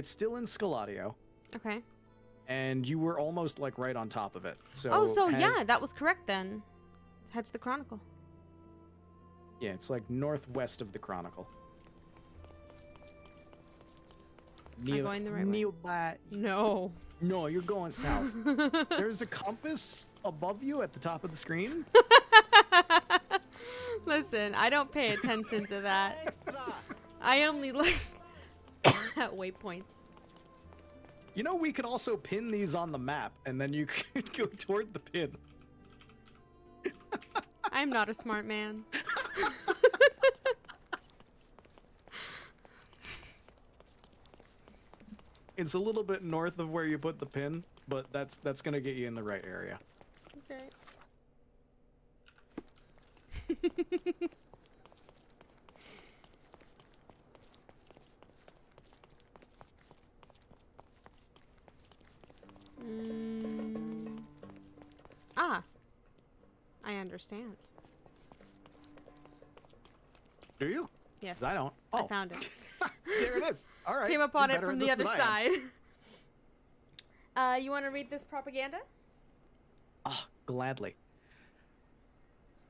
still in Scaladio, Okay. and you were almost like right on top of it. So Oh, so head- yeah, that was correct then. Head to the Chronicle. yeah, it's like northwest of the Chronicle. going the right way? Nearby. No. No, you're going south. There's a compass above you at the top of the screen. Listen, I don't pay attention to that. Extra! I only look at waypoints. You know, we could also pin these on the map, and then you could go toward the pin. I'm not a smart man. It's a little bit north of where you put the pin, but that's gonna get you in the right area. Okay. Ah. I understand. Do you? Yes. 'Cause I don't. I Oh, found it. there it is. All right. Came up You're on it better from at the this other than I am. side. You want to read this propaganda? Ah, gladly.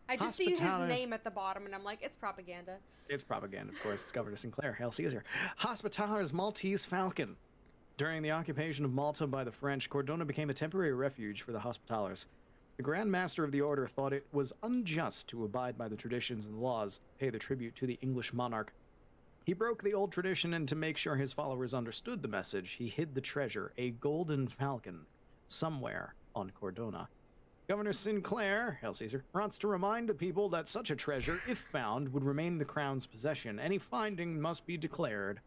I just see his Hospitalers- name at the bottom, and I'm like, it's propaganda. It's propaganda, of course. It's Governor Sinclair. Hail Caesar. Hospitalers Maltese Falcon. During the occupation of Malta by the French, Cordona became a temporary refuge for the Hospitalers. The Grand Master of the Order thought it was unjust to abide by the traditions and laws, pay the tribute to the English monarch. He broke the old tradition, and to make sure his followers understood the message, he hid the treasure, a golden falcon, somewhere on Cordona. Governor Sinclair, Hail Caesar, wants to remind the people that such a treasure, if found, would remain the crown's possession. Any finding must be declared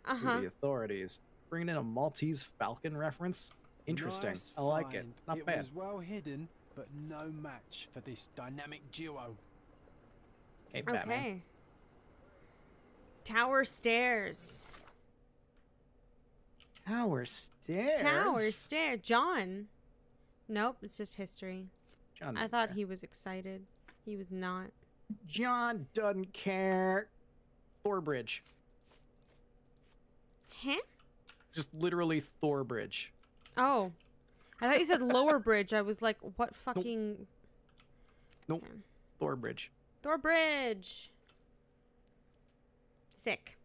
to the authorities. Bringing in a Maltese falcon reference? Interesting. Nice I like it. find. Not It bad. was well hidden, but no match for this dynamic duo. Hey, Batman. Okay. Tower stairs. Tower stairs. Tower stair. John. Nope, it's just history. John I doesn't thought care. he was excited. He was not. John doesn't care. Thorbridge. Huh? Just literally Thorbridge. Oh. I thought you said lower bridge. I was like, what fucking... Nope. Okay. Thorbridge. Thorbridge. Sick.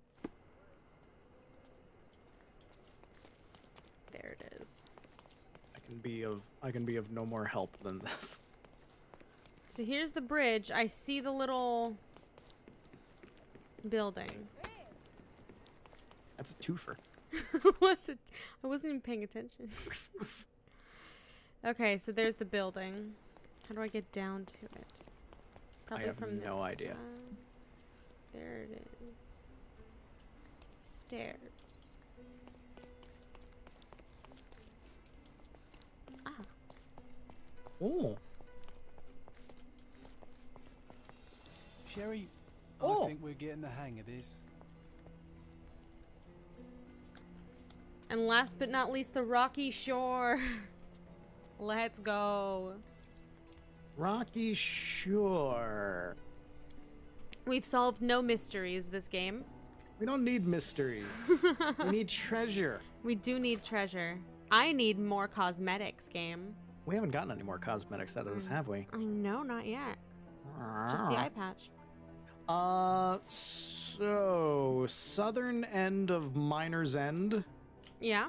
There it is. I can be of no more help than this. So here's the bridge. I see the little building. That's a twofer. Was it? I wasn't even paying attention. Okay, so there's the building. How do I get down to it? Probably have from no this idea. side. There it is. Stairs. Ah. Oh. Sherry, Oh. I think we're getting the hang of this. And last but not least, the rocky shore. Let's go. Rocky Shore. We've solved no mysteries this game. We don't need mysteries. We need treasure. We do need treasure. I need more cosmetics, game. We haven't gotten any more cosmetics out of this, have we? I know, not yet. Just the eye patch. So southern end of Miner's End, Yeah.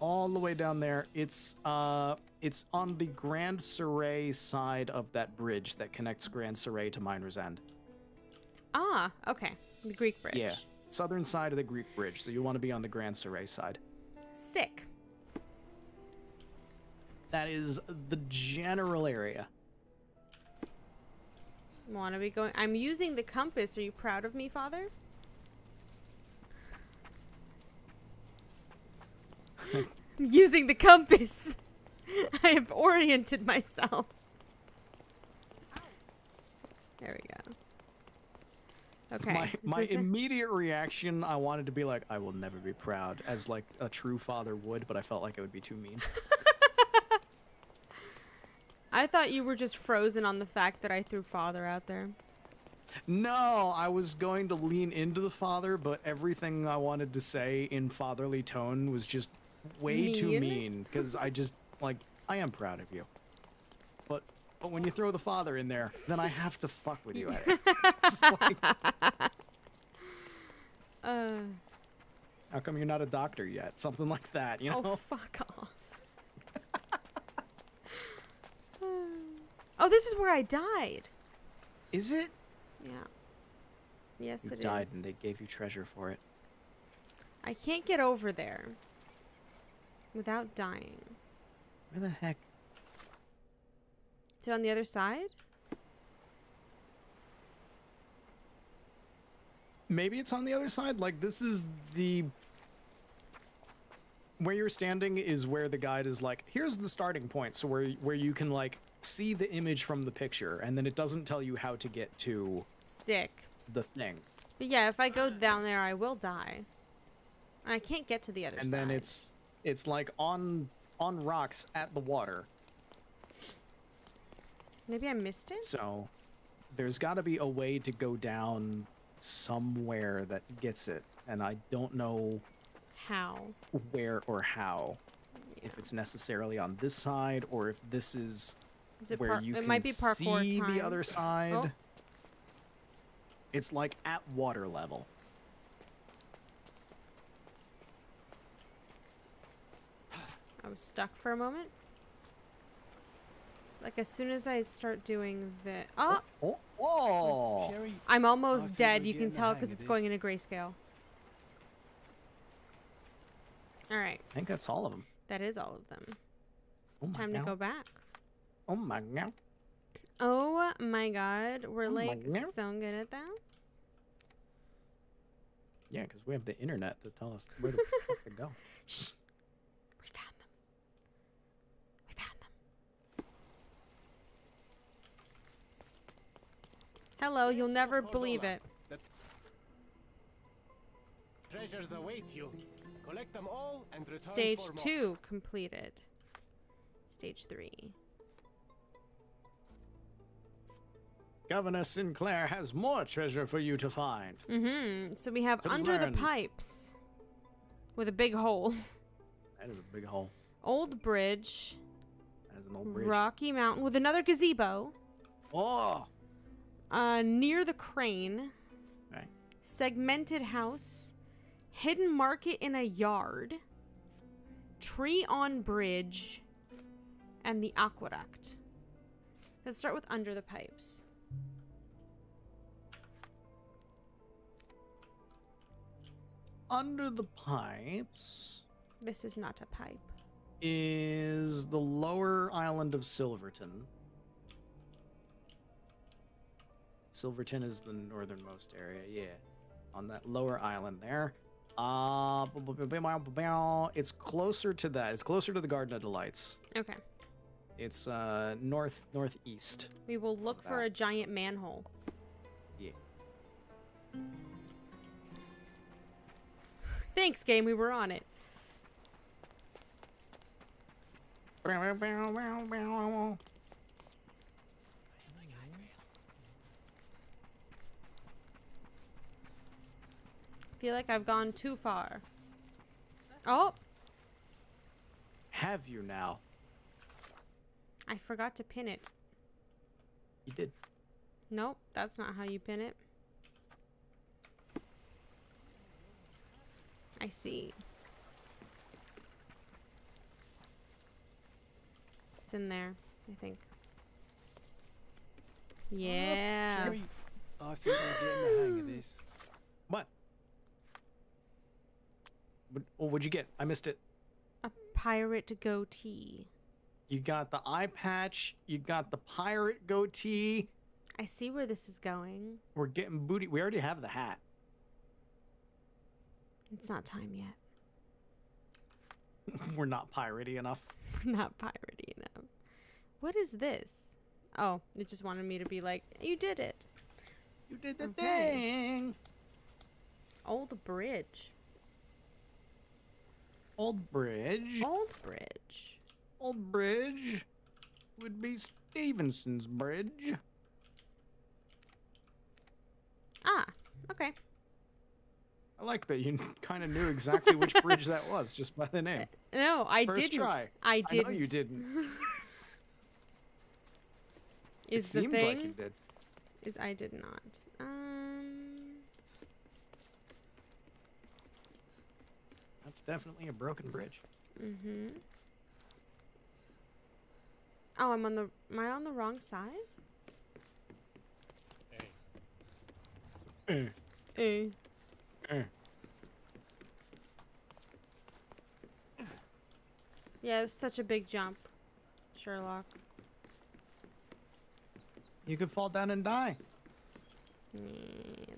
all the way down there. It's on the Grand Surrey side of that bridge that connects Grand Surrey to Miner's End. Ah, okay. The Greek bridge. Yeah, southern side of the Greek bridge. So you want to be on the Grand Surrey side. Sick. That is the general area. Want to be going? I'm using the compass. Are you proud of me, Father? I'm using the compass. I have oriented myself. There we go. Okay. My Is this it? immediate reaction, I wanted to be like, I will never be proud, as like a true father would, but I felt like it would be too mean. I thought you were just frozen on the fact that I threw father out there. No, I was going to lean into the father, but everything I wanted to say in fatherly tone was just way too Mean? mean. Because I just, like, I am proud of you. But when you throw the father in there, then I have to fuck with you. It's like, how come you're not a doctor yet? Something like that, you know? Oh, fuck off. Oh, this is where I died. Is it? Yeah. Yes, You it died is. and they gave you treasure for it. I can't get over there without dying. Where the heck? Is it on the other side? Maybe it's on the other side. Like, this is the... Where you're standing is where the guide is like, here's the starting point. So where you can, like, see the image from the picture, and then it doesn't tell you how to get to Sick. the thing. But yeah, if I go down there, I will die. And I can't get to the other side. And then it's like on rocks at the water. Maybe I missed it? So there's got to be a way to go down somewhere that gets it, and I don't know How? where or how. Yeah. If it's necessarily on this side, or if this is it where you it can might be parkour see time. the other side. Oh. It's like at water level. I was stuck for a moment. Like as soon as I start doing the Oh! Sherry, I'm I almost think dead. we're You can getting the tell hang because of it's going this. into grayscale. Alright, I think that's all of them. that is all of them. Oh It's my time to God. go back. Oh my god. Oh my god, we're Oh my like God. so good at that. Yeah, because we have the internet to tell us where the fuck to go. Shh. We found them. We found them. Hello, you'll Yes, never Cordola. believe it. The treasures await you. Collect them all and return Stage for more. 2 completed. Stage 3. Governor Sinclair has more treasure for you to find. So we have To Under the learn. Pipes. With a big hole. That is a big hole. Old Bridge. That is an old bridge. Rocky Mountain with another gazebo. Oh! Near the crane. Right. Segmented house. Hidden market in a yard. Tree on bridge. And the aqueduct. Let's start with Under the Pipes. Under the pipes This is not a pipe. is the lower island of Silverton. Silverton is the northernmost area, yeah. On that lower island there. It's closer to that. It's closer to the Garden of Delights. Okay. It's northeast. We will look for that. a giant manhole. Yeah. Thanks, game. We were on it. Feel like I've gone too far. Oh, Have you now? I forgot to pin it. You did. Nope, that's not how you pin it. I see. It's in there, I think. Yeah. Sherry, I think we're getting the hang of this. What? What'd you get? I missed it. A pirate goatee. You got the eye patch. You got the pirate goatee. I see where this is going. We're getting booty. We already have the hat. It's not time yet. We're not piratey enough. We're not piratey enough. What is this? Oh, it just wanted me to be like, you did it. You did the Okay. thing. Old bridge. Old bridge. Old bridge. Old bridge would be Stevenson's bridge. Ah, okay. I like that you kind of knew exactly which bridge that was just by the name. No, I First didn't. try. I didn't. I know you didn't. Is it the seemed thing like you did. is I did not. That's definitely a broken bridge. Mhm. Oh, am I on the wrong side? Hey, Eh. Yeah, it's such a big jump, Sherlock. You could fall down and die. Yeah,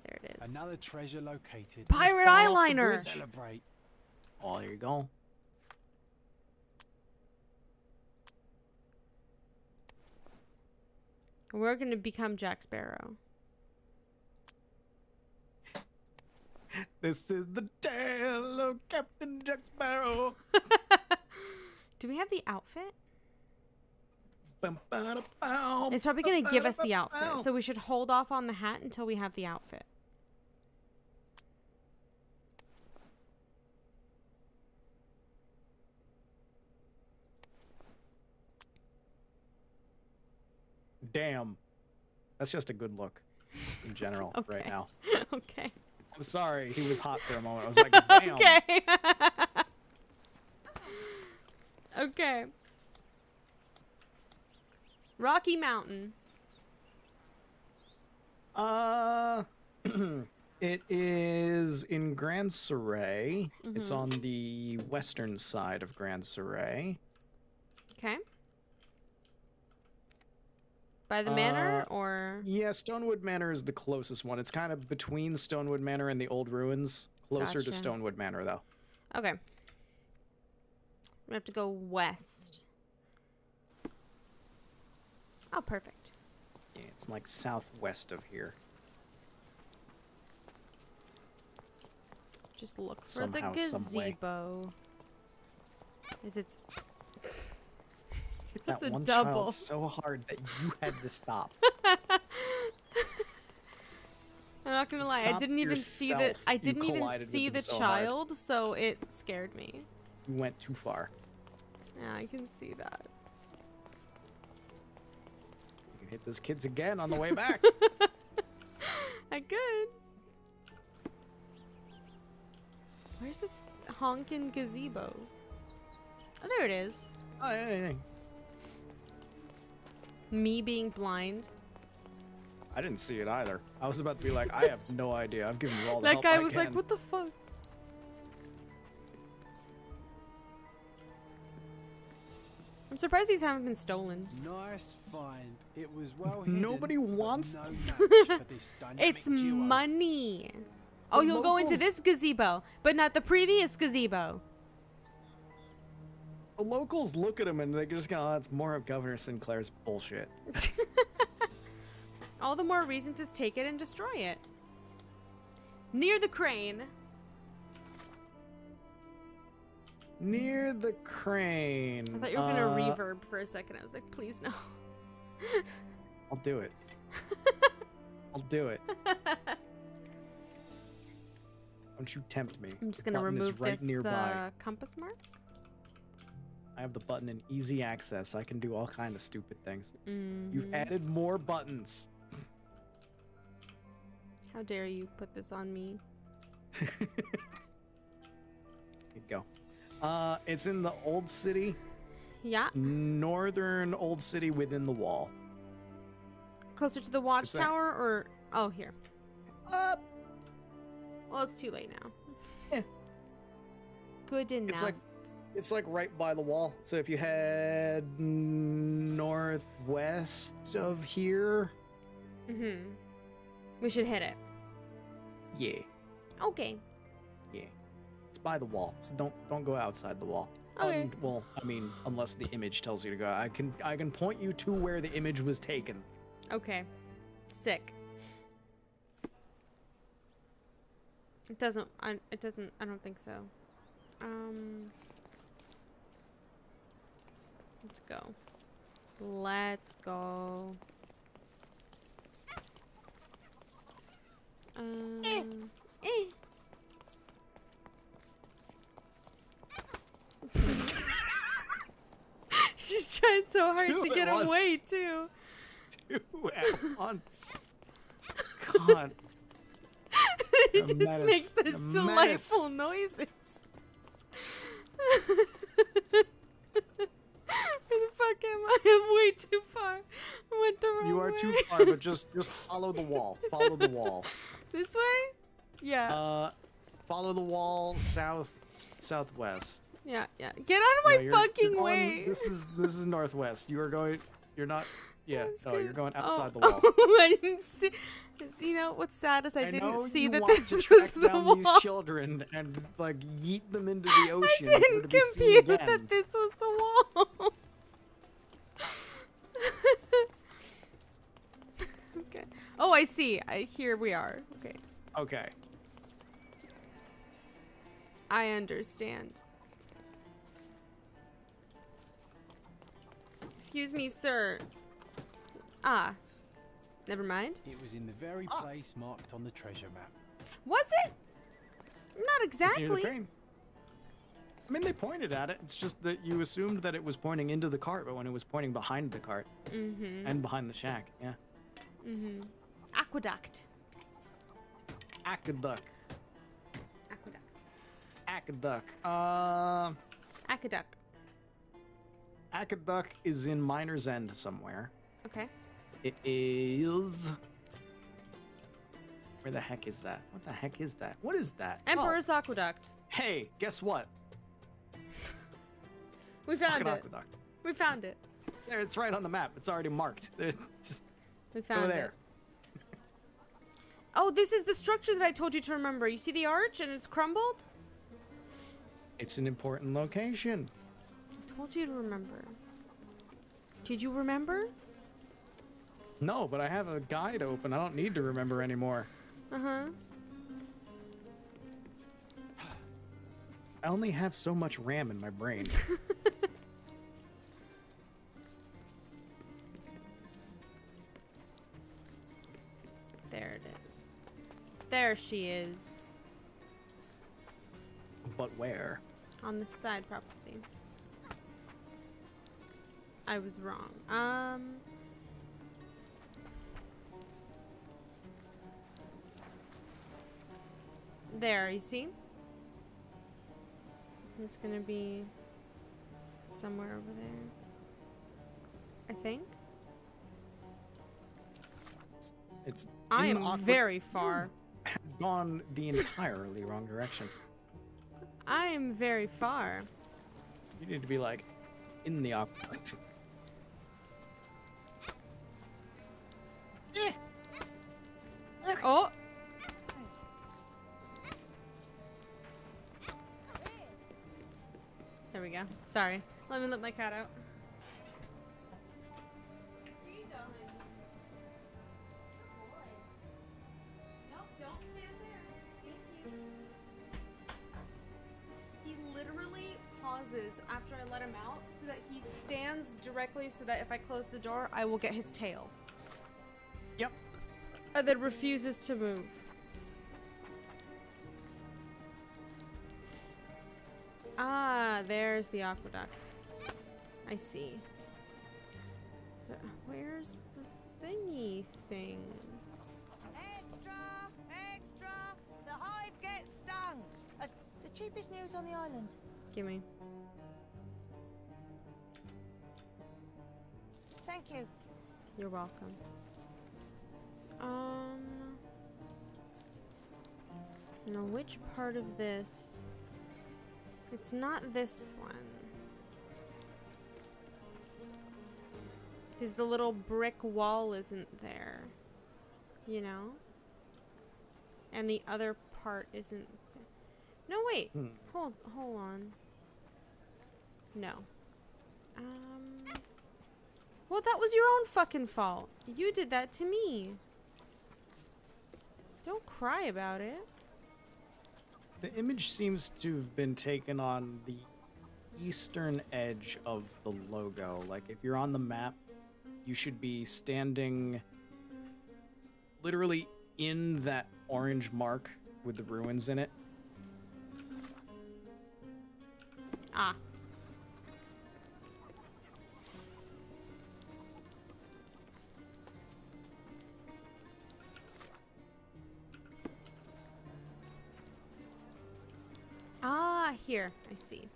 there it is. Another treasure located. Pirate fall off the eyeliner. bridge. Celebrate. Oh, there you go. We're gonna become Jack Sparrow. This is the tale of Captain Jack Sparrow. Do we have the outfit? Bum, ba, da, bow, It's probably gonna ba, give ba, us the ba, outfit, bow. so we should hold off on the hat until we have the outfit. Damn. That's just a good look in general right Okay. now. Okay. I'm sorry, he was hot for a moment. I was like, damn. Okay. Okay. Rocky Mountain. It is in Grand Surrey. It's Mhm. on the western side of Grand Surrey. Okay. By the manor, or Yeah, Stonewood Manor is the closest one. It's kind of between Stonewood Manor and the old ruins. Closer to Gotcha. Stonewood Manor, though. okay. We have to go west. Oh, perfect. Yeah, it's like southwest of here. Just look for Somehow, the some way. gazebo. Is it? Hit That's that a one double. child so hard that you had to stop. I'm not gonna lie. I Stop didn't even see the. yourself. I You didn't even collided with see them the so hard. child, so it scared me. You went too far. Yeah, I can see that. You can hit those kids again on the way back. I could. Where's this honkin' gazebo? Oh, there it is. Oh, yeah. Me being blind. I didn't see it either. I was about to be like, I have no idea. I've given you all the That help guy I was like, can. what the fuck? I'm surprised these haven't been stolen. Nice find. It was well hidden. Nobody but wants no match for this dynamic It's duo. money. Oh, The you'll go into locals- this gazebo, but not the previous gazebo. The locals look at him and they just go, oh, it's more of Governor Sinclair's bullshit. All the more reason to take it and destroy it. Near the crane. Near the crane. I thought you were gonna reverb for a second. I was like, please no. I'll do it. I'll do it. Don't you tempt me. I'm just The gonna button is remove right this nearby. compass mark. I have the button in easy access. I can do all kind of stupid things. You've Mhm. added more buttons. How dare you put this on me? Here you go. It's in the old city, Yeah, northern old city within the wall. closer to the It's like- watchtower, or oh here. Up. Well, it's too late now. Eh. Good enough. It's like right by the wall. So if you head northwest of here, Mm-hmm. We should hit it. yeah, Okay. yeah. It's by the wall. So don't go outside the wall. Okay. Well, I mean, unless the image tells you to go. I can point you to where the image was taken. Okay. Sick. It doesn't. It doesn't. I don't think so. Let's go. Let's go. Eh. She's trying so hard Two to at get once. away too. Two at once. God. He A just menace. makes A such delightful menace. noises. Where the fuck am I? I'm way too far. I went the wrong You are way. too far, but just follow the wall. Follow the wall. This way? Yeah. Follow the wall southwest. Yeah, yeah. Get out of my No, you're fucking going- way. This is northwest. You are going. You're not. Yeah, I'm just no, gonna- you're going outside the oh, wall. Oh, I didn't see. You know what's sad is I know didn't see you that want this to was track the down wall. these children and like yeet them into the I ocean never to didn't be seen compute again. that this was the wall. Okay. Oh, I see. Here we are. Okay. Okay. I understand. Excuse me, sir. Ah. Never mind. It was in the very Ah. place marked on the treasure map. Was it? Not Just near the exactly. crane. I mean, they pointed at it. It's just that you assumed that it was pointing into the cart, but when it was pointing behind the cart Mm-hmm. and behind the shack, yeah. Mm-hmm. Aqueduct. Aqueduct. Aqueduct. Aqueduct. Aqueduct. Aqueduct is in Miner's End somewhere. Okay. It is. Where the heck is that? What the heck is that? What is that? Emperor's Aqueduct. Oh, hey, guess what? We found Fucking it. aqueduct. We found it. There, it's right on the map. It's already marked. Just We found go there. it. Oh, this is the structure that I told you to remember. You see the arch and it's crumbled? It's an important location. I told you to remember. Did you remember? No, but I have a guide open. I don't need to remember anymore. Uh-huh. I only have so much RAM in my brain. There it is. There she is. But where? On the side, probably. I was wrong. There, you see? It's gonna be somewhere over there. I think. It's. I in am the awkward- very far. Have gone the entirely wrong direction. I am very far. You need to be like in the aqueduct. Oh! There we go. Sorry. Let me let my cat out. He literally pauses after I let him out so that he stands directly so that if I close the door, I will get his tail. Yep. And then refuses to move. Ah, there's the aqueduct. I see. But where's the thingy thing? Extra! Extra! The hive gets stung! That's the cheapest news on the island. Gimme. Thank you. You're welcome. Now which part of this? It's not this one. Because the little brick wall isn't there. You know? And the other part isn't. No, wait. Hold on. No. Well, that was your own fucking fault. You did that to me. Don't cry about it. The image seems to have been taken on the eastern edge of the logo. Like, if you're on the map, you should be standing literally in that orange mark with the ruins in it. Ah. Ah, here. I see.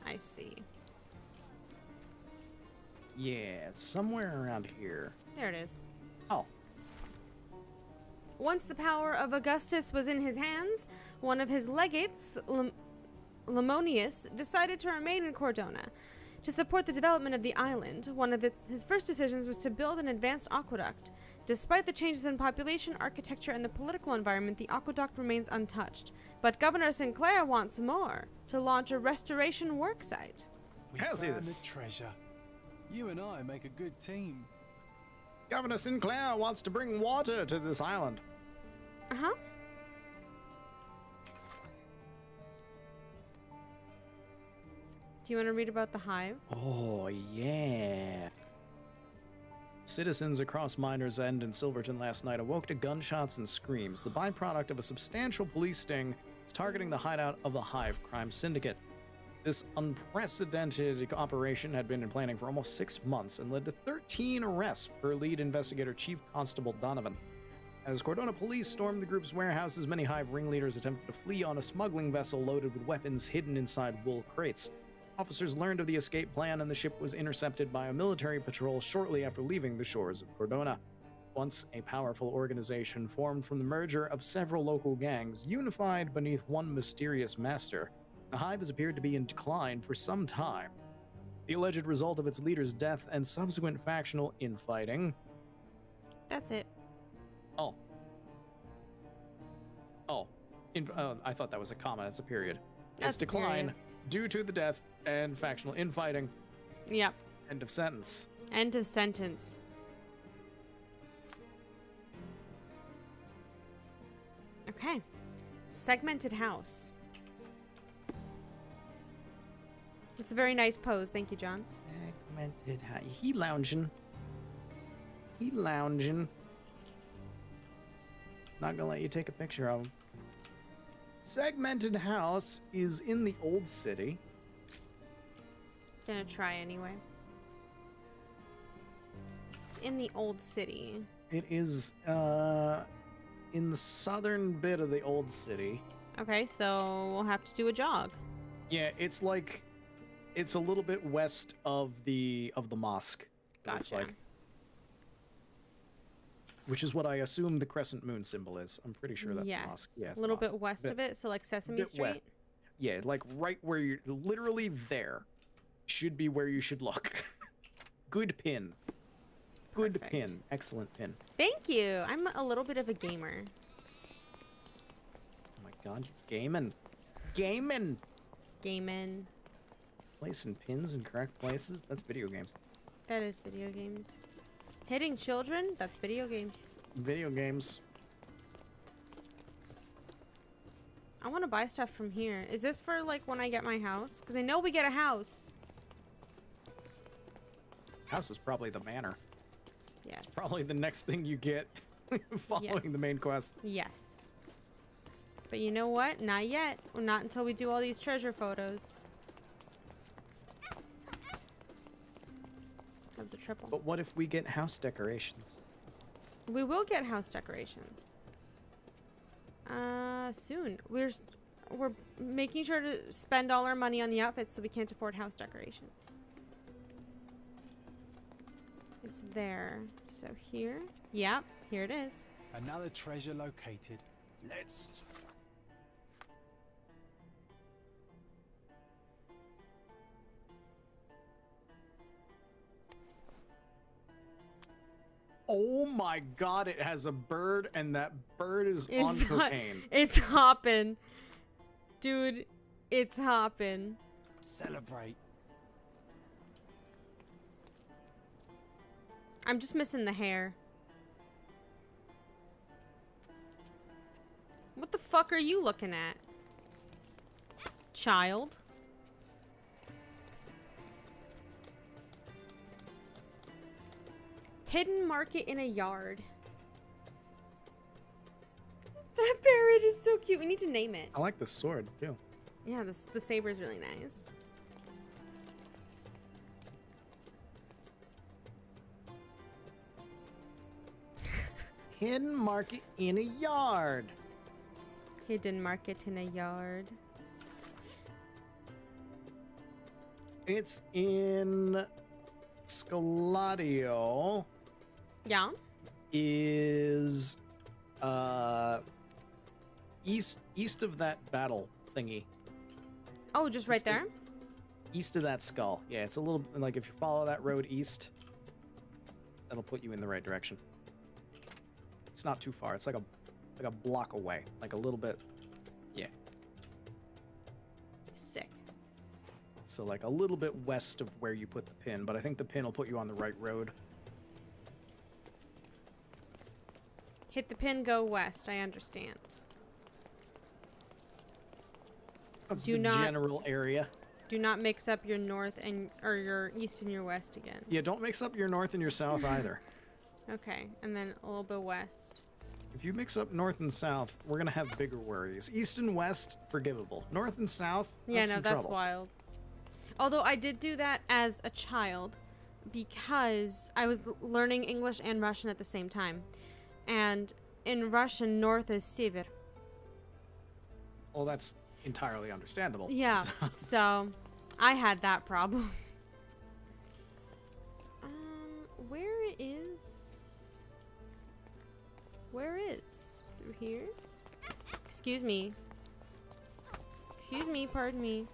I see. Yeah, somewhere around here. There it is. Oh. Once the power of Augustus was in his hands, one of his legates, Lemonius, decided to remain in Cordona. To support the development of the island, one of his first decisions was to build an advanced aqueduct. Despite the changes in population, architecture, and the political environment, the aqueduct remains untouched. But Governor Sinclair wants more, to launch a restoration worksite. We How's he found then? the treasure. You and I make a good team. Governor Sinclair wants to bring water to this island. Uh-huh. Do you want to read about the hive? Oh, yeah. Citizens across Miner's End and Silverton last night awoke to gunshots and screams, the byproduct of a substantial police sting targeting the hideout of the Hive crime syndicate. This unprecedented operation had been in planning for almost 6 months and led to 13 arrests per lead investigator Chief Constable Donovan. As Cordona police stormed the group's warehouses, many Hive ringleaders attempted to flee on a smuggling vessel loaded with weapons hidden inside wool crates. Officers learned of the escape plan, and the ship was intercepted by a military patrol shortly after leaving the shores of Cordona. Once a powerful organization formed from the merger of several local gangs, unified beneath one mysterious master, the Hive has appeared to be in decline for some time. The alleged result of its leader's death and subsequent factional infighting. That's it. Oh. I thought that was a comma. That's a period. That's Its a decline period. due to the death and factional infighting. Yep. End of sentence. End of sentence. Okay. Segmented house. It's a very nice pose. Thank you, John. Segmented house. He lounging. Not gonna let you take a picture of him. Segmented house is in the old city. Gonna try anyway. It's in the old city. It is in the southern bit of the old city. Okay, so we'll have to do a jog. Yeah, it's like it's a little bit west of the mosque. it looks Gotcha. like. Which is what I assume the crescent moon symbol is. I'm pretty sure that's the mosque. Yes. Yeah, it's A the little mosque. bit west of it, so like Sesame bit Street. west. Yeah, like right where you're literally there. Should be where you should look. Good pin. Good Perfect. pin. Excellent pin. Thank you. I'm a little bit of a gamer. Oh my god, you're gaming. Gaming! Gaming. Placing pins in correct places? That's video games. That is video games. Hitting children? That's video games. Video games. I want to buy stuff from here. Is this for like when I get my house? Because I know we get a house. House is probably the manor. Yes. Probably the next thing you get following Yes. the main quest. Yes. But you know what? Not yet. Or not until we do all these treasure photos. That was a triple. But what if we get house decorations? We will get house decorations. Soon. We're making sure to spend all our money on the outfits so we can't afford house decorations. It's there. So here. Yeah, here it is. Another treasure located. Let's... Oh my god, it has a bird, and that bird is on cocaine. It's hopping. Dude, it's hopping. Celebrate. I'm just missing the hair. What the fuck are you looking at? Child? Hidden market in a yard. That parrot is so cute. We need to name it. I like the sword, too. Yeah, the saber is really nice. Hidden market in a yard. Hidden market in a yard. It's in Scaladio. Yeah. Is east of that battle thingy. Oh, just right It's the- there? East of that skull. Yeah, it's a little like if you follow that road east, that'll put you in the right direction. It's not too far. It's like a block away, like a little bit. Yeah. Sick. So like a little bit west of where you put the pin, but I think the pin will put you on the right road. Hit the pin, go west. I understand. That's Do the not- general area. Do not mix up your north and or your east and your west again. Yeah, don't mix up your north and your south either. Okay, and then a little bit west. If you mix up north and south, we're gonna have bigger worries. East and west, forgivable. North and south, Yeah, that's no, some that's trouble. wild. Although I did do that as a child because I was learning English and Russian at the same time. And in Russian, north is sever. Well, that's entirely understandable. Yeah, so I had that problem. Where is... Where is? Through here? Excuse me. Excuse me, pardon me.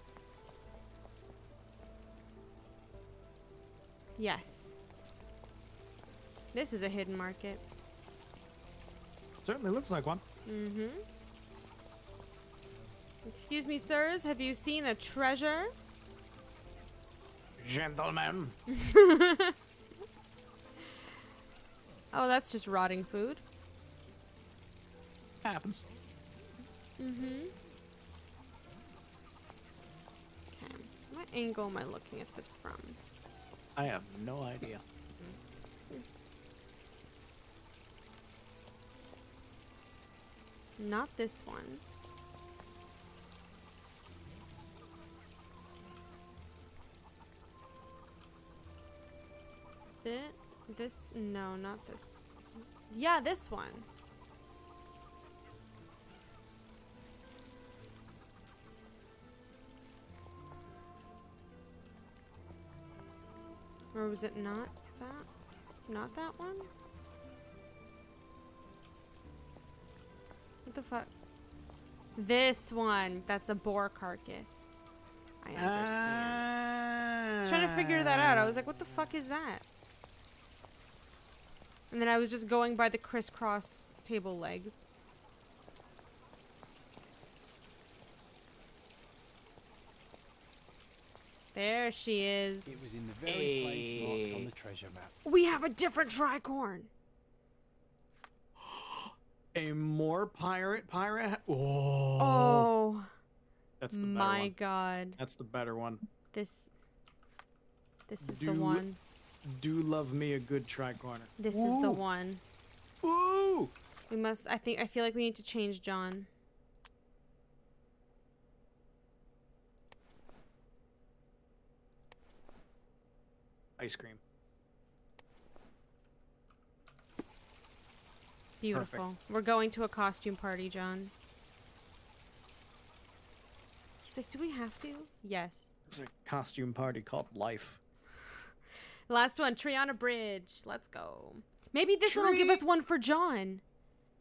Yes. This is a hidden market. Certainly looks like one. Mm-hmm. Excuse me, sirs, have you seen a treasure? Gentlemen. Oh, that's just rotting food. Happens. Mm-hmm. Okay. What angle am I looking at this from? I have no idea. Not this one. This, no, not this. Yeah, this one. Or was it not that? Not that one? What the fuck? This one. That's a boar carcass. I understand. I was trying to figure that out. I was like, what the fuck is that? And then I was just going by the crisscross table legs. There she is. It was in the very place marked on the treasure map. We have a different tricorn. A more pirate. Oh. Oh. That's the better My one. god. That's the better one. This is the one. Do love me a good tricorner. This is the one. Ooh. We must, I feel like we need to change John. Ice cream. Beautiful. Perfect. We're going to a costume party, John. He's like, do we have to? Yes. It's a costume party called Life. Last one, tree on a bridge. Let's go. Maybe this one will give us one for John.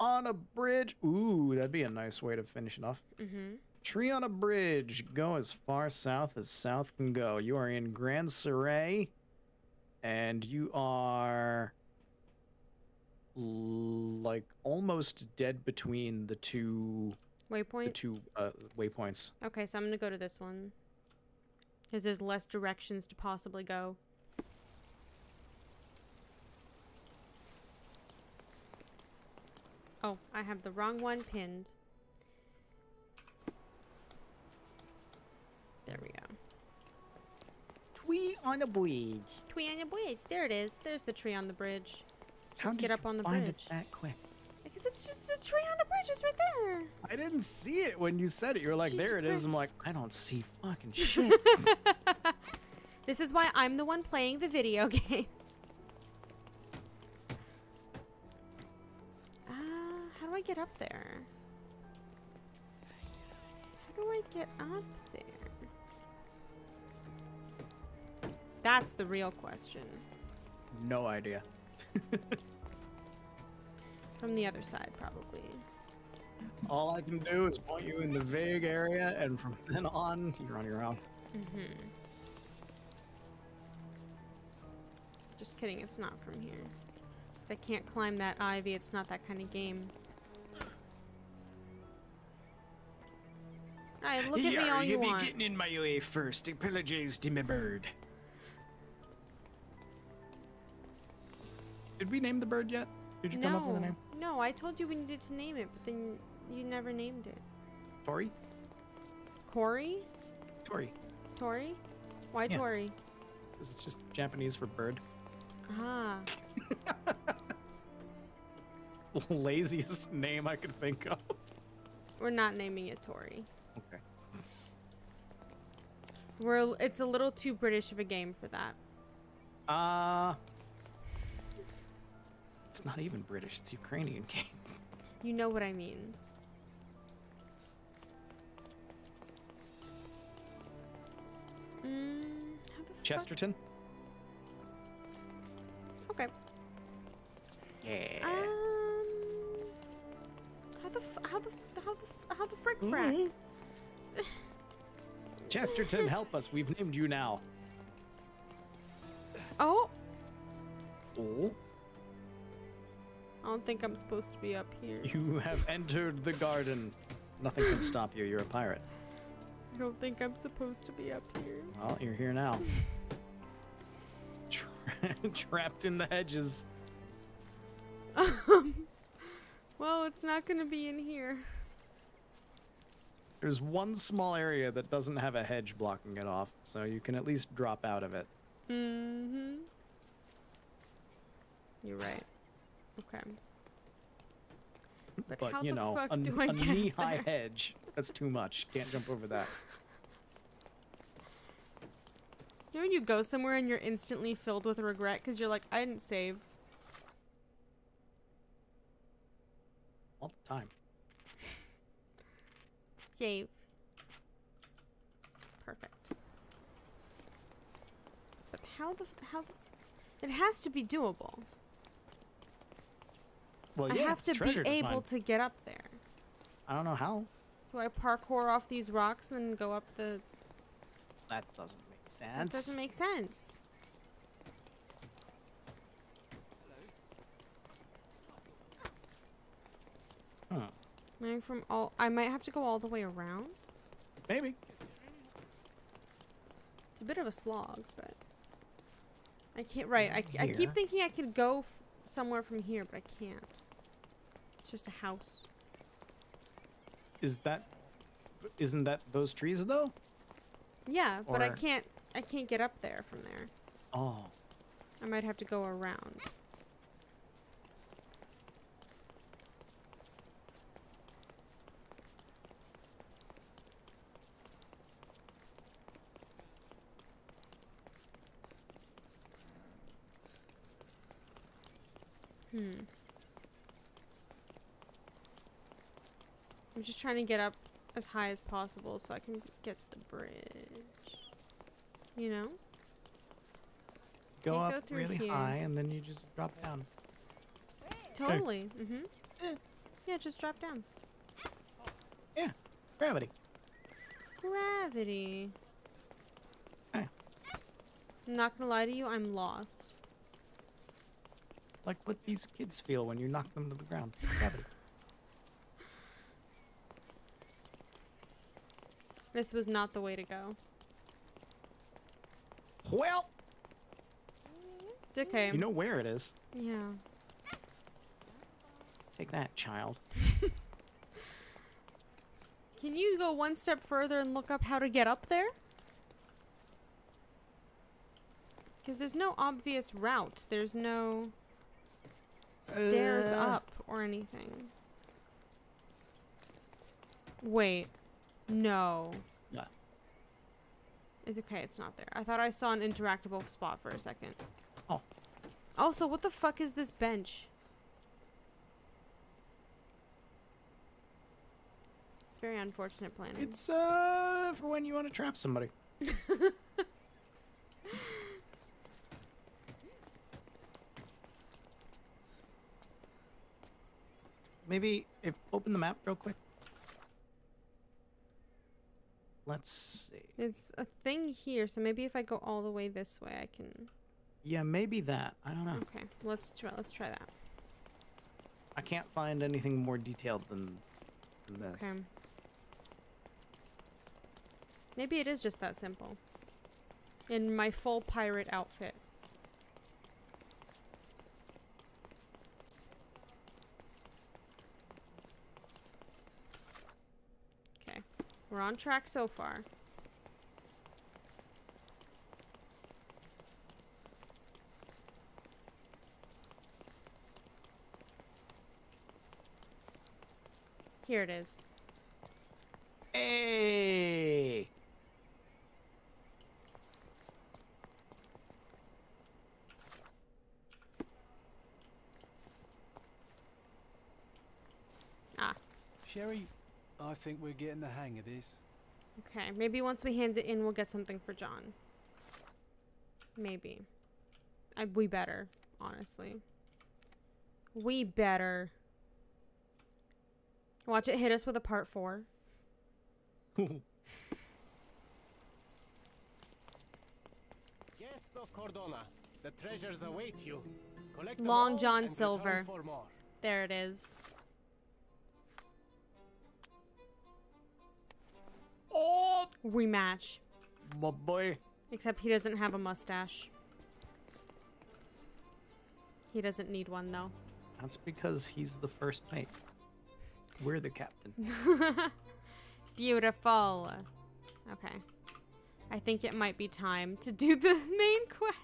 On a bridge. Ooh, that'd be a nice way to finish it off. Mm-hmm. Tree on a bridge. Go as far south as south can go. You are in Grand Surrey, and you are like almost dead between the two Waypoints? waypoints. Okay, so I'm going to go to this one. Because there's less directions to possibly go. Oh, I have the wrong one pinned. There we go. Tree on a bridge. Tree on the bridge. There it is. There's the tree on the bridge. How Let's did get you up on the find bridge. it that quick? Because it's just a tree on the bridge. It's right there. I didn't see it when you said it. You were like, Jesus there it is. I'm like, Christ. I don't see fucking shit. This is why I'm the one playing the video game. How do I get up there? How do I get up there? That's the real question. No idea. From the other side, probably. All I can do is point you in the vague area, and from then on, you're on your own. Mm-hmm. Just kidding, it's not from here. 'Cause I can't climb that ivy, it's not that kind of game. Alright, look at me all you want. be getting in my way first. Apologize to my bird. Did we name the bird yet? Did you come up with a name? No, I told you we needed to name it, but then you never named it. Tori? Corey? Tori. Tori? Why Yeah. Tori? This is just Japanese for bird. Ah. The laziest name I could think of. We're not naming it Tori. Okay. It's a little too British of a game for that. It's not even British, it's Ukrainian game. You know what I mean. How the fuck? Chesterton? Okay. Yeah. How the frick frack? Chesterton, help us. We've named you now. Oh, Oh, I don't think I'm supposed to be up here. you have entered the garden. Nothing can stop you. You're a pirate. I don't think I'm supposed to be up here. Well, you're here now. Trapped in the hedges. Well, it's not gonna be in here. There's one small area that doesn't have a hedge blocking it off, so you can at least drop out of it. Mm-hmm. You're right. Okay. But how you the know, fuck a do I get knee-high there? hedge, that's too much. Can't jump over that. You know when you go somewhere and you're instantly filled with regret because you're like, I didn't save. All the time. Save. Perfect. But how it has to be doable. Well, I yeah, have it's to be treasure able find. to get up there. I don't know how. Do I parkour off these rocks and then go up the... That doesn't make sense. That doesn't make sense. Huh. Maybe I might have to go all the way around. Maybe. It's a bit of a slog, but I can't. Right, I Here. keep thinking I could go somewhere from here, but I can't. It's just a house. Isn't that those trees though? Yeah, but I Or- can't get up there from there. Oh. I might have to go around. I'm just trying to get up as high as possible so I can get to the bridge. You know? Go Can't go up through really here. high and then you just drop down. Totally. Yeah, just drop down. Yeah. Gravity. Gravity. Hey. I'm not gonna lie to you, I'm lost. Like what these kids feel when you knock them to the ground. Gravity. This was not the way to go. Well, It's okay. you know where it is. Yeah. Take that, child. Can you go one step further and look up how to get up there? Because there's no obvious route. There's no stairs up or anything. Wait. No. Yeah. It's okay, it's not there. I thought I saw an interactable spot for a second. Oh. Also, what the fuck is this bench? It's very unfortunate planning. It's for when you want to trap somebody. Maybe if open the map real quick. Let's see. It's a thing here, so maybe if I go all the way this way, I can... Yeah, maybe that. I don't know. Okay, let's try that. I can't find anything more detailed than this. Okay. Maybe it is just that simple. In my full pirate outfit. Okay. We're on track so far. Here it is. Hey! Ah. Sherry, I think we're getting the hang of this. Okay, maybe once we hand it in, we'll get something for John. Maybe. We better, honestly. We better. Watch it hit us with a part 4. Guests of Cordona, the treasures await you. Collect them Long all John and Silver. return for more. There it is. Oh, Rematch. my boy. Except he doesn't have a mustache. He doesn't need one, though. That's because he's the first mate. We're the captain. Beautiful. Okay. I think it might be time to do the main quest.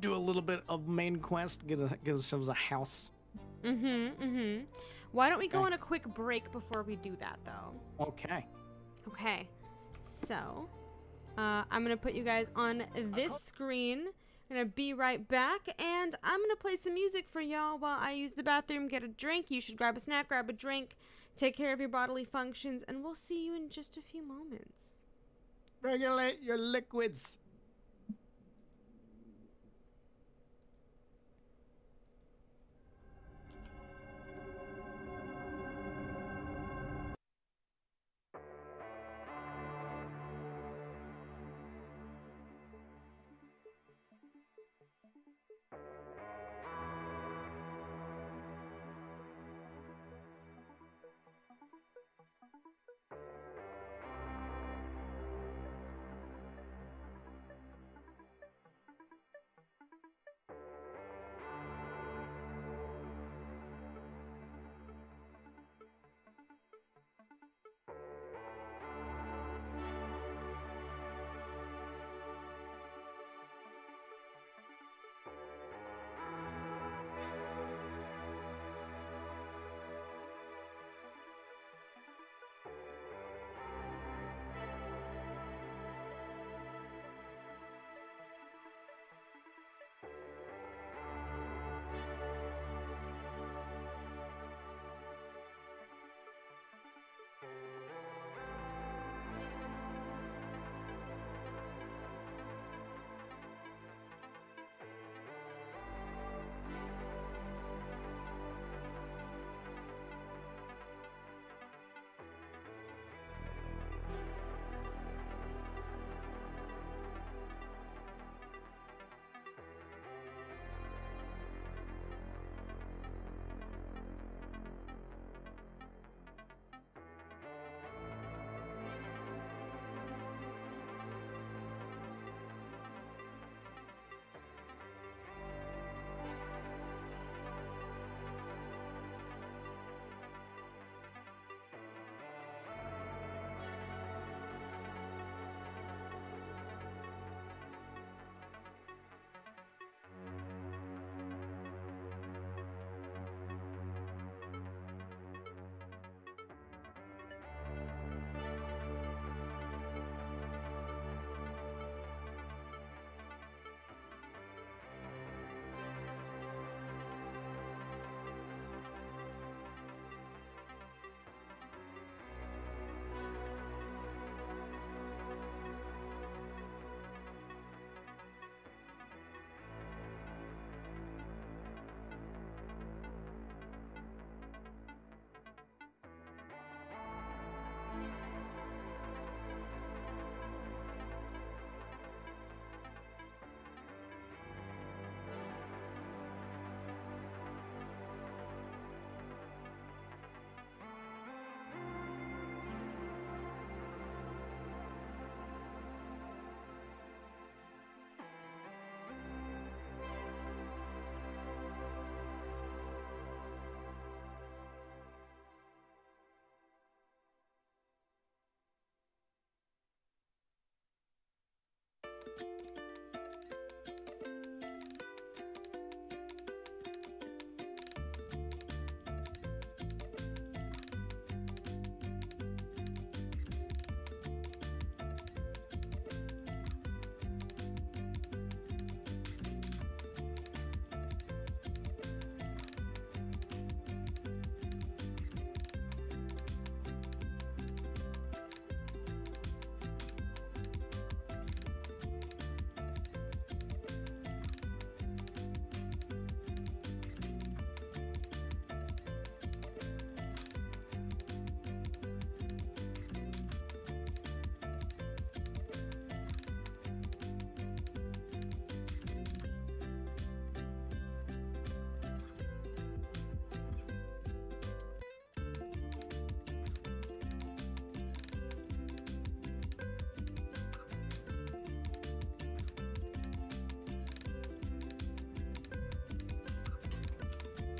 Do a little bit of main quest. Get ourselves a house. Why don't we go Okay. on a quick break before we do that, though? Okay. Okay. So, I'm going to put you guys on this screen. I'm going to be right back, and I'm going to play some music for y'all while I use the bathroom, get a drink. You should grab a snack, grab a drink, take care of your bodily functions, and we'll see you in just a few moments. Regulate your liquids.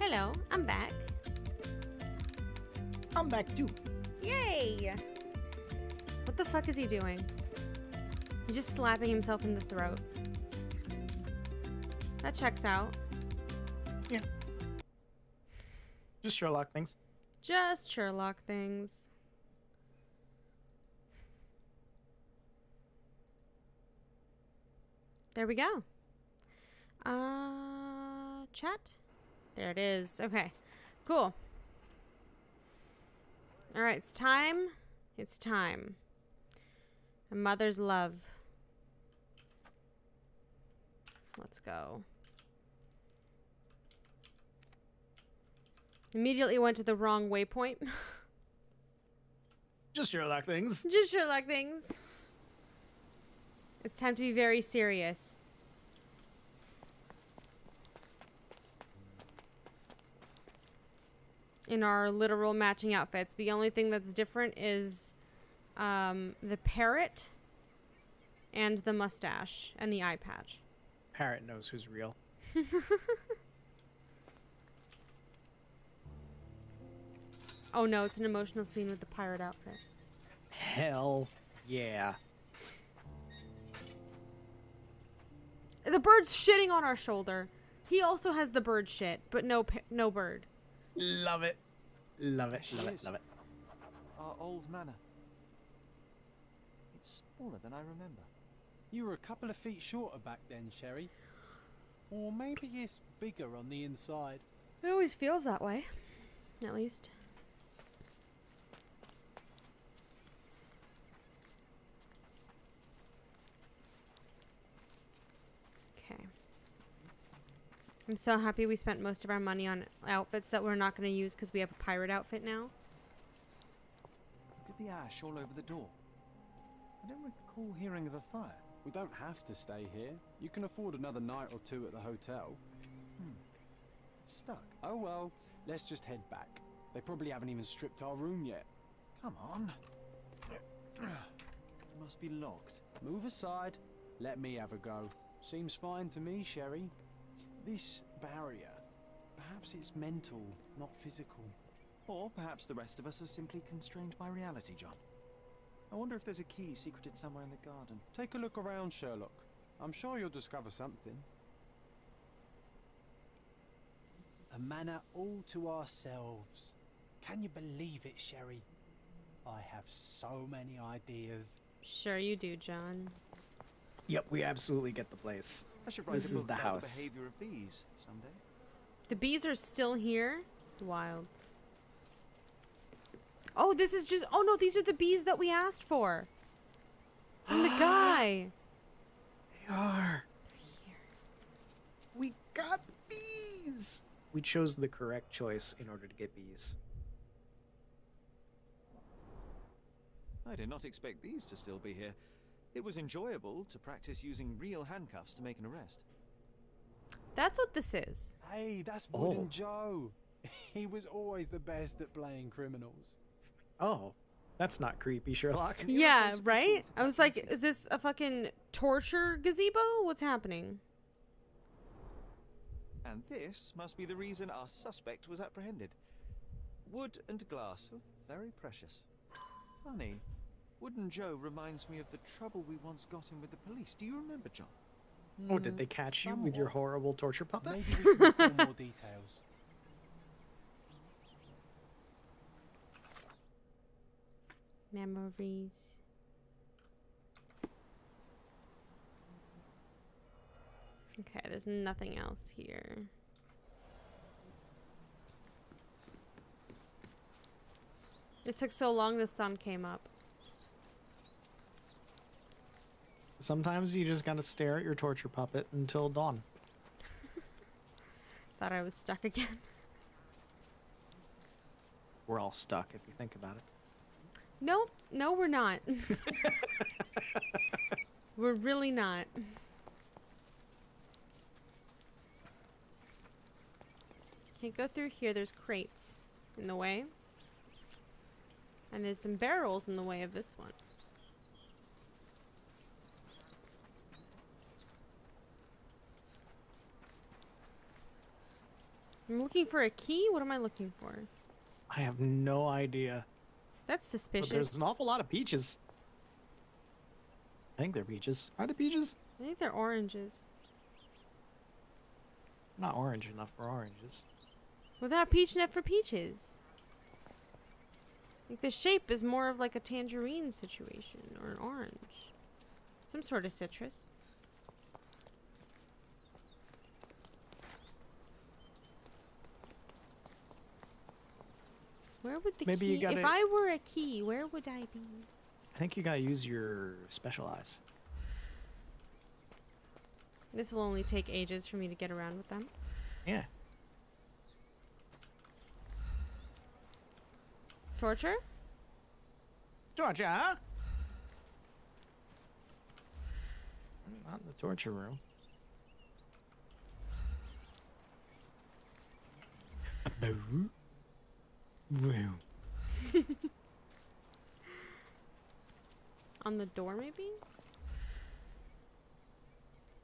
Hello, I'm back. I'm back too. Yay! What the fuck is he doing? He's just slapping himself in the throat. That checks out. Yeah. Just Sherlock things. Just Sherlock things. There we go. Chat? There it is. Okay, cool. All right, it's time. It's time. A mother's love. Let's go. Immediately went to the wrong waypoint. Just Sherlock things. Just Sherlock things. It's time to be very serious. In our literal matching outfits. The only thing that's different is the parrot and the mustache and the eye patch. Parrot knows who's real. Oh no, it's an emotional scene with the pirate outfit. Hell yeah. The bird's shitting on our shoulder. He also has the bird shit, but no bird. Love it. Love it. She Love it. is. Love it. Our old manor. It's smaller than I remember. You were a couple of feet shorter back then, Sherry. Or maybe it's bigger on the inside. It always feels that way. At least. Okay. I'm so happy we spent most of our money on outfits that we're not going to use because we have a pirate outfit now. Look at the ash all over the door. I don't recall hearing of a fire. We don't have to stay here. You can afford another night or two at the hotel. It's stuck. Oh well, let's just head back. They probably haven't even stripped our room yet. Come on. It must be locked. Move aside. Let me have a go. Seems fine to me, Sherry. This barrier, perhaps it's mental, not physical. Or perhaps the rest of us are simply constrained by reality, John. I wonder if there's a key secreted somewhere in the garden. Take a look around, Sherlock. I'm sure you'll discover something. A manor all to ourselves. Can you believe it, Sherry? I have so many ideas. Sure you do, John. Yep, we absolutely get the place. I should write This a is book the about house. the behavior of bees someday. The bees are still here? Wild. Oh, this is just... Oh, no, these are the bees that we asked for. From the guy. They are. We got bees. We chose the correct choice in order to get bees. I did not expect these to still be here. It was enjoyable to practice using real handcuffs to make an arrest. That's what this is. Hey, that's Wooden Oh. Joe. He was always the best at playing criminals. Oh, that's not creepy, Sherlock. Yeah, irreplaceable right? tool for I was like, technology. is this a fucking torture gazebo? What's happening? And this must be the reason our suspect was apprehended. Wood and glass, oh, very precious. Funny, Wooden Joe reminds me of the trouble we once got in with the police. Do you remember, John? Oh, did they catch you with your Somewhat. horrible torture puppet? Maybe we can recall more details. Memories. Okay, there's nothing else here. It took so long the sun came up. Sometimes you just gotta stare at your torture puppet until dawn. Thought I was stuck again. We're all stuck if you think about it. Nope. No, we're not. We're really not. Can't go through here. There's crates in the way. And there's some barrels in the way of this one. I'm looking for a key? What am I looking for? I have no idea. That's But suspicious. there's an awful lot of peaches. I think they're peaches. Are they peaches? I think they're oranges. Not orange enough for oranges. Well, they're not peach enough for peaches. Like the shape is more of like a tangerine situation or an orange. Some sort of citrus. Where would the Maybe key... you gotta- If I were a key, where would I be? I think you gotta use your special eyes. This will only take ages for me to get around with them. Yeah. Torture? Georgia! Not in the torture room. Room. On the door, maybe?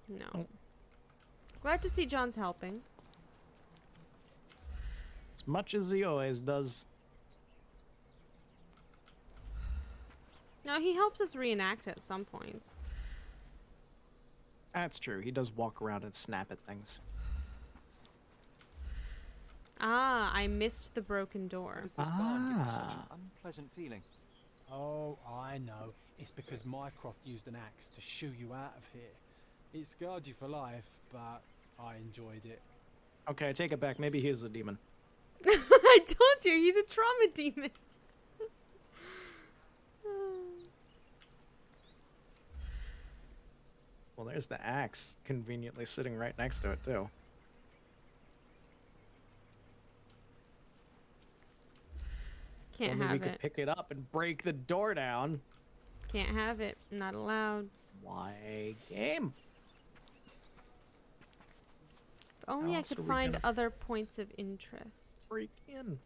No. Oh. Glad to see John's helping. As much as he always does. No, he helps us reenact at some points. That's true. He does walk around and snap at things. Ah, I missed the broken door. Does this barn give us such Ah. an unpleasant feeling? Oh, I know. It's because Mycroft used an axe to shoo you out of here. It scarred you for life, but I enjoyed it. Okay, I take it back. Maybe he is a demon. I told you, he's a trauma demon. Well, there's the axe conveniently sitting right next to it, too. Can't Only we have could it. pick it up and break the door down. Can't have it. Not allowed. Why, game? If only I else could are we find gonna- other points of interest. Break in.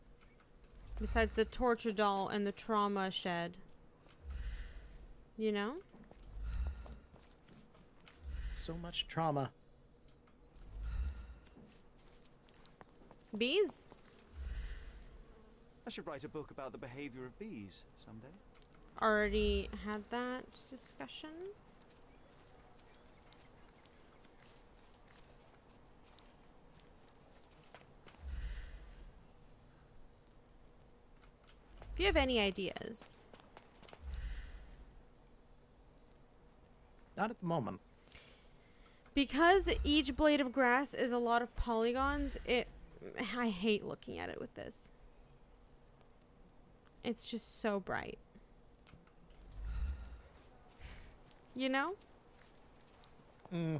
Besides the torture doll and the trauma shed. You know? So much trauma. Bees? I should write a book about the behavior of bees someday. Already had that discussion. If you have any ideas. Not at the moment. Because each blade of grass is a lot of polygons, I hate looking at it with this. It's just so bright. You know? Mm.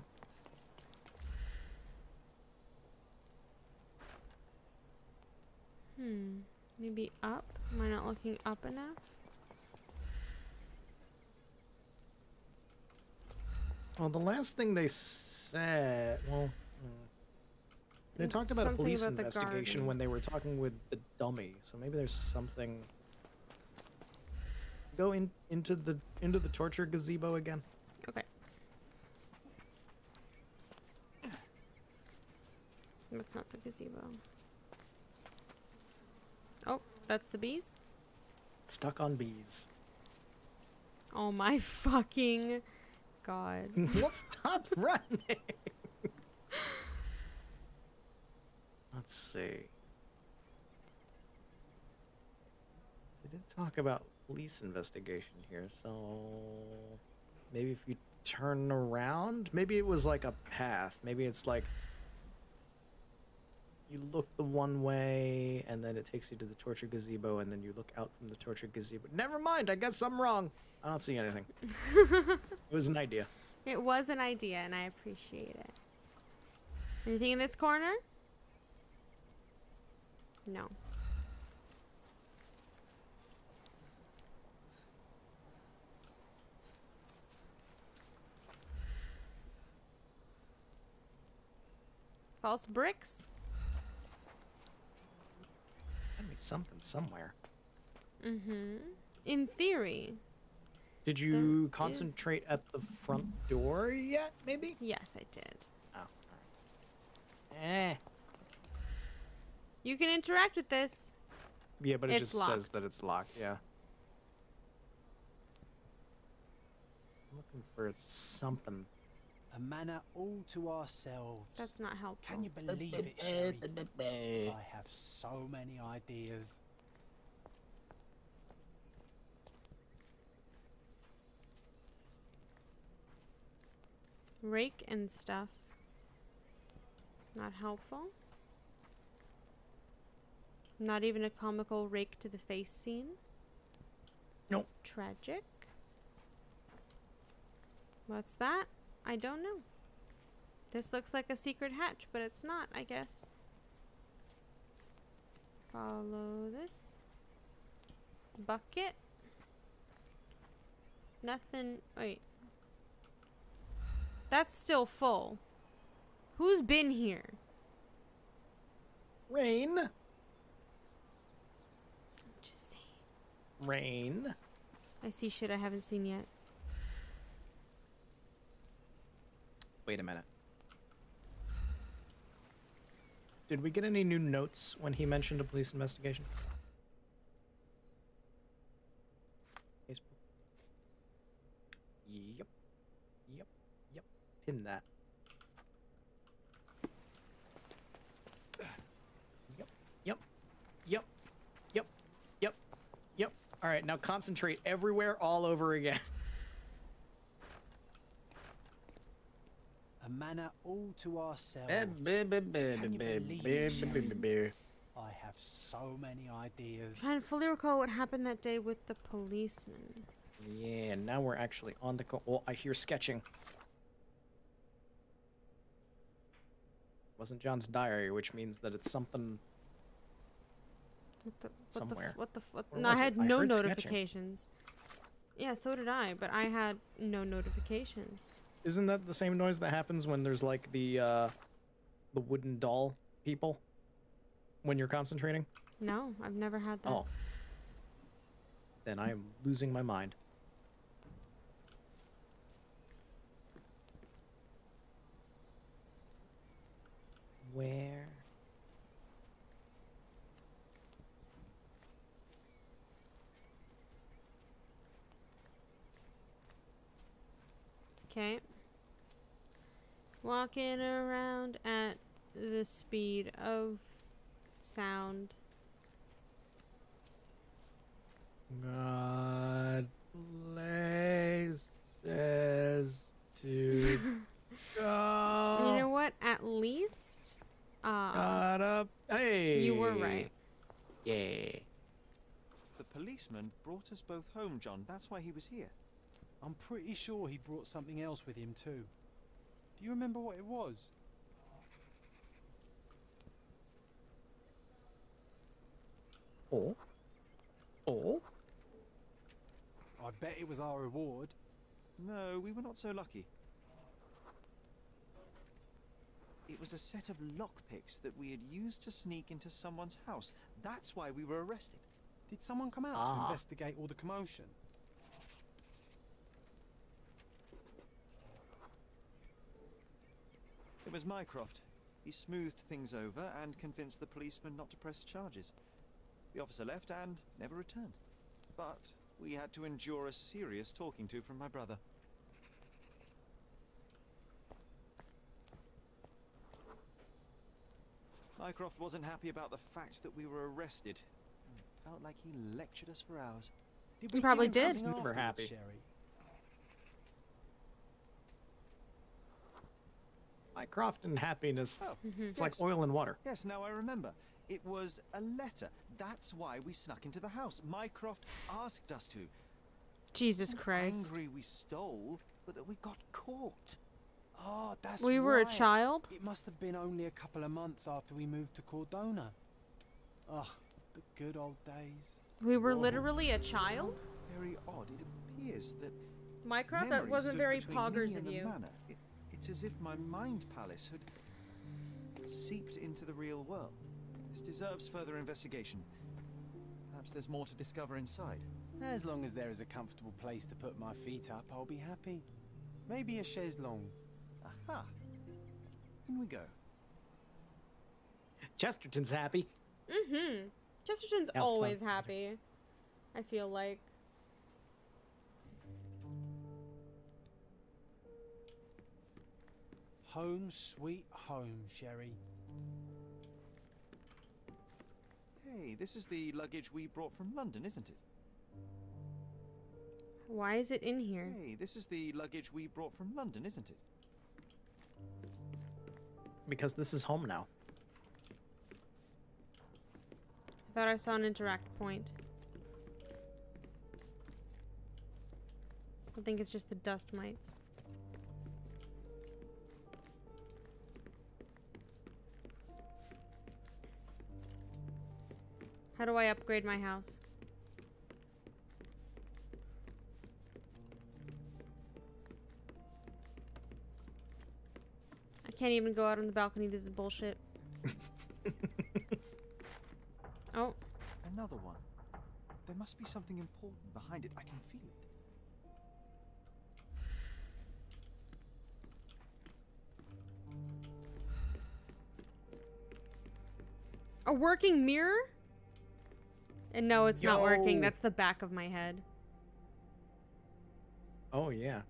Maybe up? Am I not looking up enough? Well, the last thing they said... Well... They It's talked about a something police about the investigation garden. when they were talking with the dummy, so maybe there's something. Go into the torture gazebo again. Okay. That's not the gazebo. Oh, that's the bees? Stuck on bees. Oh my fucking god. Well, stop running. Let's see. They did talk about police investigation here, so maybe if you turn around, maybe it was like a path. Maybe it's like you look the one way and then it takes you to the torture gazebo and then you look out from the torture gazebo. Never mind, I guess I'm wrong. I don't see anything. It was an idea. It was an idea and I appreciate it. Anything in this corner? No. False bricks? Gotta be something somewhere. Mm-hmm. In theory. Did There you is- concentrate at the front door yet, maybe? Yes, I did. Oh, alright. You can interact with this. Yeah, but it It's just says locked. that it's locked. Yeah. Looking for something. A manor all to ourselves. That's not helpful. Can you believe it, Sherry? I have so many ideas. Rake and stuff. Not helpful. Not even a comical rake to the face scene. Nope. Tragic. What's that? I don't know. This looks like a secret hatch, but it's not, I guess. Follow this. Bucket. Nothing. Wait. That's still full. Who's been here? Rain. Just saying. Rain. I see shit I haven't seen yet. Wait a minute. Did we get any new notes when he mentioned a police investigation? Facebook. Yep. Yep. Yep. Pin that. Yep. Yep. Yep. Yep. Yep. Yep. All right, now concentrate everywhere all over again. A manor all to ourselves. Can you believe it, Sherry? I have so many ideas. Trying to fully recall what happened that day with the policeman. Yeah, now we're actually on the oh, I hear sketching. Wasn't John's diary, which means that it's something somewhere. No, I had no heard sketching. notifications. Yeah, so did I, but I had no notifications. Isn't that the same noise that happens when there's like the wooden doll people when you're concentrating? No, I've never had that. Oh. Then I am losing my mind. Where? Okay. Walking around at the speed of sound. God places to go. You know what? At least, Got up. Hey. you were right. Yeah. The policeman brought us both home, John. That's why he was here. I'm pretty sure he brought something else with him too. Do you remember what it was? Oh. Oh. I bet it was our reward. No, we were not so lucky. It was a set of lockpicks that we had used to sneak into someone's house. That's why we were arrested. Did someone come out to investigate all the commotion? It was Mycroft. He smoothed things over and convinced the policeman not to press charges. The officer left and never returned. But we had to endure a serious talking to from my brother. Mycroft wasn't happy about the fact that we were arrested. It felt like he lectured us for hours. Did We probably give him did. something Never afterwards, happy. Sherry? Mycroft and happiness. Oh, It's like oil and water. Yes, now I remember. It was a letter. That's why we snuck into the house. Mycroft asked us to. Jesus Not Christ. angry we stole, but that we got caught. Oh, that's We were a right. child? It must have been only a couple of months after we moved to Cordona. Ugh, the good old days. We were Whoa. literally a child? Very odd. It appears that Mycroft, that memories wasn't stood very between poggers me of and the you. manor. It's as if my mind palace had seeped into the real world. This deserves further investigation. Perhaps there's more to discover inside. As long as there is a comfortable place to put my feet up, I'll be happy. Maybe a chaise longue. Aha! In we go. Chesterton's happy. Mm-hmm. Chesterton's Outside. always happy. I feel like. Home sweet home, Sherry. Hey, this is the luggage we brought from London, isn't it? Why is it in here? Hey, this is the luggage we brought from London, isn't it? Because this is home now. I thought I saw an interact point. I think it's just the dust mites. How do I upgrade my house? I can't even go out on the balcony. This is bullshit. Oh. Another one. There must be something important behind it. I can feel it. A working mirror? And no, it's not working. Yo. That's the back of my head. Oh, yeah.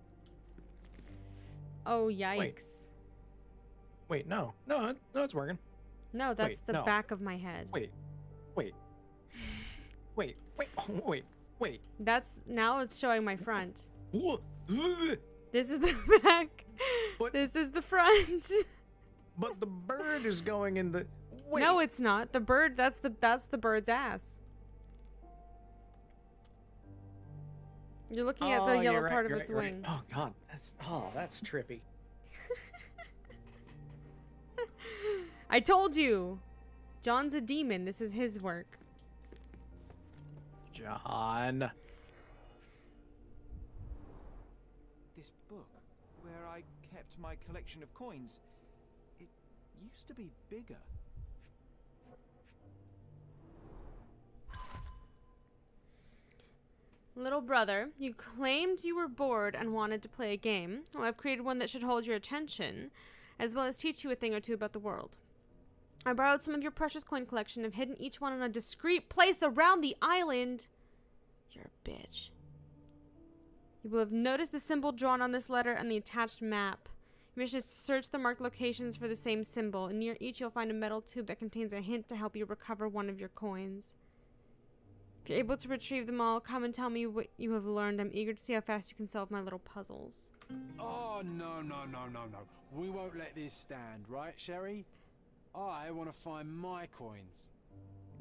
Oh, yikes. Wait, no. No, it's working. No, that's Wait, the no. back of my head. Wait. Wait. That's, now it's showing my front. What? This is the back. But- This is the front. But the bird is going in the... Wait. No, it's not. The bird, that's the bird's ass. You're looking at the yellow part of its wing. Oh, God. That's trippy. I told you. John's a demon. This is his work. John. This book, where I kept my collection of coins, it used to be bigger. Little brother, you claimed you were bored and wanted to play a game. Well, I've created one that should hold your attention, as well as teach you a thing or two about the world. I borrowed some of your precious coin collection and have hidden each one in a discreet place around the island. You're a bitch. You will have noticed the symbol drawn on this letter and the attached map. You wish to search the marked locations for the same symbol, and near each you'll find a metal tube that contains a hint to help you recover one of your coins. If you're able to retrieve them all, come and tell me what you have learned. I'm eager to see how fast you can solve my little puzzles. Oh, no. We won't let this stand, right, Sherry? I want to find my coins.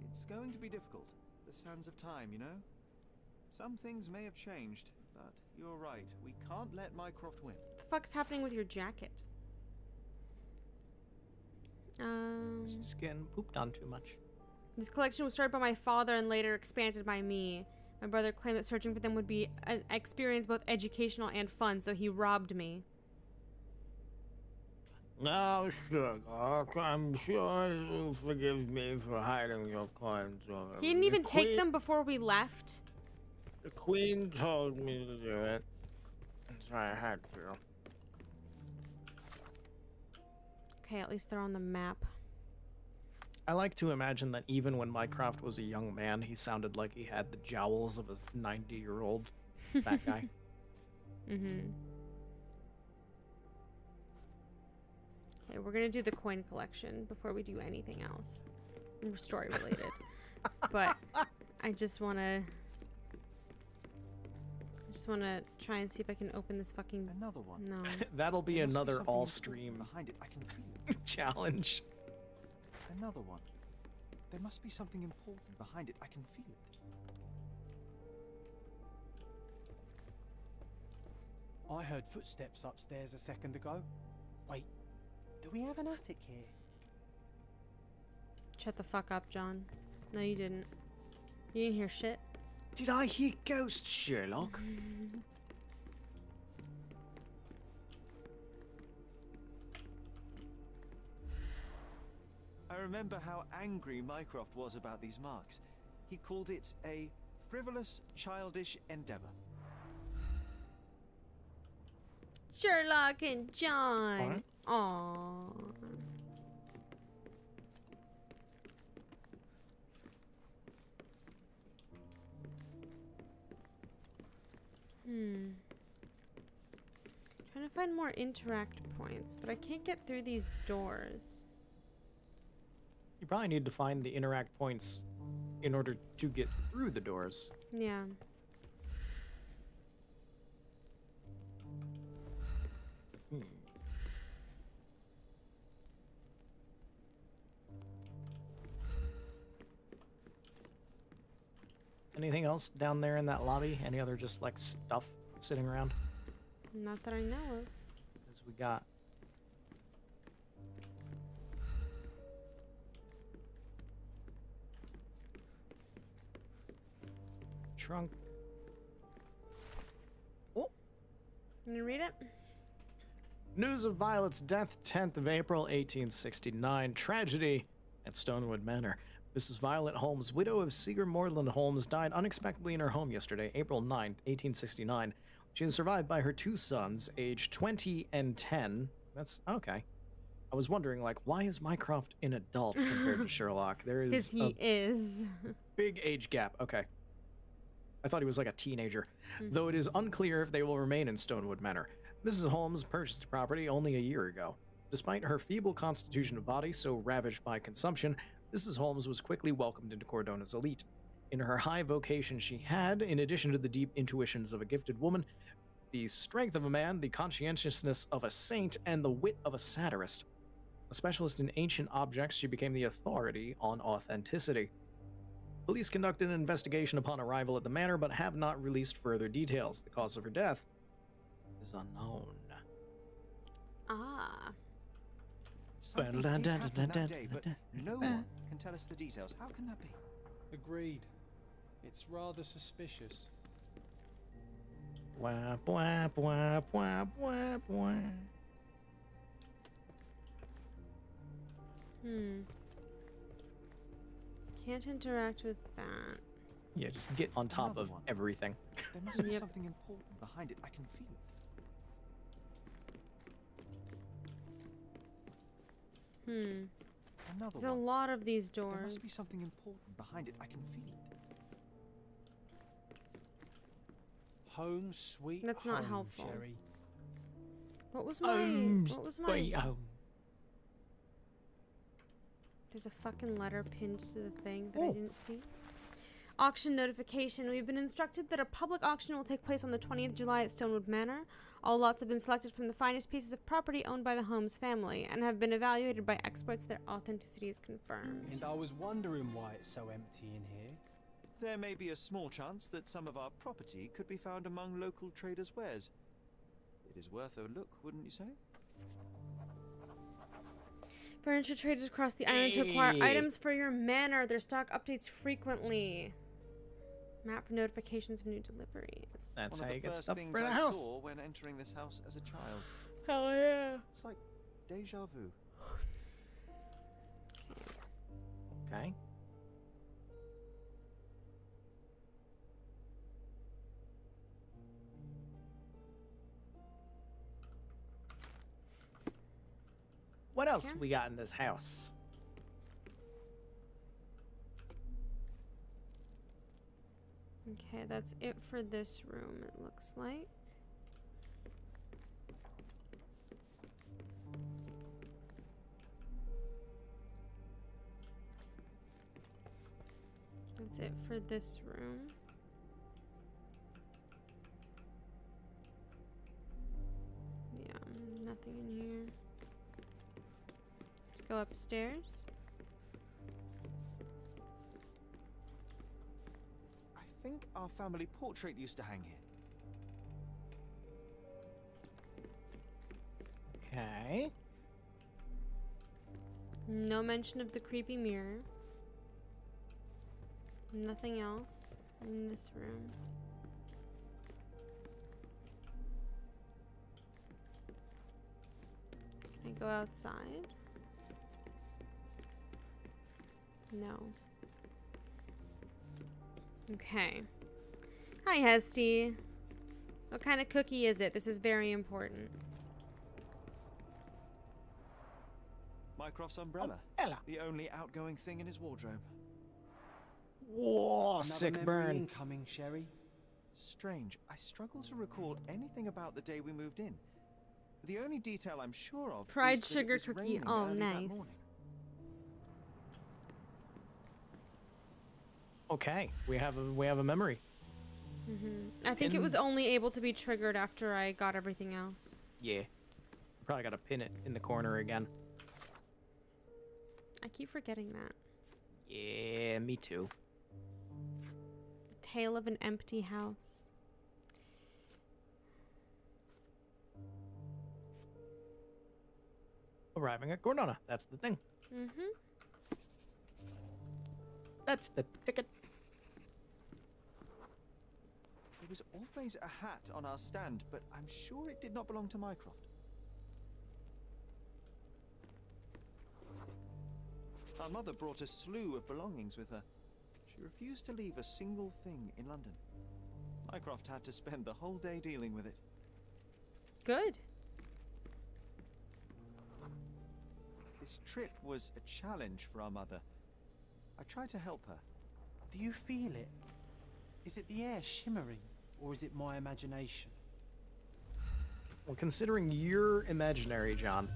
It's going to be difficult. The sands of time, you know? Some things may have changed, but you're right. We can't let Mycroft win. What the fuck's happening with your jacket? It's getting pooped on too much. This collection was started by my father and later expanded by me. My brother claimed that searching for them would be an experience both educational and fun, so he robbed me. Now, Sherlock, I'm sure you'll forgive me for hiding your coins. He didn't even take them before we left. The Queen told me to do it, so I had to. Okay, at least they're on the map. I like to imagine that even when Mycroft was a young man, he sounded like he had the jowls of a 90-year-old fat guy. Mm-hmm. Okay, we're gonna do the coin collection before we do anything else. Story related. But I just wanna try and see if I can open this fucking Another one. No. That'll be There must another something all-stream important behind it. I can feel it. challenge. Another one. There must be something important behind it. I can feel it. I heard footsteps upstairs a second ago. Wait, do we have an attic here? Shut the fuck up, John. No, you didn't. You didn't hear shit. Did I hear ghosts, Sherlock? I remember how angry Mycroft was about these marks. He called it a frivolous, childish endeavor. Sherlock and John. Aww. Trying to find more interact points, but I can't get through these doors. You probably need to find the interact points in order to get through the doors. Yeah. Anything else down there in that lobby? Any other just like stuff sitting around? Not that I know of. Because we got trunk. Oh. Can you read it? News of Violet's death, 10th of April, 1869. Tragedy at Stonewood Manor. Mrs. Violet Holmes, widow of Seager Moreland Holmes, died unexpectedly in her home yesterday, April 9th, 1869. She is survived by her two sons, aged 20 and 10. That's okay. I was wondering, like, why is Mycroft an adult compared to Sherlock? There is Because he is. big age gap. Okay. I thought he was like a teenager. Though it is unclear if they will remain in Stonewood Manor. Mrs. Holmes purchased the property only a year ago. Despite her feeble constitution of body, so ravaged by consumption, Mrs. Holmes was quickly welcomed into Cordona's elite. In her high vocation, she had, in addition to the deep intuitions of a gifted woman, the strength of a man, the conscientiousness of a saint, and the wit of a satirist. A specialist in ancient objects, she became the authority on authenticity. Police conducted an investigation upon arrival at the manor, but have not released further details. The cause of her death is unknown. Ah. Something did happen that day, but no one can tell us the details. How can that be? Agreed. It's rather suspicious. Wah, wah, wah, wah, wah, wah. Can't interact with that. Yeah, just get on top Another of one. everything. There must be something important behind it. I can feel it. Another There's a one. lot of these There doors. must be something important behind it. I can feel it. Home sweet That's not home, helpful. Sherry. What was my There's a fucking letter pinned to the thing that I didn't see. Auction notification. We've been instructed that a public auction will take place on the 20th of July at Stonewood Manor. All lots have been selected from the finest pieces of property owned by the Holmes family and have been evaluated by experts. Their authenticity is confirmed. And I was wondering why it's so empty in here. There may be a small chance that some of our property could be found among local traders' wares. It is worth a look, wouldn't you say? Furniture traders across the island to acquire items for your manor. Their stock updates frequently. Map for notifications of new deliveries. That's One how of you the get first stuff things for the I house. saw when entering this house as a child. Hell yeah. It's like deja vu. Okay. What else we got in this house? Okay, that's it for this room, it looks like. That's it for this room. Yeah, nothing in here. Let's go upstairs. I think our family portrait used to hang here. Okay. No mention of the creepy mirror. Nothing else in this room. Can I go outside? No. Okay. Hi, Hesty. What kind of cookie is it? This is very important. Mycroft's umbrella. Ella. The only outgoing thing in his wardrobe. Whoa, Another sick memory burn. incoming, Sherry. Strange. I struggle to recall anything about the day we moved in. The only detail I'm sure of Fried is that sugar it was cookie. raining Oh, early that nice. morning. Okay, we have a memory. I think it was only able to be triggered after I got everything else. Yeah. Probably gotta pin it in the corner again. I keep forgetting that. Yeah, me too. The tale of an empty house. Arriving at Gordona. That's the thing. That's the ticket. There was always a hat on our stand, but I'm sure it did not belong to Mycroft. Our mother brought a slew of belongings with her. She refused to leave a single thing in London. Mycroft had to spend the whole day dealing with it. Good. This trip was a challenge for our mother. I tried to help her. Do you feel it? Is it the air shimmering, or is it my imagination? Well, considering you're imaginary, John.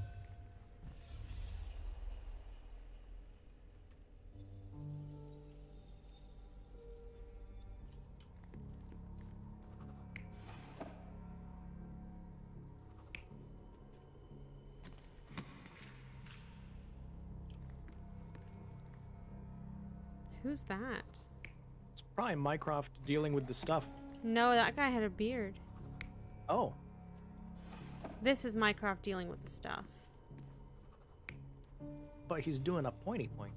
Who's that? It's probably Mycroft dealing with the stuff. No, that guy had a beard. Oh, This is Mycroft dealing with the stuff. but he's doing a pointy point.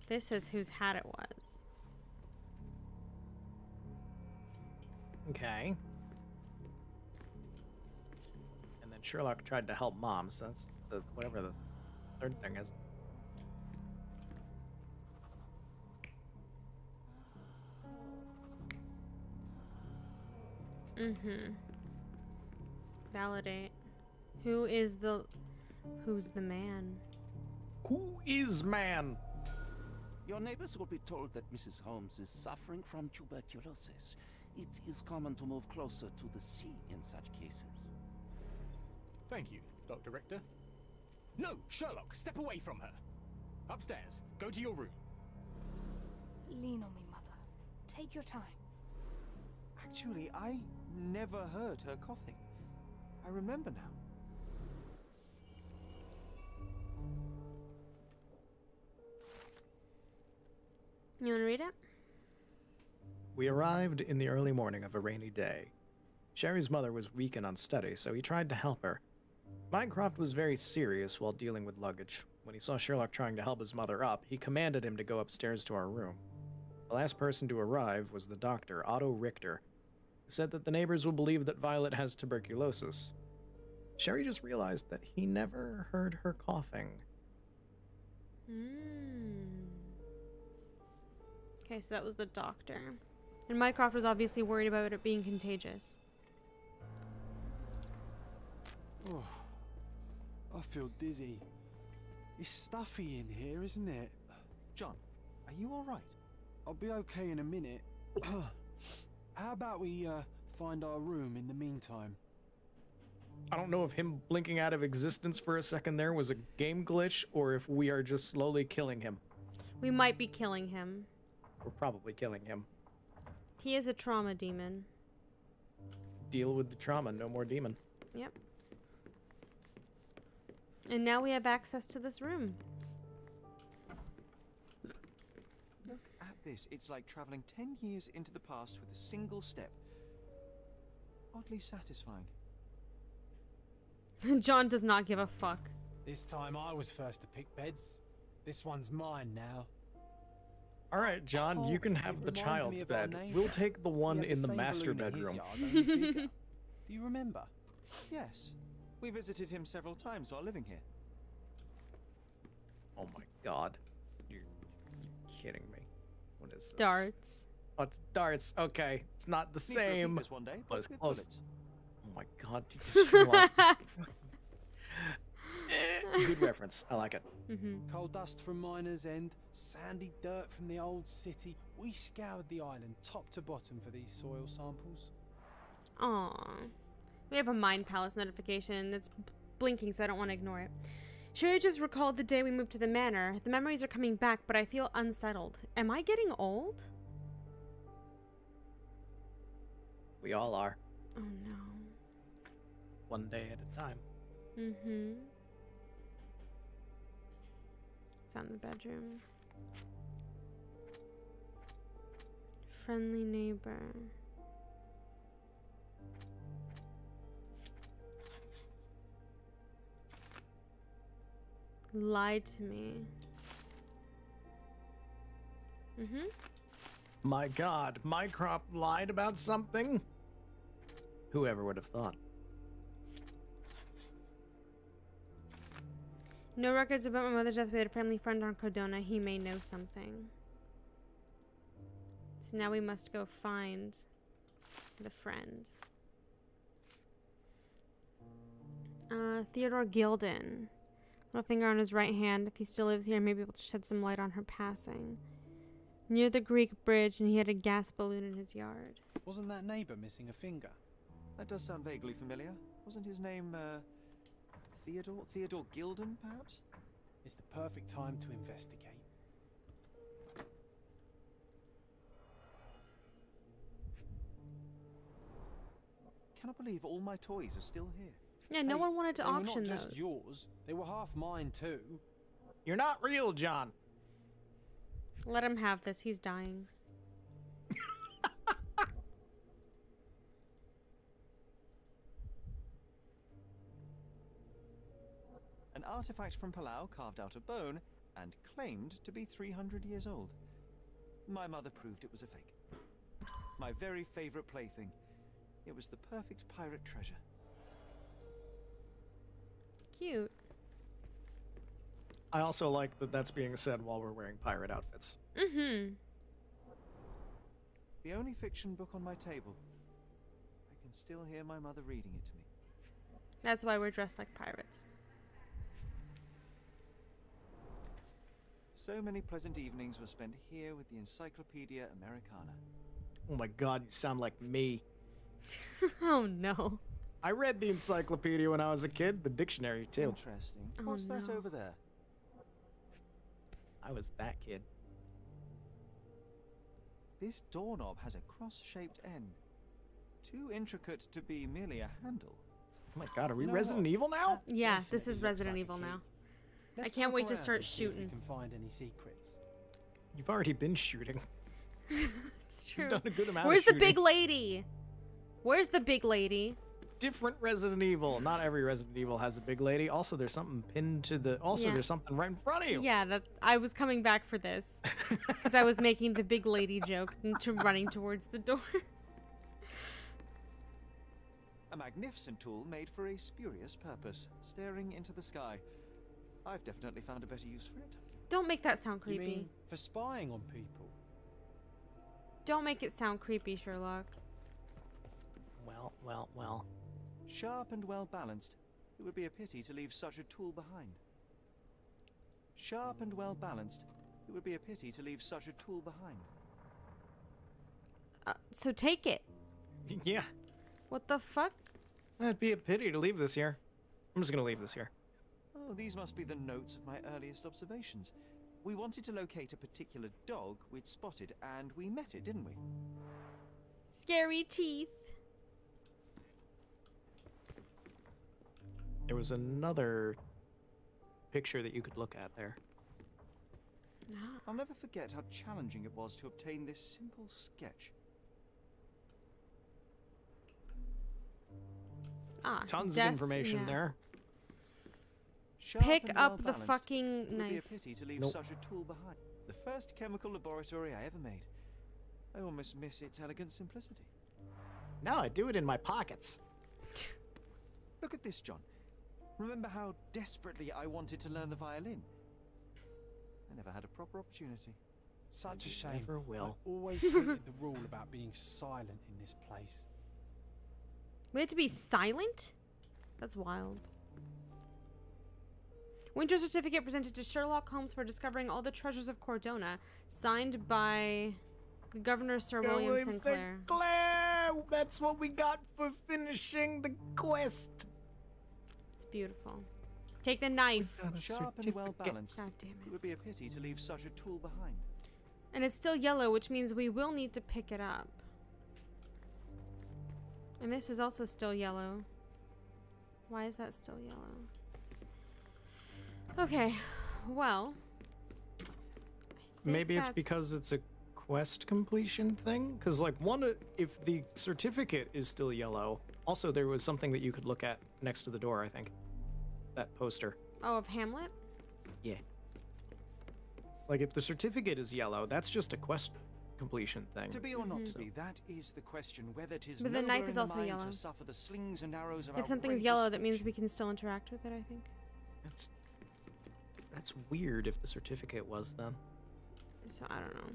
This is whose hat it was. Okay. And then Sherlock tried to help Mom, so that's the whatever the third thing is. Validate. Who's the man? Who is man? Your neighbors will be told that Mrs. Holmes is suffering from tuberculosis. It is common to move closer to the sea in such cases. Thank you, Dr. Richter. No, Sherlock, step away from her. Upstairs. Go to your room. Lean on me, Mother. Take your time. Actually, I never heard her coughing. I remember now. You want to read it? We arrived in the early morning of a rainy day. Sherry's mother was weak and unsteady, so he tried to help her. Mycroft was very serious while dealing with luggage. When he saw Sherlock trying to help his mother up, he commanded him to go upstairs to our room. The last person to arrive was the doctor, Otto Richter, who said that the neighbors will believe that Violet has tuberculosis. Sherry just realized that he never heard her coughing. Okay, so that was the doctor. And Mycroft was obviously worried about it being contagious. Oh, I feel dizzy. It's stuffy in here, isn't it? John, are you all right? I'll be okay in a minute. How about we find our room in the meantime? I don't know if him blinking out of existence for a second there was a game glitch, or if we are just slowly killing him. We might be killing him. We're probably killing him. He is a trauma demon. Deal with the trauma, no more demon. Yep. And now we have access to this room. Look at this. It's like traveling 10 years into the past with a single step. Oddly satisfying. John does not give a fuck. This time I was first to pick beds. This one's mine now. All right, John, you can have the child's bed. We'll take the one in the master bedroom. Do you remember? Yes. We visited him several times while living here. Oh my god. You're kidding me. What is this? Darts. Oh, it's darts. Okay. It's not the Need to repeat same. this one day, but it's with close. bullets. Oh my god. Sherlock. Good reference. I like it. Coal dust from Miner's End, sandy dirt from the old city. We scoured the island top to bottom for these soil samples. Aww. We have a Mind Palace notification. It's blinking, so I don't want to ignore it. Sherry just recalled the day we moved to the manor. The memories are coming back, but I feel unsettled. Am I getting old? We all are. Oh no. One day at a time. Found the bedroom. Friendly neighbor. Lied to me. My God, Mycroft lied about something? Whoever would have thought? No records about my mother's death. We had a family friend on Codona. He may know something. So now we must go find the friend. Theodore Gilden. Little finger on his right hand. If he still lives here, maybe able to shed some light on her passing. Near the Greek bridge, and he had a gas balloon in his yard. Wasn't that neighbour missing a finger? That does sound vaguely familiar. Wasn't his name, Theodore? Theodore Gilden, perhaps? It's the perfect time to investigate. Cannot believe all my toys are still here. Yeah, no one wanted to auction those. They were not those. just yours. They were half mine too. You're not real, John. Let him have this. He's dying. An artifact from Palau carved out of bone and claimed to be 300 years old. My mother proved it was a fake. My very favorite plaything. It was the perfect pirate treasure. Cute. I also like that that's being said while we're wearing pirate outfits. Mm-hmm. The only fiction book on my table. I can still hear my mother reading it to me. That's why we're dressed like pirates. So many pleasant evenings were spent here with the Encyclopedia Americana. Oh my God, you sound like me. Oh no. I read the encyclopedia when I was a kid, the dictionary too. Interesting. Oh, What's that no. over there? I was that kid. This doorknob has a cross-shaped end. Too intricate to be merely a handle. Oh my God, are we You know Resident what? Evil now? Yeah, this Definitely is looks Resident like a Evil key. now. Let's I can't poke wait to around start and see if we shooting. can find any secrets. You've already been shooting. It's true. You've done a good amount Where's of the shooting. big lady? Where's the big lady? Different Resident Evil. Not every Resident Evil has a big lady. Also, there's something pinned to the... Also, Yeah. there's something right in front of you. Yeah, that I was coming back for this because I was making the big lady joke and running towards the door. A magnificent tool made for a spurious purpose, staring into the sky. I've definitely found a better use for it. Don't make that sound You creepy. mean for spying on people? Don't make it sound creepy, Sherlock. Well. Sharp and well balanced, it would be a pity to leave such a tool behind. Sharp and well balanced, it would be a pity to leave such a tool behind. So take it. Yeah. What the fuck? That'd be a pity to leave this here. I'm just gonna leave this here. Oh, these must be the notes of my earliest observations. We wanted to locate a particular dog we'd spotted, and we met it, didn't we? Scary teeth. There was another picture that you could look at there. I'll never forget how challenging it was to obtain this simple sketch. Tons of information there. Sharp Pick and up the well-balanced, fucking it would be a knife. pity to leave Nope. such a tool behind. The first chemical laboratory I ever made. I almost miss its elegant simplicity. Now I do it in my pockets. Look at this, John. Remember how desperately I wanted to learn the violin? I never had a proper opportunity. Such a You shame. never will. I always hated the rule about being silent in this place. We had to be silent? That's wild. Winter certificate presented to Sherlock Holmes for discovering all the treasures of Cordona. Signed by the Governor Sir William Sinclair. That's what we got for finishing the quest. It's beautiful. Take the knife. Sharp and well balanced. God damn It it. would be a pity to leave such a tool behind. And it's still yellow, which means we will need to pick it up. And this is also still yellow. Why is that still yellow? Okay, well. Maybe it's because it's a quest completion thing? Because, like, if the certificate is still yellow, also there was something that you could look at next to the door, I think. That poster. Oh, of Hamlet? Yeah. Like, if the certificate is yellow, that's just a quest completion thing. To be or not to be, that is the question. Whether 'tis But the nobler knife in is the also mind yellow. to suffer the slings and arrows of If something's outrageous yellow, that means fortune. we can still interact with it, I think. That's weird if the certificate was then. So, I don't know.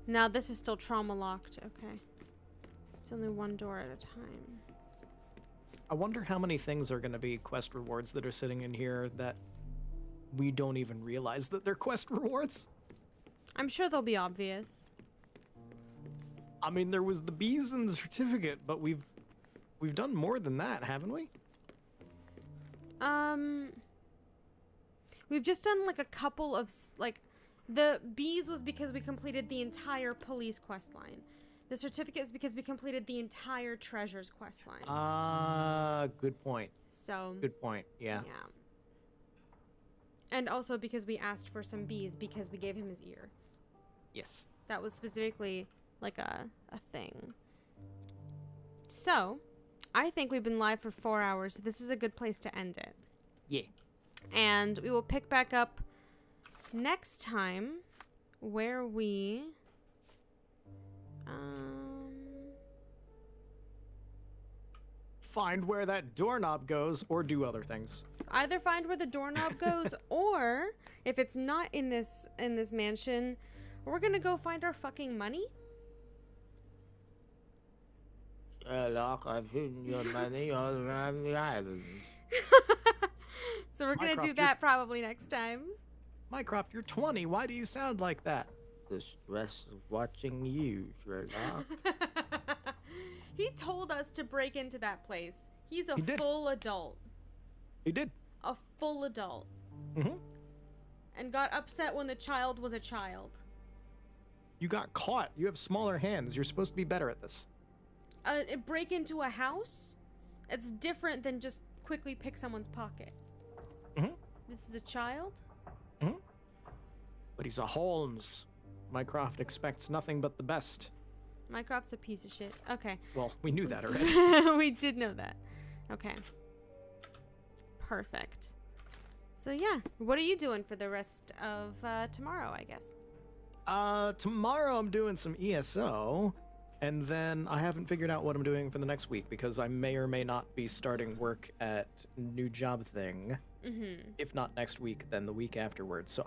Now, this is still trauma locked. Okay. It's only one door at a time. I wonder how many things are going to be quest rewards that are sitting in here that we don't even realize that they're quest rewards. I'm sure they'll be obvious. I mean, there was the bees and the certificate, but we've done more than that, haven't we? We've just done like a couple of the bees was because we completed the entire police quest line. The certificate is because we completed the entire treasures quest line. Good point. So Good point. Yeah. yeah. And also because we asked for some bees because we gave him his ear. Yes. That was specifically like a thing. So, I think we've been live for 4 hours. So this is a good place to end it. Yeah. And we will pick back up next time where we find where that doorknob goes or do other things. either find where the doorknob goes or if it's not in this mansion, we're going to go find our fucking money. Sherlock, I've hidden your money all around the island. So we're going to do Mycroft, that probably next time. Mycroft, you're 20. Why do you sound like that? The stress of watching you, Sherlock. He told us to break into that place. He's a He did. full adult. He did. A full adult. Mm-hmm. And got upset when the child was a child. You got caught. You have smaller hands. You're supposed to be better at this. Break into a house? It's different than just quickly pick someone's pocket. Mm-hmm. This is a child? Mm-hmm. But he's a Holmes. Mycroft expects nothing but the best. Mycroft's a piece of shit. Okay. Well, we knew that already. We did know that. Okay. Perfect. So yeah, what are you doing for the rest of tomorrow, I guess? Tomorrow I'm doing some ESO, and then I haven't figured out what I'm doing for the next week because I may or may not be starting work at new job thing. Mm-hmm. If not next week, then the week afterwards. So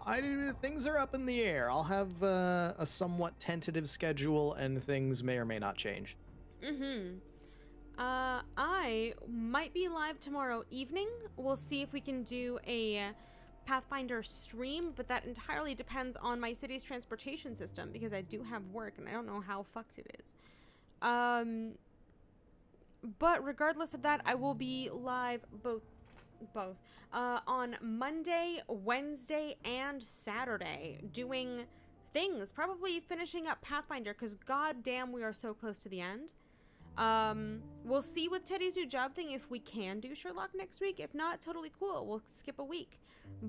things are up in the air. I'll have a somewhat tentative schedule, and things may or may not change. Mm-hmm. I might be live tomorrow evening. We'll see if we can do a Pathfinder stream, but that entirely depends on my city's transportation system because I do have work and I don't know how fucked it is. But regardless of that, I will be live both on Monday, Wednesday, and Saturday doing things, probably finishing up Pathfinder because goddamn we are so close to the end. We'll see with Teddy's new job thing if we can do Sherlock next week. If not, totally cool. We'll skip a week.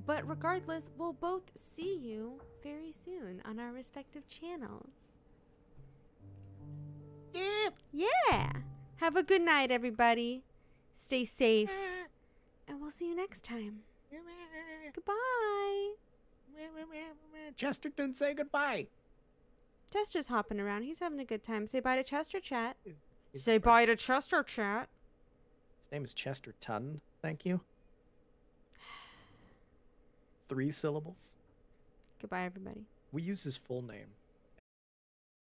But regardless, we'll both see you very soon on our respective channels. Yeah. Have a good night, everybody. Stay safe. And we'll see you next time. Goodbye. Chesterton, say goodbye. Chester's hopping around. He's having a good time. Say bye to Chester, chat. His Say bye to Chester, chat. name is Chesterton. Thank you. 3 syllables. Goodbye, everybody. We use his full name.